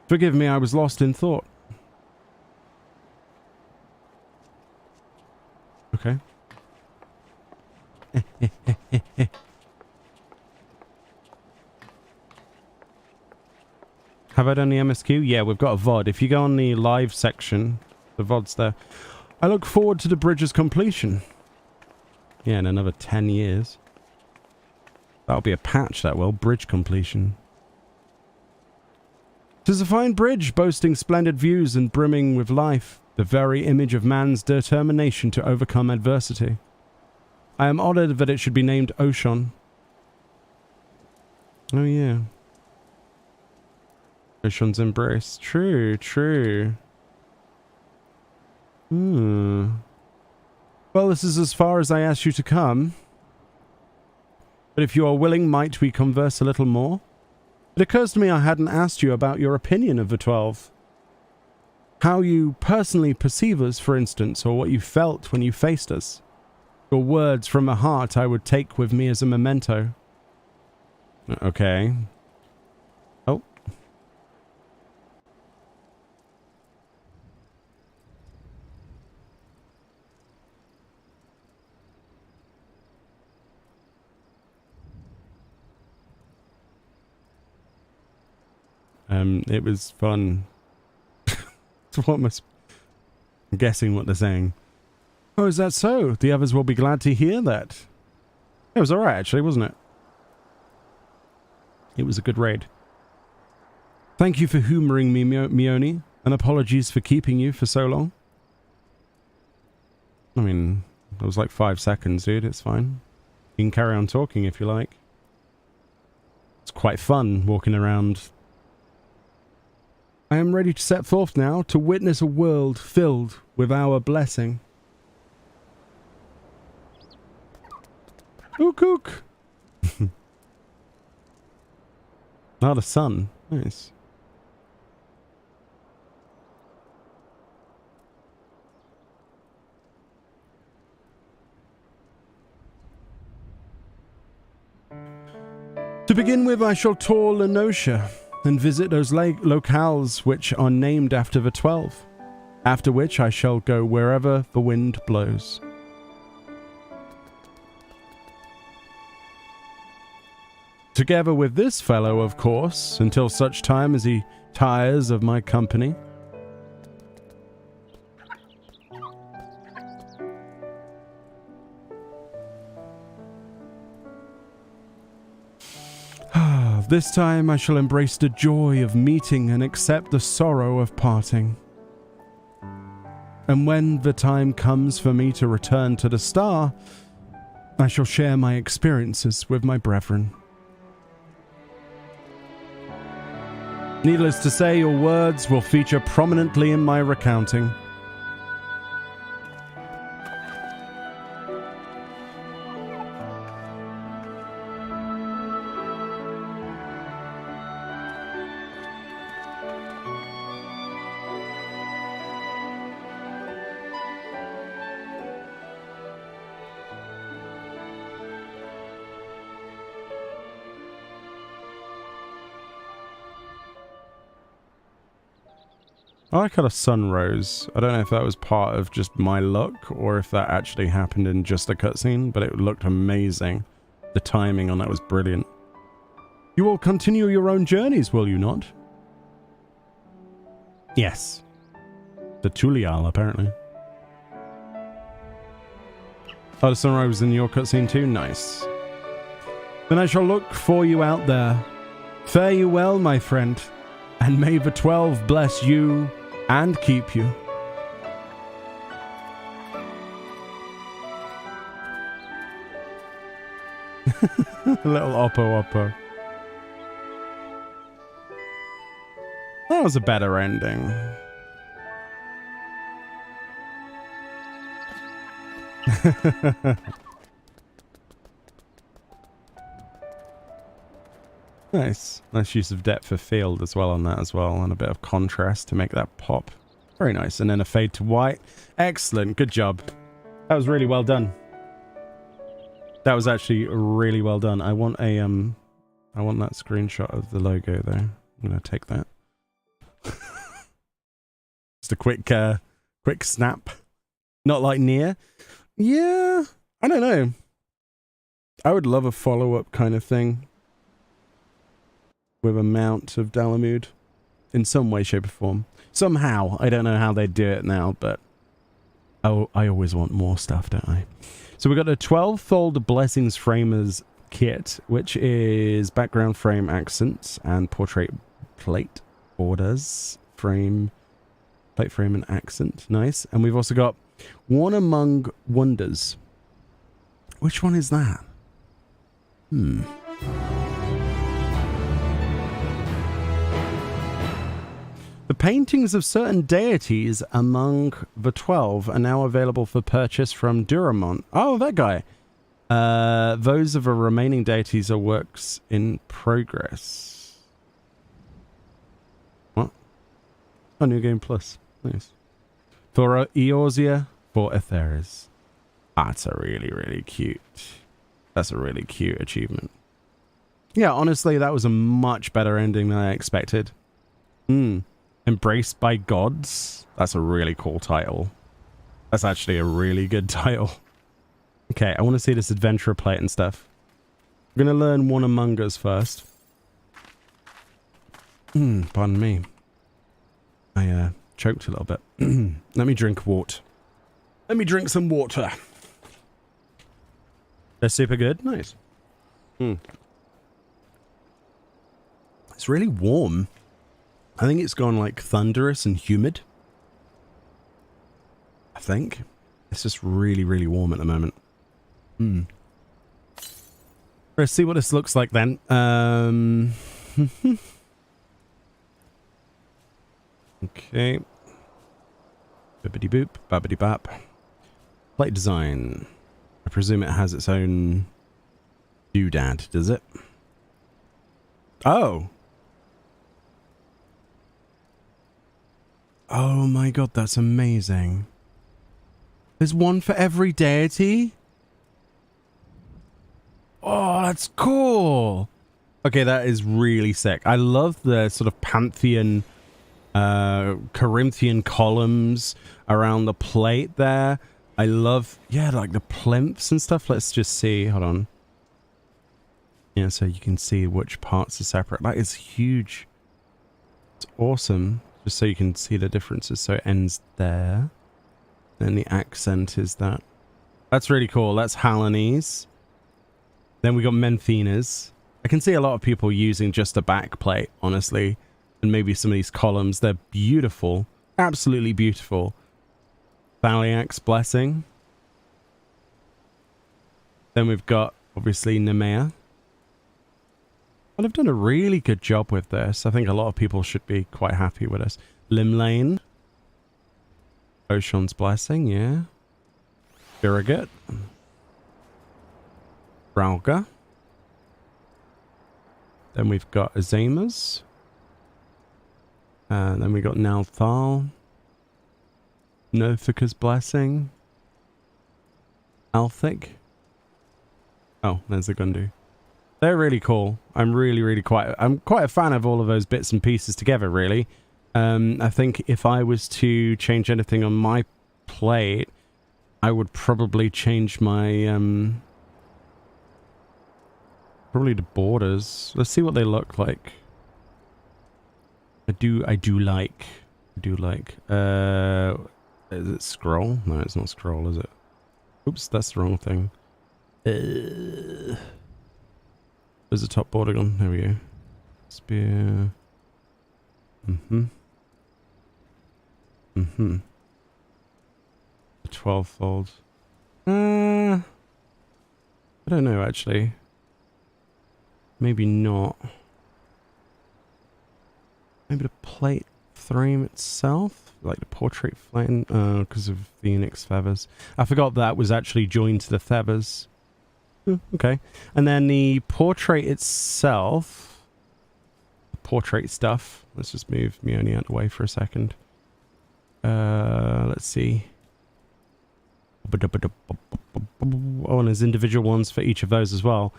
Forgive me, I was lost in thought. Okay. Have I done the MSQ? Yeah, we've got a VOD. If you go on the live section, the VOD's there. I look forward to the bridge's completion. Yeah, in another 10 years. That'll be a patch, that will. Bridge completion. 'Tis a fine bridge, boasting splendid views and brimming with life. The very image of man's determination to overcome adversity. I am honored that it should be named Ocean. Oh, yeah. Ocean's embrace. True, true. Well, this is as far as I asked you to come. But if you are willing, might we converse a little more? It occurs to me I hadn't asked you about your opinion of the 12. How you personally perceive us, for instance, or what you felt when you faced us. Your words from the heart I would take with me as a memento. Okay. Oh. It was fun. What must... I'm guessing what they're saying. Oh, is that so? The others will be glad to hear that. It was alright, actually, wasn't it? It was a good raid. Thank you for humouring me, Meoni, and apologies for keeping you for so long. I mean, it was like 5 seconds, dude. It's fine. You can carry on talking if you like. It's quite fun walking around. I am ready to set forth now to witness a world filled with our blessing. Ook ook. Ah, the sun. Nice. To begin with, I shall tour Lenosha and visit those locales which are named after the 12, after which I shall go wherever the wind blows. Together with this fellow, of course, until such time as he tires of my company. This time I shall embrace the joy of meeting and accept the sorrow of parting. And when the time comes for me to return to the star, I shall share my experiences with my brethren. Needless to say, your words will feature prominently in my recounting. I like how the sun rose. I don't know if that was part of just my luck or if that actually happened in just a cutscene, but it looked amazing. The timing on that was brilliant. You will continue your own journeys, will you not? Yes. The Tulial, apparently. Oh, the sunrise was in your cutscene too? Nice. Then I shall look for you out there. Fare you well, my friend, and may the 12 bless you and keep you. Little Oppo. That was a better ending. Nice use of depth of field as well on that as well, and a bit of contrast to make that pop. Very nice. And then a fade to white. Excellent. Good job. That was really well done. That was actually really well done. I want a I want that screenshot of the logo though. I'm gonna take that. Just a quick snap. Not like Nier. Yeah, I don't know. I would love a follow-up kind of thing with a mount of Dalamud in some way, shape, or form. Somehow. I don't know how they do it now, but I always want more stuff, don't I? So we've got a 12-fold Blessings Framers kit, which is background frame accents and portrait plate borders, plate frame and accent. Nice. And we've also got One Among Wonders. Which one is that? The paintings of certain deities among the 12 are now available for purchase from Duramont. Oh, that guy. Those of the remaining deities are works in progress. What? Oh, New Game Plus. Nice. For Eorzea, for Aetheris. That's a really cute. That's a really cute achievement. Yeah, honestly, that was a much better ending than I expected. Embraced by Gods. That's a really cool title. That's actually a really good title. Okay, I want to see this adventurer plate and stuff. I'm going to learn One Among Us first. Pardon me. I choked a little bit. Let me drink water. Let me drink some water. They're super good. Nice. It's really warm. I think it's gone like thunderous and humid. I think. It's just really warm at the moment. Let's see what this looks like then. Okay. Bibbidi boop, babbidi bap. Plate design. I presume it has its own doodad, does it? Oh. Oh my god, that's amazing. There's one for every deity? Oh, that's cool. Okay, that is really sick. I love the sort of Pantheon, Corinthian columns around the plate there. I love, yeah, like the plinths and stuff. Let's just see. Hold on. Yeah, so you can see which parts are separate. That is huge. It's awesome. Just so you can see the differences. So it ends there. Then the accent is that. That's really cool. That's Halanese. Then we got Menthenas. I can see a lot of people using just a back plate, honestly. And maybe some of these columns. They're beautiful. Absolutely beautiful. Thaliak's Blessing. Then we've got, obviously, Nemea. Well, I've done a really good job with this. I think a lot of people should be quite happy with us. Limlane. Ocean's Blessing, yeah. Surrogate. Rauga. Then we've got Azamas. And then we got Nalthal. Nothika's Blessing. Althic. Oh, there's the Gundu. They're really cool. I'm quite a fan of all of those bits and pieces together, really. I think if I was to change anything on my plate, I would probably change my probably the borders. Let's see what they look like. I do like. Is it scroll? No, it's not scroll, is it? Oops, that's the wrong thing. Where's the top border gone? There we go. Spear. The 12-fold. I don't know, actually. Maybe not. Maybe the plate frame itself? Like the portrait flame? Because of Phoenix feathers. I forgot that was actually joined to the feathers. Okay. And then the portrait itself. The portrait stuff. Let's just move Meoni out of the way for a second. Let's see. Oh, and there's individual ones for each of those as well.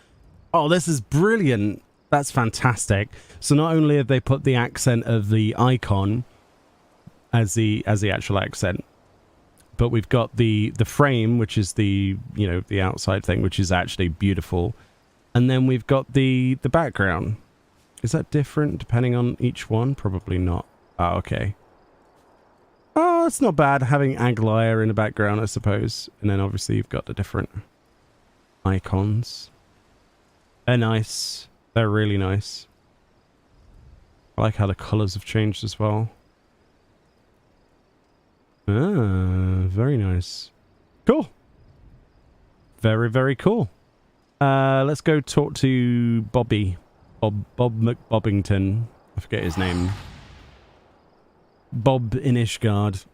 Oh, this is brilliant. That's fantastic. So not only have they put the accent of the icon as the actual accent, but we've got the frame, which is the, you know, the outside thing, which is actually beautiful. And then we've got the background. Is that different depending on each one? Probably not. Oh, okay. Oh, it's not bad having Aglaia in the background, I suppose. And then obviously you've got the different icons. They're nice. They're really nice. I like how the colors have changed as well. Ah, very nice. Cool. Very, very cool. Let's go talk to Bobby. Bob McBobbington. I forget his name. Bob Inishgard.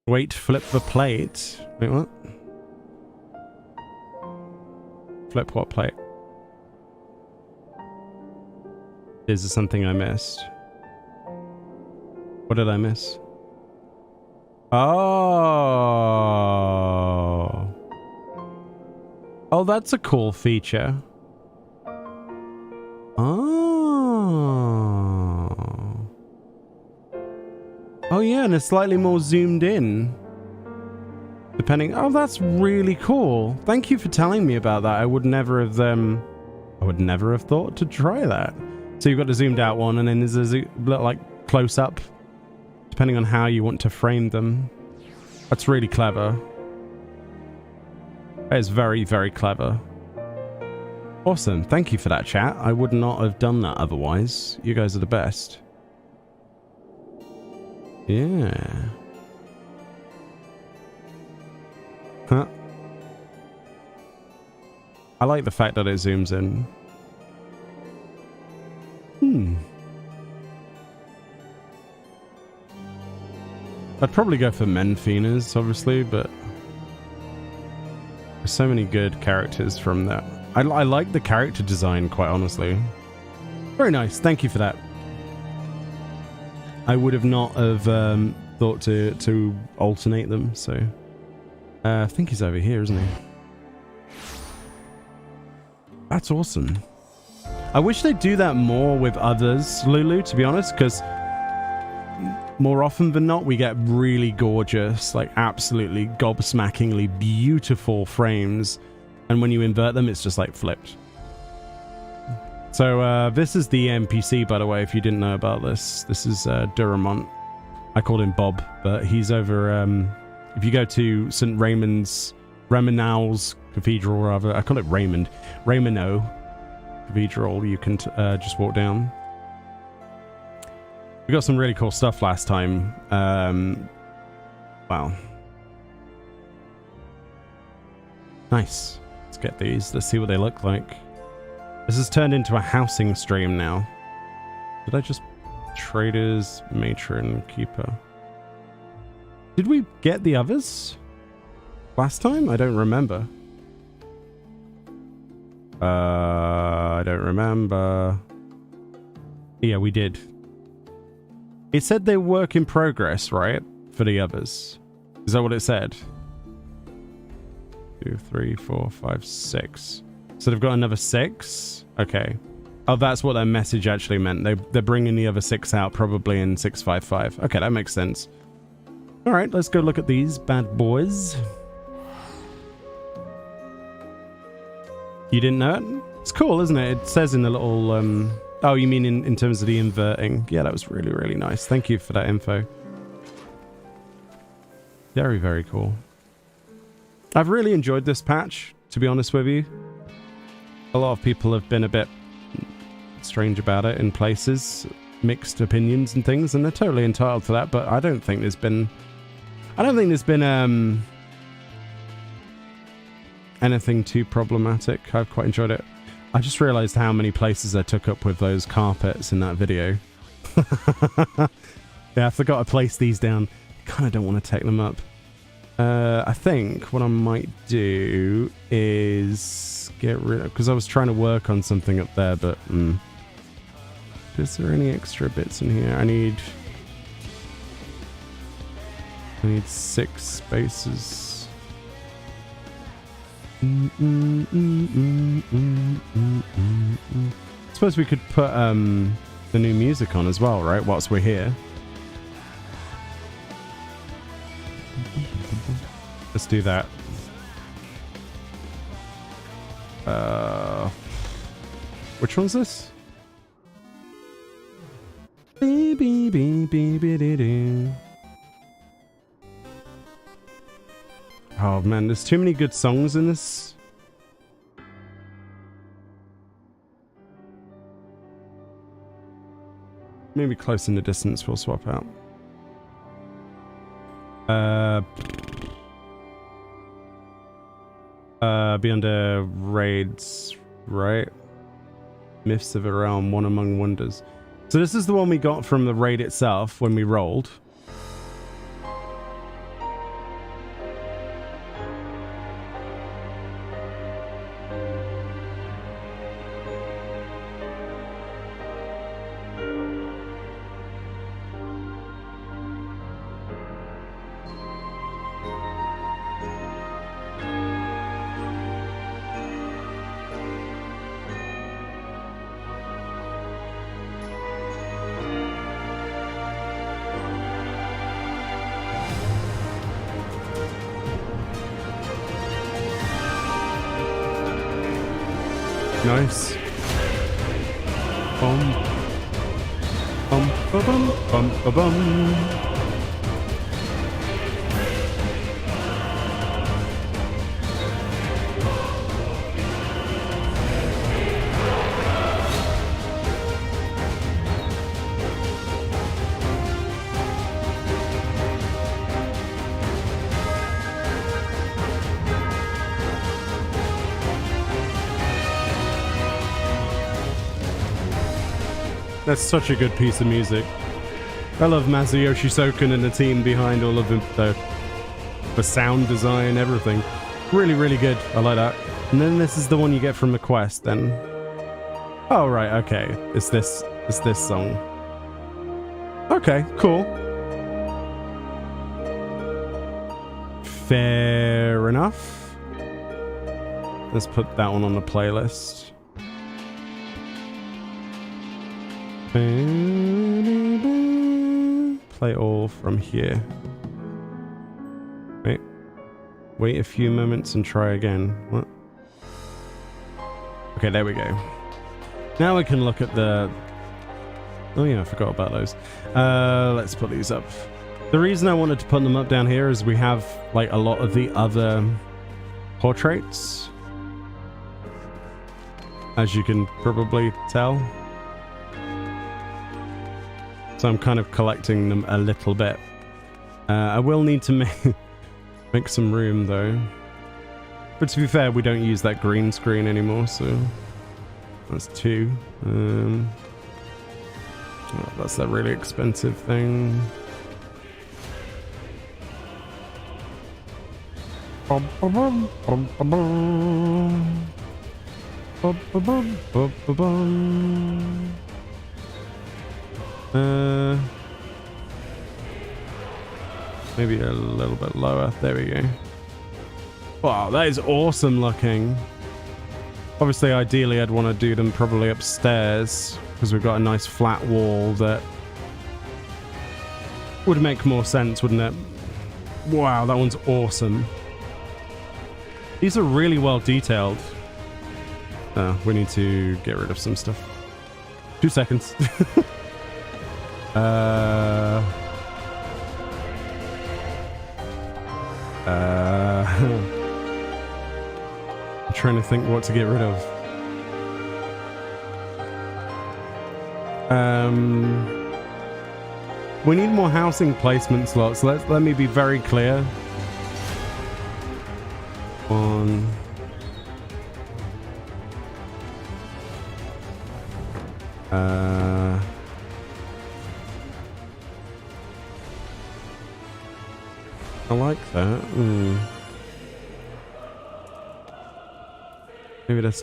Wait, flip the plate. Wait, what? Flip what plate? Is there something I missed? What did I miss? Oh. Oh, that's a cool feature. Oh. Oh yeah, and it's slightly more zoomed in. Depending. Oh, that's really cool. Thank you for telling me about that. I would never have thought to try that. So you've got the zoomed out one, and then there's a like close up, depending on how you want to frame them. That's really clever. That is very, very clever. Awesome. Thank you for that, chat. I would not have done that otherwise. You guys are the best. Yeah. Huh. I like the fact that it zooms in. I'd probably go for Menfinas, obviously, but there's so many good characters from that. I like the character design, quite honestly. Very nice. Thank you for that. I would have not have thought to alternate them, so... I think he's over here, isn't he? That's awesome. I wish they'd do that more with others, Lulu, to be honest, because more often than not, we get really gorgeous, like absolutely gobsmackingly beautiful frames, and when you invert them, it's just like flipped. So this is the NPC, by the way, if you didn't know about this. This is Duramont. I called him Bob, but he's over... if you go to St. Ramonau's Cathedral, rather, I call it Raimono Cathedral, you can just walk down. We got some really cool stuff last time. Wow. Nice. Let's get these. Let's see what they look like. This has turned into a housing stream now. Did I just... Traders, Matron, Keeper... Did we get the others last time? I don't remember. I don't remember. Yeah, we did. It said they work in progress, right? For the others. Is that what it said? 2, 3, 4, 5, 6. So they've got another 6? Okay. Oh, that's what that message actually meant. They're bringing the other 6 out probably in 655. Okay, that makes sense. All right, let's go look at these bad boys. You didn't know it? It's cool, isn't it? It says in the little... Oh, you mean in terms of the inverting? Yeah, that was really, really nice. Thank you for that info. Very, very cool. I've really enjoyed this patch, to be honest with you. A lot of people have been a bit strange about it in places, mixed opinions and things, and they're totally entitled to that, but I don't think there's been anything too problematic. I've quite enjoyed it. I just realized how many places I took up with those carpets in that video. Yeah, I forgot to place these down. Kind of don't want to take them up. I think what I might do is get rid of... Because I was trying to work on something up there, but... Is there any extra bits in here? I need 6 spaces. I suppose we could put the new music on as well, right? Whilst we're here. Let's do that. Which one's this? Oh man, there's too many good songs in this. Maybe Close in the Distance we'll swap out. Be under raids, right? Myths of a Realm, One Among Wonders. So this is the one we got from the raid itself when we rolled. Nice. Bum. Bum ba bum bum ba bum. That's such a good piece of music. I love Masayoshi Soken and the team behind all of the sound design, everything. Really, really good. I like that. And then this is the one you get from the quest then. Oh, right, okay. It's this song. Okay, cool. Fair enough. Let's put that one on the playlist. Play all from here. Wait a few moments and try again. What? Okay, there we go. Now we can look at the... Oh yeah, I forgot about those. Let's put these up. The reason I wanted to put them up down here is we have like a lot of the other portraits, as you can probably tell. So I'm kind of collecting them a little bit. I will need to make some room though. But to be fair, we don't use that green screen anymore, so that's 2. Oh, that's that really expensive thing. Maybe a little bit lower. There we go. Wow, that is awesome looking. Obviously, ideally, I'd want to do them probably upstairs because we've got a nice flat wall that would make more sense, wouldn't it? Wow, that one's awesome. These are really well detailed. We need to get rid of some stuff. 2 seconds. I'm trying to think what to get rid of. We need more housing placement slots. Let me be very clear. On I like that. Maybe that's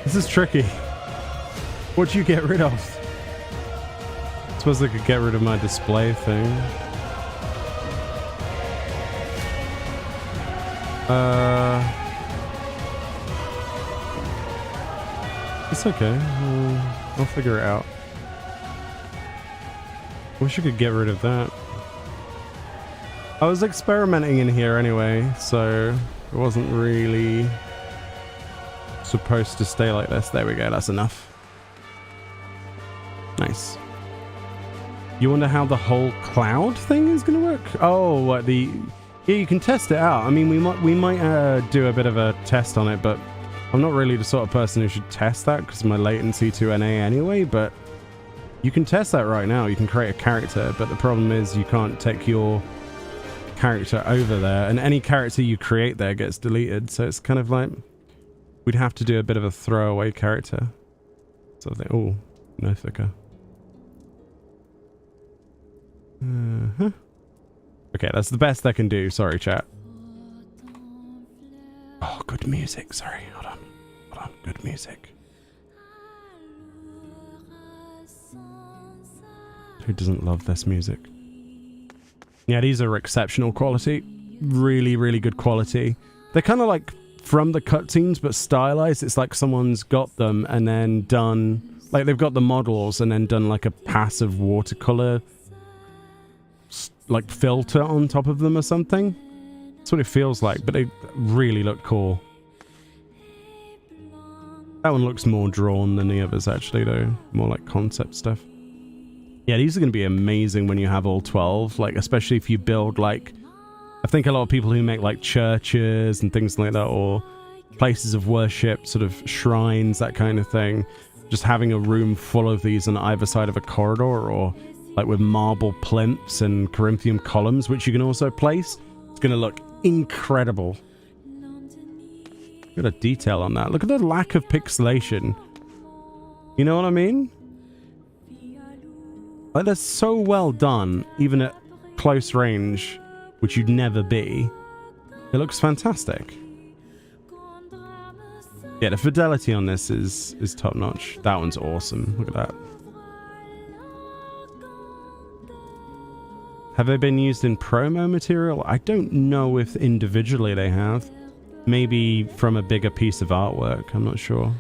this is tricky. What do you get rid of? I suppose I could get rid of my display thing. It's okay. I'll figure it out. Wish I could get rid of that. I was experimenting in here anyway, so it wasn't really supposed to stay like this. There we go, that's enough. Nice. You wonder how the whole cloud thing is going to work? Oh, what the... Yeah, you can test it out. I mean, we might do a bit of a test on it, but I'm not really the sort of person who should test that because of my latency to NA anyway, but you can test that right now. You can create a character, but the problem is you can't take your character over there, and any character you create there gets deleted, so it's kind of like we'd have to do a bit of a throwaway character. So I think, oh, no thicker. Okay, that's the best I can do. Sorry, chat. Oh, good music. Sorry, hold on. Good music. Who doesn't love this music? Yeah, these are exceptional quality. Really, really good quality. They're kind of like from the cutscenes, but stylized. It's like someone's got them and then done... Like, they've got the models and then done like a passive watercolor like filter on top of them or something. That's what it feels like, but they really look cool. That one looks more drawn than the others actually though. More like concept stuff. Yeah, these are going to be amazing when you have all 12, like especially if you build like, I think a lot of people who make like churches and things like that, or places of worship, sort of shrines, that kind of thing, just having a room full of these on either side of a corridor, or like with marble plinths and Corinthian columns, which you can also place. It's going to look incredible. Look at the detail on that. Look at the lack of pixelation. You know what I mean? Like, they're so well done, even at close range, which you'd never be. It looks fantastic. Yeah, the fidelity on this is top notch. That one's awesome. Look at that. Have they been used in promo material? I don't know if individually they have. Maybe from a bigger piece of artwork. I'm not sure.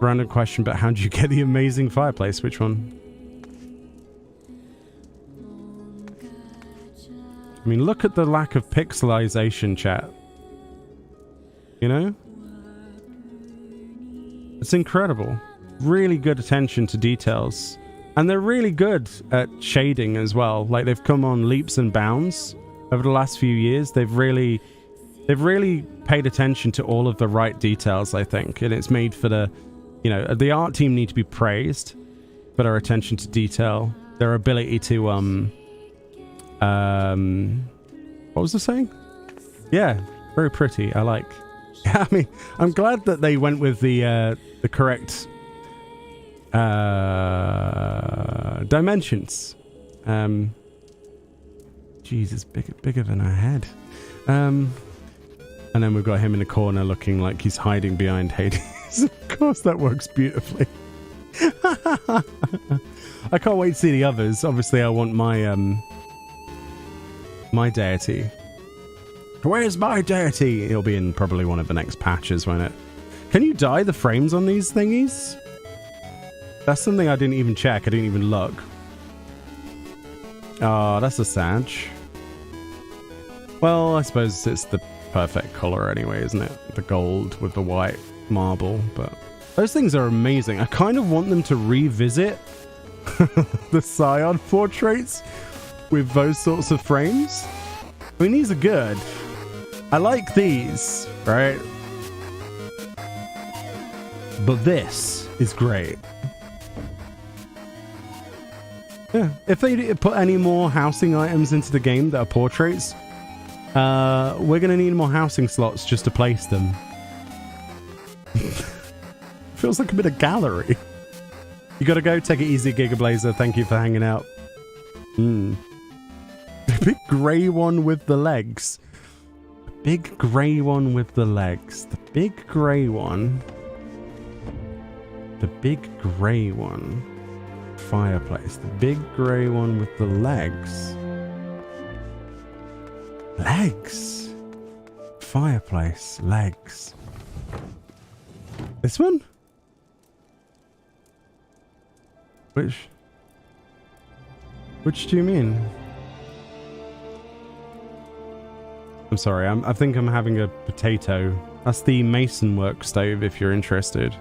Random question, but how did you get the amazing fireplace? Which one? I mean, look at the lack of pixelization, chat. You know? It's incredible. Really good attention to details. And they're really good at shading as well. Like, they've come on leaps and bounds over the last few years. They've really paid attention to all of the right details, I think. And it's made for the, you know, the art team need to be praised for their attention to detail. Their ability to, what was I saying? Yeah, very pretty. I like. I mean, I'm glad that they went with the correct dimensions. Jesus, bigger than our head. And then we've got him in the corner looking like he's hiding behind Hades. Of course, that works beautifully. I can't wait to see the others. Obviously, I want my my deity. Where's my deity? It'll be in probably one of the next patches, won't it? Can you dye the frames on these thingies? That's something I didn't even check. I didn't even look. Oh, that's a sad. Well, I suppose it's the perfect color anyway, isn't it? The gold with the white marble. But those things are amazing. I kind of want them to revisit the Scion portraits with those sorts of frames. I mean, these are good. I like these, right? But this is great. Yeah, if they put any more housing items into the game that are portraits, we're going to need more housing slots just to place them. Feels like a bit of gallery. You gotta go, take it easy, Gigablazer. Thank you for hanging out. The big grey one with the legs. The big grey one with the legs. The big grey one. The big grey one. Fireplace. The big grey one with the legs. Legs. Fireplace. Legs. This one? Which do you mean? I'm sorry, I think I'm having a potato. That's the mason work stove if you're interested.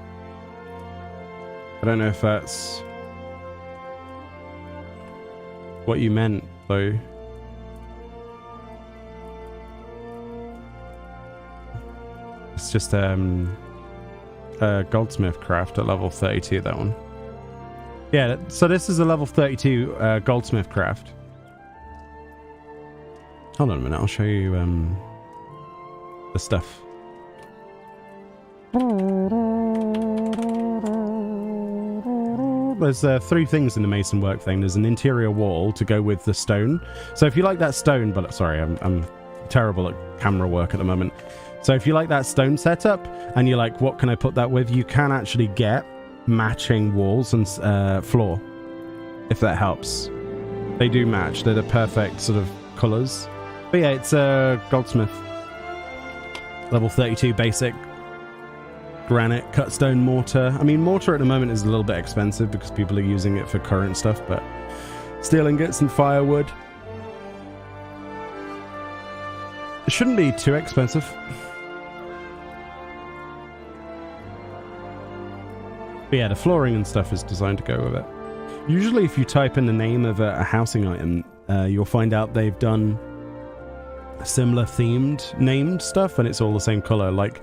I don't know if that's what you meant though. It's just a goldsmith craft at level 32, that one. Yeah, so this is a level 32 goldsmith craft. Hold on a minute, I'll show you the stuff. There's 3 things in the mason work thing. There's an interior wall to go with the stone. So if you like that stone, but sorry, I'm terrible at camera work at the moment. So if you like that stone setup and you're like, what can I put that with? You can actually get matching walls and floor, if that helps. They do match. They're the perfect sort of colors. But yeah, it's a goldsmith level 32 basic granite cut stone mortar. I mean, mortar at the moment is a little bit expensive because people are using it for current stuff, but steel ingots and firewood, it shouldn't be too expensive. But yeah, the flooring and stuff is designed to go with it. Usually if you type in the name of a housing item, you'll find out they've done similar themed named stuff and it's all the same color. Like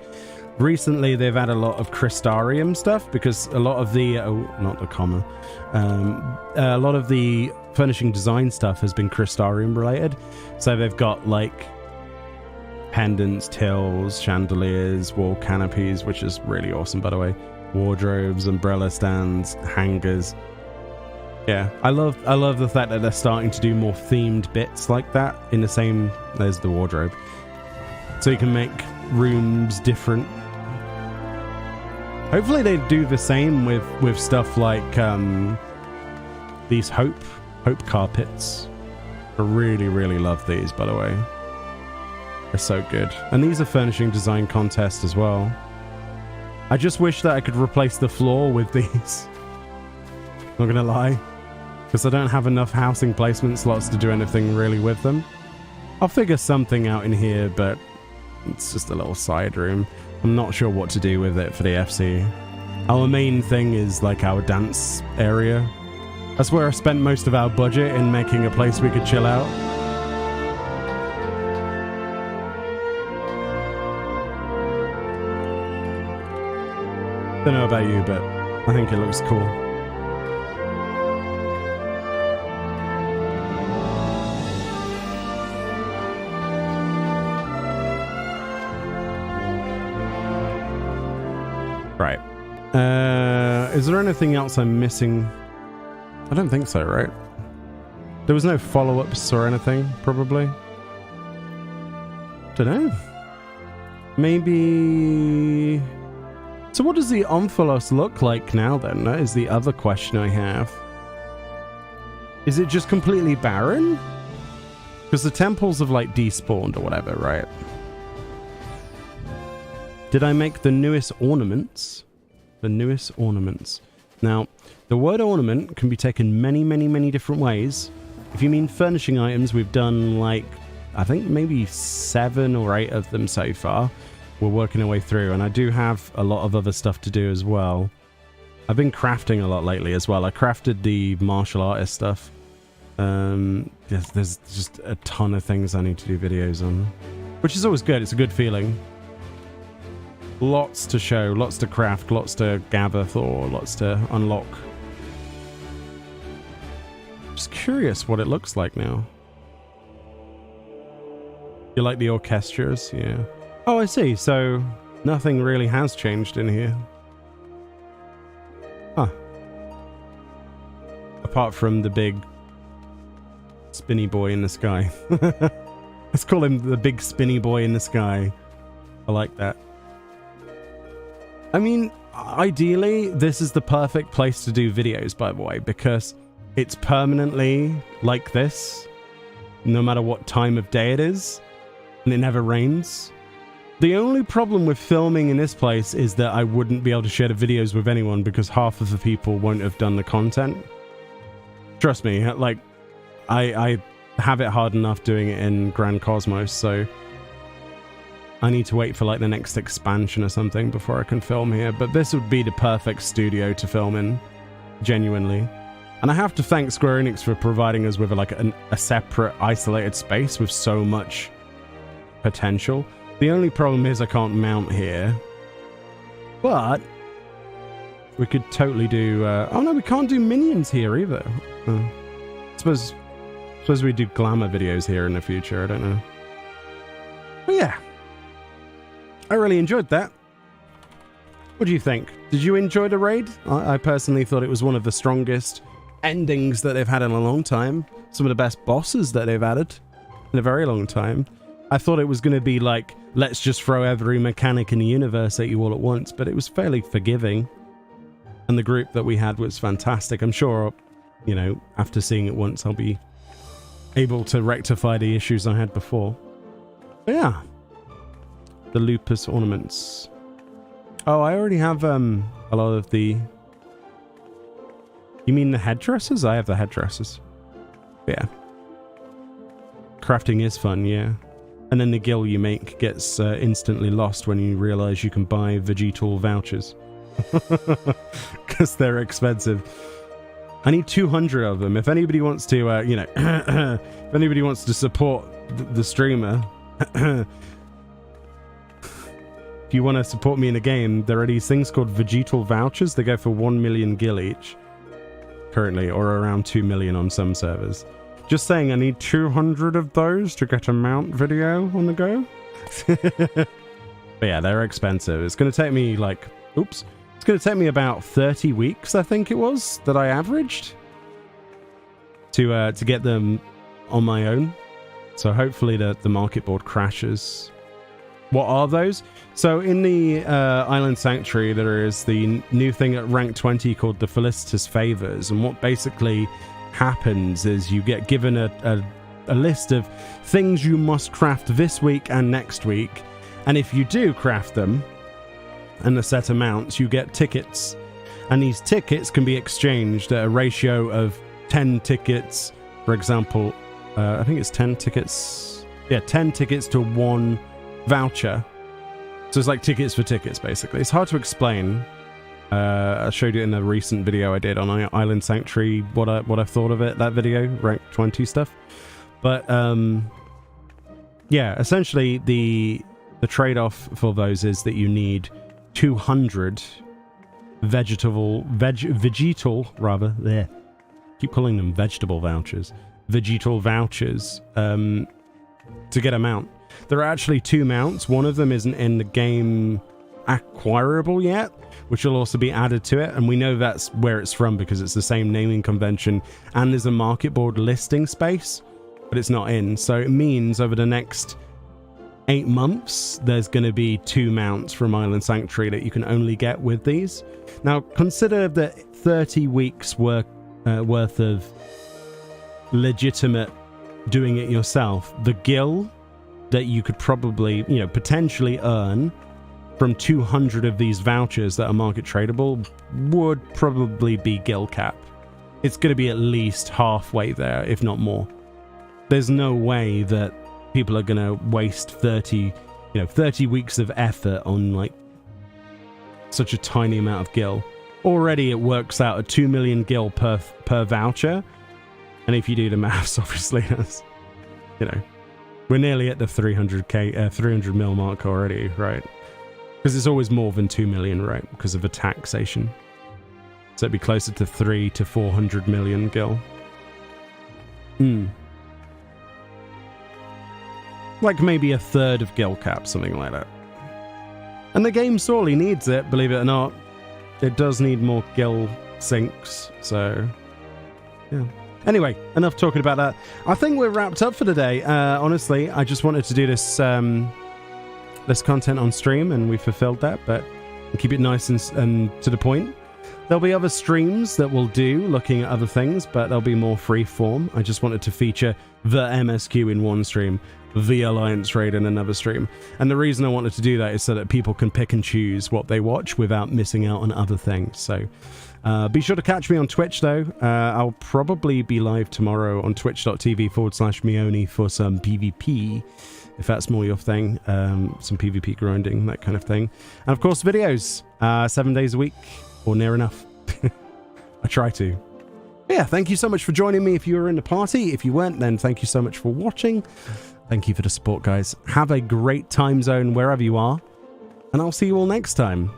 recently they've had a lot of Crystarium stuff because a lot of the not the comma, a lot of the furnishing design stuff has been Crystarium related. So they've got like pendants, tills, chandeliers, wall canopies, which is really awesome by the way, wardrobes, umbrella stands, hangers. Yeah, I love the fact that they're starting to do more themed bits like that in the same. There's the wardrobe, so you can make rooms different. Hopefully they do the same with stuff like these hope carpets. I really love these, by the way. They're so good, and these are furnishing design contests as well. I just wish that I could replace the floor with these. Not gonna lie, because I don't have enough housing placement slots to do anything really with them. I'll figure something out in here, but it's just a little side room. I'm not sure what to do with it for the FC. Our main thing is like our dance area. That's where I spent most of our budget in making a place we could chill out. Don't know about you, but I think it looks cool. Right. Is there anything else I'm missing? I don't think so, right? There was no follow-ups or anything, probably. Don't know. Maybe... So what does the Omphalos look like now then? That is the other question I have. Is it just completely barren? Because the temples have like despawned or whatever, right? Did I make the newest ornaments? The newest ornaments. Now, the word ornament can be taken many, many, many different ways. If you mean furnishing items, we've done like, I think maybe 7 or 8 of them so far. We're working our way through, and I do have a lot of other stuff to do as well. I've been crafting a lot lately as well. I crafted the martial artist stuff. There's just a ton of things I need to do videos on, which is always good. It's a good feeling. Lots to show, lots to craft, lots to gather for, lots to unlock. Just curious what it looks like now. You like the orchestras? Yeah. Oh, I see. So nothing really has changed in here. Huh. Apart from the big spinny boy in the sky. Let's call him the big spinny boy in the sky. I like that. I mean, ideally, this is the perfect place to do videos, by the way, because it's permanently like this, no matter what time of day it is, and it never rains. The only problem with filming in this place is that I wouldn't be able to share the videos with anyone because half of the people won't have done the content. Trust me, like, I have it hard enough doing it in Grand Cosmos, so I need to wait for like the next expansion or something before I can film here. But this would be the perfect studio to film in, genuinely. And I have to thank Square Enix for providing us with a separate, isolated space with so much potential. The only problem is I can't mount here. But we could totally do... oh no, we can't do minions here either. Suppose we do glamour videos here in the future, I don't know. But yeah. I really enjoyed that. What do you think? Did you enjoy the raid? I personally thought it was one of the strongest endings that they've had in a long time. Some of the best bosses that they've added in a very long time. I thought it was going to be like, let's just throw every mechanic in the universe at you all at once, but it was fairly forgiving. And the group that we had was fantastic. I'm sure, you know, after seeing it once, I'll be able to rectify the issues I had before. But yeah. The lupus ornaments. Oh, I already have a lot of the... You mean the headdresses? I have the headdresses. Yeah. Crafting is fun, yeah. And then the gil you make gets instantly lost when you realize you can buy vegetal vouchers. Because they're expensive. I need 200 of them. If anybody wants to, you know, if anybody wants to support the streamer... If you want to support me in a game, there are these things called vegetal vouchers. They go for 1 million gil each, currently, or around 2 million on some servers. Just saying, I need 200 of those to get a mount video on the go. But yeah, they're expensive. It's going to take me like, oops. It's going to take me about 30 weeks, I think it was, that I averaged to get them on my own. So hopefully the market board crashes. What are those? So in the Island Sanctuary, there is the new thing at rank 20 called the Felicitous Favors. And what basically happens is you get given a list of things you must craft this week and next week. And if you do craft them and the set amounts, you get tickets. And these tickets can be exchanged at a ratio of 10 tickets. For example, I think it's 10 tickets. Yeah, 10 tickets to 1 voucher. So it's like tickets for tickets, basically. It's hard to explain. I showed you in a recent video I did on Island Sanctuary what I thought of it, that video, rank 20 stuff. But yeah, essentially the trade-off for those is that you need 200 vegetal vouchers to get a mount. There are actually 2 mounts. One of them isn't in the game acquirable yet, which will also be added to it, and we know that's where it's from because it's the same naming convention, and there's a market board listing space, but it's not in. So it means over the next 8 months there's going to be 2 mounts from Island Sanctuary that you can only get with these. Now consider that 30 weeks worth of legitimate doing it yourself, the gil that you could probably, you know, potentially earn from 200 of these vouchers that are market tradable would probably be gil cap. It's going to be at least halfway there, if not more. There's no way that people are going to waste 30 weeks of effort on like such a tiny amount of gil. Already it works out at 2 million gil per voucher. And if you do the maths, obviously, that's, you know, we're nearly at the 300 mil mark already, right? Because it's always more than 2 million, right? Because of the taxation. So it'd be closer to 300 to 400 million gil. Like maybe a third of gil cap, something like that. And the game sorely needs it, believe it or not. It does need more gil sinks, so yeah. Anyway, enough talking about that. I think we're wrapped up for today. Honestly, I just wanted to do this this content on stream, and we fulfilled that, but keep it nice and to the point. There'll be other streams that we'll do looking at other things, but they'll be more free form. I just wanted to feature the MSQ in one stream, the Alliance Raid in another stream. And the reason I wanted to do that is so that people can pick and choose what they watch without missing out on other things. So be sure to catch me on Twitch, though. I'll probably be live tomorrow on twitch.tv/Meoni for some PvP, if that's more your thing. Some PvP grinding, that kind of thing. And of course, videos 7 days a week, or near enough. I try to. Yeah, thank you so much for joining me if you were in the party. If you weren't, then thank you so much for watching. Thank you for the support, guys. Have a great time zone wherever you are, and I'll see you all next time.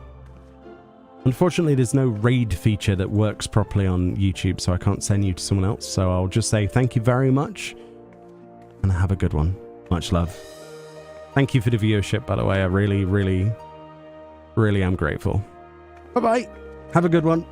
Unfortunately, there's no raid feature that works properly on YouTube, so I can't send you to someone else. So I'll just say thank you very much, and have a good one. Much love. Thank you for the viewership, by the way. I really, really, really am grateful. Bye-bye. Have a good one.